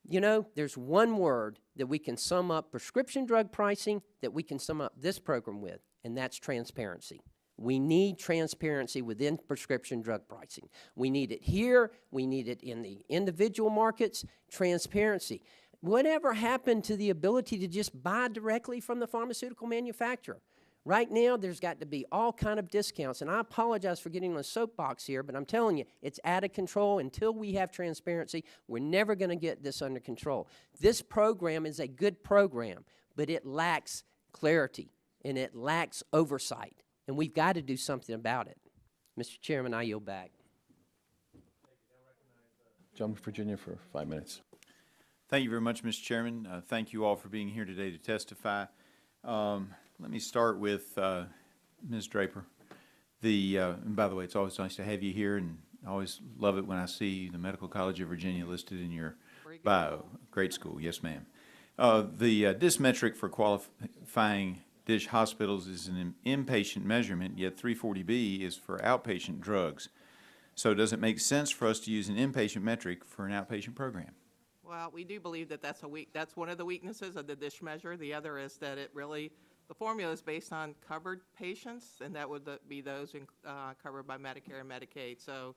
You know, there's one word that we can sum up prescription drug pricing, that we can sum up this program with, and that's transparency. We need transparency within prescription drug pricing. We need it here. We need it in the individual markets. Transparency. Whatever happened to the ability to just buy directly from the pharmaceutical manufacturer? Right now, there's got to be all kind of discounts, and I apologize for getting on a soapbox here, but I'm telling you, it's out of control. Until we have transparency, we're never going to get this under control. This program is a good program, but it lacks clarity, and it lacks oversight, and we've got to do something about it. Mr. Chairman, I yield back. Gentleman from Virginia for 5 minutes. Thank you very much, Mr. Chairman. Thank you all for being here today to testify. Let me start with Ms. Draper. And by the way, it's always nice to have you here, and I always love it when I see the Medical College of Virginia listed in your bio. Great school, yes, ma'am. The DISH metric for qualifying DISH hospitals is an inpatient measurement, yet 340B is for outpatient drugs. So does it make sense for us to use an inpatient metric for an outpatient program? Well, we do believe that that's one of the weaknesses of the DISH measure. The other is that the formula is based on covered patients, and that would be those covered by Medicare and Medicaid. So,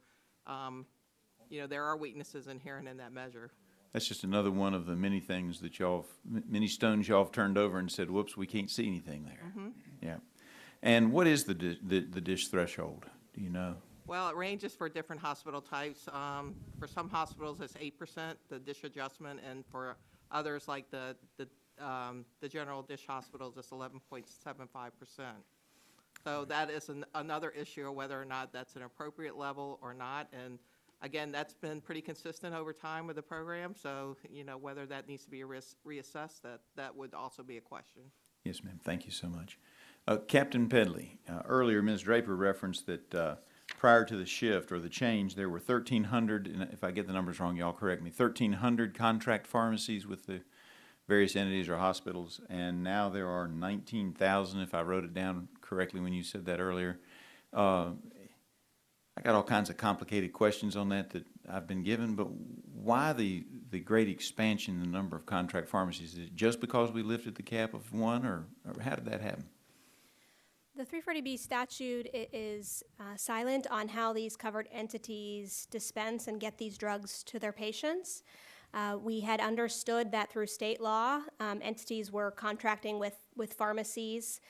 you know, there are weaknesses inherent in that measure. That's just another one of the many things that many stones y'all have turned over and said, whoops, we can't see anything there. Mm-hmm. Yeah. And what is the DISH threshold? Do you know? Well, it ranges for different hospital types. For some hospitals, it's 8%, the dish adjustment, and for others, like the general dish hospitals, it's 11.75%. So that is another issue of whether or not that's an appropriate level or not. And again, that's been pretty consistent over time with the program. So, you know, whether that needs to be reassessed, that would also be a question. Yes, ma'am. Thank you so much. Captain Pedley, earlier Ms. Draper referenced that prior to the shift or the change, there were 1,300, and if I get the numbers wrong, y'all correct me, 1,300 contract pharmacies with the various entities or hospitals, and now there are 19,000, if I wrote it down correctly when you said that earlier. I got all kinds of complicated questions on that I've been given, but why the great expansion in the number of contract pharmacies? Is it just because we lifted the cap of one, or how did that happen? The 340B statute is silent on how these covered entities dispense and get these drugs to their patients. We had understood that through state law, entities were contracting with pharmacies.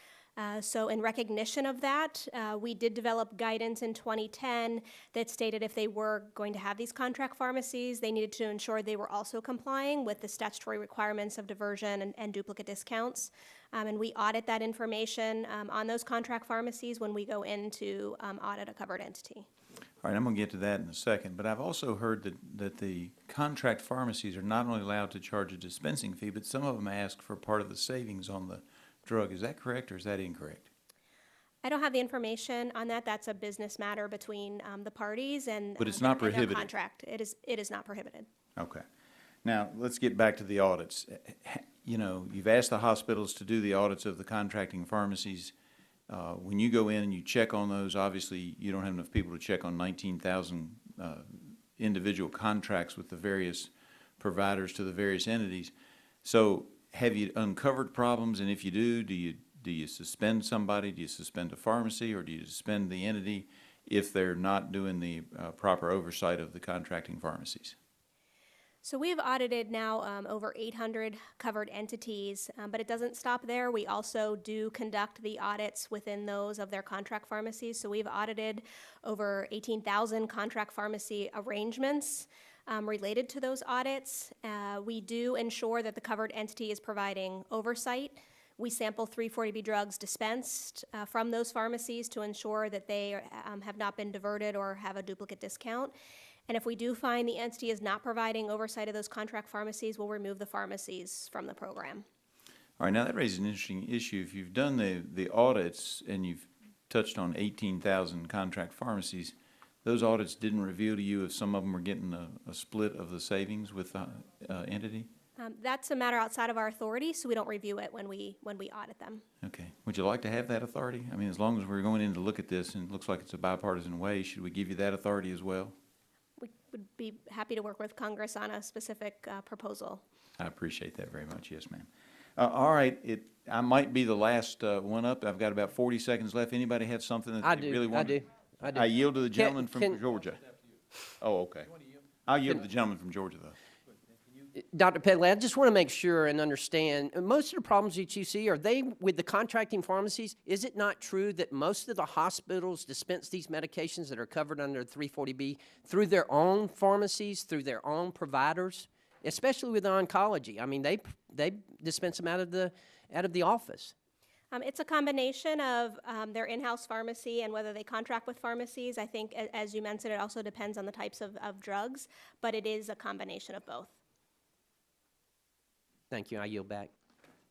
So in recognition of that, we did develop guidance in 2010 that stated if they were going to have these contract pharmacies, they needed to ensure they were also complying with the statutory requirements of diversion and duplicate discounts. And we audit that information on those contract pharmacies when we go in to audit a covered entity. All right, I'm going to get to that in a second, but I've also heard that the contract pharmacies are not only allowed to charge a dispensing fee, but some of them ask for part of the savings on the drug. Is that correct or is that incorrect? I don't have the information on that. That's a business matter between the parties and But it's not their prohibited. contract. It is not prohibited. Okay. Now, let's get back to the audits. You know, you've asked the hospitals to do the audits of the contracting pharmacies. When you go in and you check on those, obviously you don't have enough people to check on 19,000 individual contracts with the various providers to the various entities. So have you uncovered problems? And if you do you suspend somebody? Do you suspend a pharmacy, or do you suspend the entity if they're not doing the proper oversight of the contracting pharmacies? So we've audited now over 800 covered entities, but it doesn't stop there. We also do conduct the audits within those of their contract pharmacies. So we've audited over 18,000 contract pharmacy arrangements related to those audits. We do ensure that the covered entity is providing oversight. We sample 340B drugs dispensed from those pharmacies to ensure that they have not been diverted or have a duplicate discount. And if we do find the entity is not providing oversight of those contract pharmacies, we'll remove the pharmacies from the program. All right, now that raises an interesting issue. If you've done the audits and you've touched on 18,000 contract pharmacies, those audits didn't reveal to you if some of them were getting a split of the savings with the entity? That's a matter outside of our authority, so we don't review it when we audit them. Okay. Would you like to have that authority? I mean, as long as we're going in to look at this and it looks like it's a bipartisan way, should we give you that authority as well? We would be happy to work with Congress on a specific proposal. I appreciate that very much. Yes, ma'am. All right. I might be the last one up. I've got about 40 seconds left. Anybody have something that they really want? I do. I yield to the gentleman from Georgia. Oh, okay. I'll yield to the gentleman from Georgia, though. Dr. Pedley, I just want to make sure and understand, most of the problems that you see, are they with the contracting pharmacies? Is it not true that most of the hospitals dispense these medications that are covered under 340B through their own pharmacies, through their own providers, especially with oncology? I mean, they dispense them out of the office. It's a combination of their in-house pharmacy and whether they contract with pharmacies. I think, as you mentioned, it also depends on the types of drugs, but it is a combination of both. Thank you. I yield back.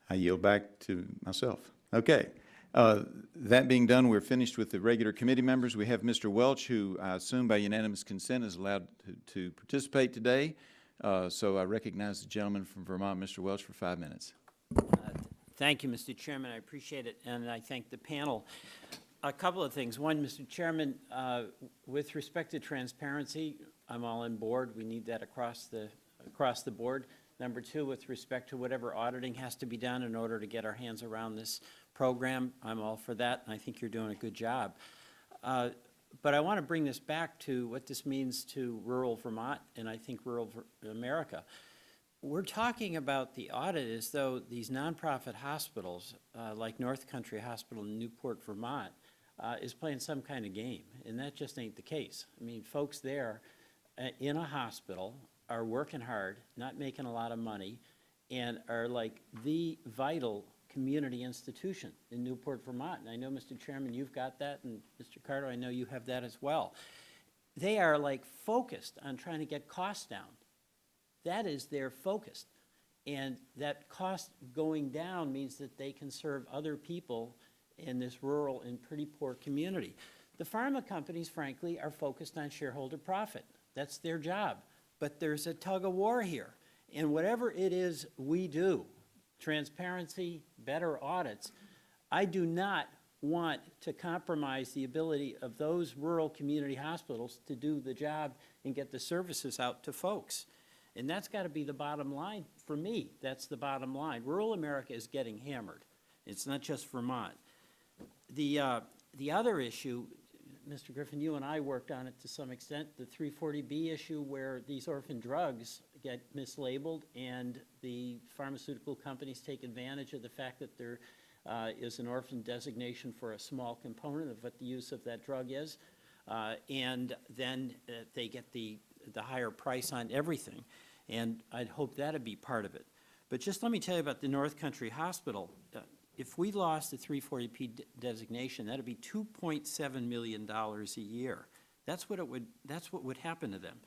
I yield back to myself. Okay. That being done, we're finished with the regular committee members. We have Mr. Welch, who I assume by unanimous consent is allowed to participate today. So I recognize the gentleman from Vermont, Mr. Welch, for 5 minutes. Thank you, Mr. Chairman. I appreciate it, and I thank the panel. A couple of things. One, Mr. Chairman, with respect to transparency, I'm all on board. We need that across the board. Number two, with respect to whatever auditing has to be done in order to get our hands around this program, I'm all for that, and I think you're doing a good job. But I want to bring this back to what this means to rural Vermont and I think rural America. We're talking about the audit as though these nonprofit hospitals, like North Country Hospital in Newport, Vermont, is playing some kind of game, and that just ain't the case. I mean, folks there in a hospital are working hard, not making a lot of money, and are like the vital community institution in Newport, Vermont. And I know, Mr. Chairman, you've got that, and Mr. Carter, I know you have that as well. They are like focused on trying to get costs down. That is their focus. And that cost going down means that they can serve other people in this rural and pretty poor community. The pharma companies, frankly, are focused on shareholder profit. That's their job. But there's a tug of war here. And whatever it is we do, transparency, better audits, I do not want to compromise the ability of those rural community hospitals to do the job and get the services out to folks. And that's got to be the bottom line. For me, that's the bottom line. Rural America is getting hammered. It's not just Vermont. The other issue, Mr. Griffin, you and I worked on it to some extent, the 340B issue where these orphan drugs get mislabeled and the pharmaceutical companies take advantage of the fact that there is an orphan designation for a small component of what the use of that drug is, and then they get the higher price on everything. And I'd hope that'd be part of it. But just let me tell you about the North Country Hospital. If we lost the 340P designation, that'd be $2.7 million a year. That's what would happen to them.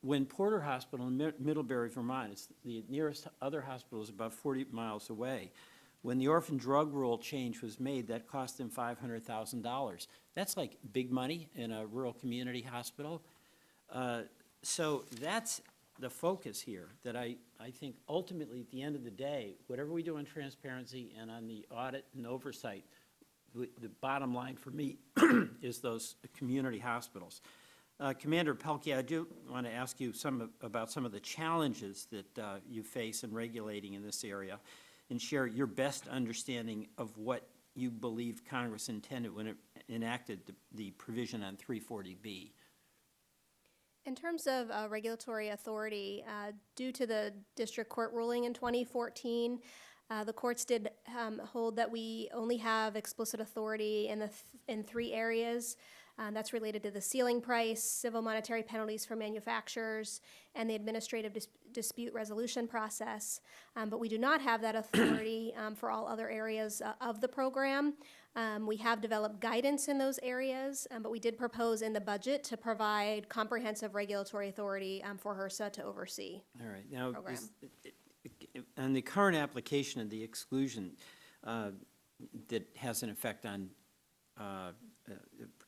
When Porter Hospital in Middlebury, Vermont, it's the nearest other hospital is about 40 miles away. When the orphan drug rule change was made, that cost them $500,000. That's like big money in a rural community hospital. So that's the focus here, that I think ultimately at the end of the day, whatever we do on transparency and on the audit and oversight, the bottom line for me is those community hospitals. Commander Pelkey, I do want to ask you about some of the challenges that you face in regulating in this area and share your best understanding of what you believe Congress intended when it enacted the provision on 340B. In terms of regulatory authority, due to the district court ruling in 2014, the courts did hold that we only have explicit authority in 3 areas. That's related to the ceiling price, civil monetary penalties for manufacturers, and the administrative dispute resolution process. But we do not have that authority for all other areas of the program. We have developed guidance in those areas, but we did propose in the budget to provide comprehensive regulatory authority for HRSA to oversee. All right. Now, program. On the current application of the exclusion that has an effect on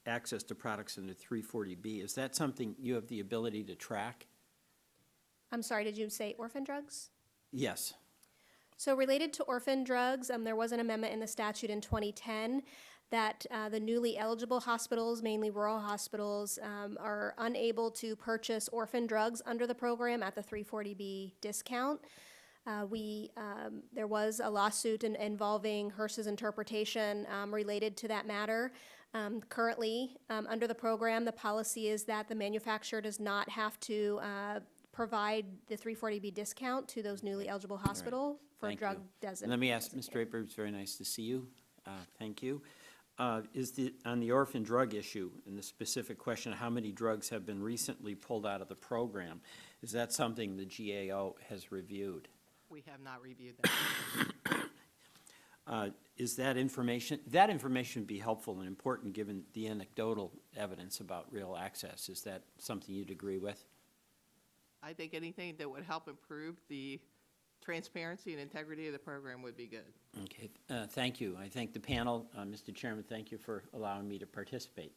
access to products under 340B, is that something you have the ability to track? I'm sorry, did you say orphan drugs? Yes. So related to orphan drugs, there was an amendment in the statute in 2010 that the newly eligible hospitals, mainly rural hospitals, are unable to purchase orphan drugs under the program at the 340B discount. There was a lawsuit involving HRSA's interpretation related to that matter. Currently, under the program, the policy is that the manufacturer does not have to provide the 340B discount to those newly eligible hospital for Thank drug you. designation. Let me ask Ms. Draper, it's very nice to see you. Thank you. On the orphan drug issue and the specific question of how many drugs have been recently pulled out of the program, is that something the GAO has reviewed? We have not reviewed that. Is that information would be helpful and important given the anecdotal evidence about real access. Is that something you'd agree with? I think anything that would help improve the transparency and integrity of the program would be good. Okay, thank you. I thank the panel. Mr. Chairman, thank you for allowing me to participate.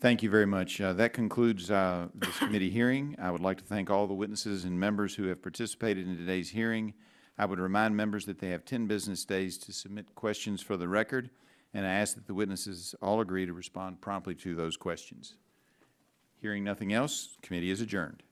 Thank you very much. That concludes this committee hearing. I would like to thank all the witnesses and members who have participated in today's hearing. I would remind members that they have 10 business days to submit questions for the record, and I ask that the witnesses all agree to respond promptly to those questions. Hearing nothing else, committee is adjourned.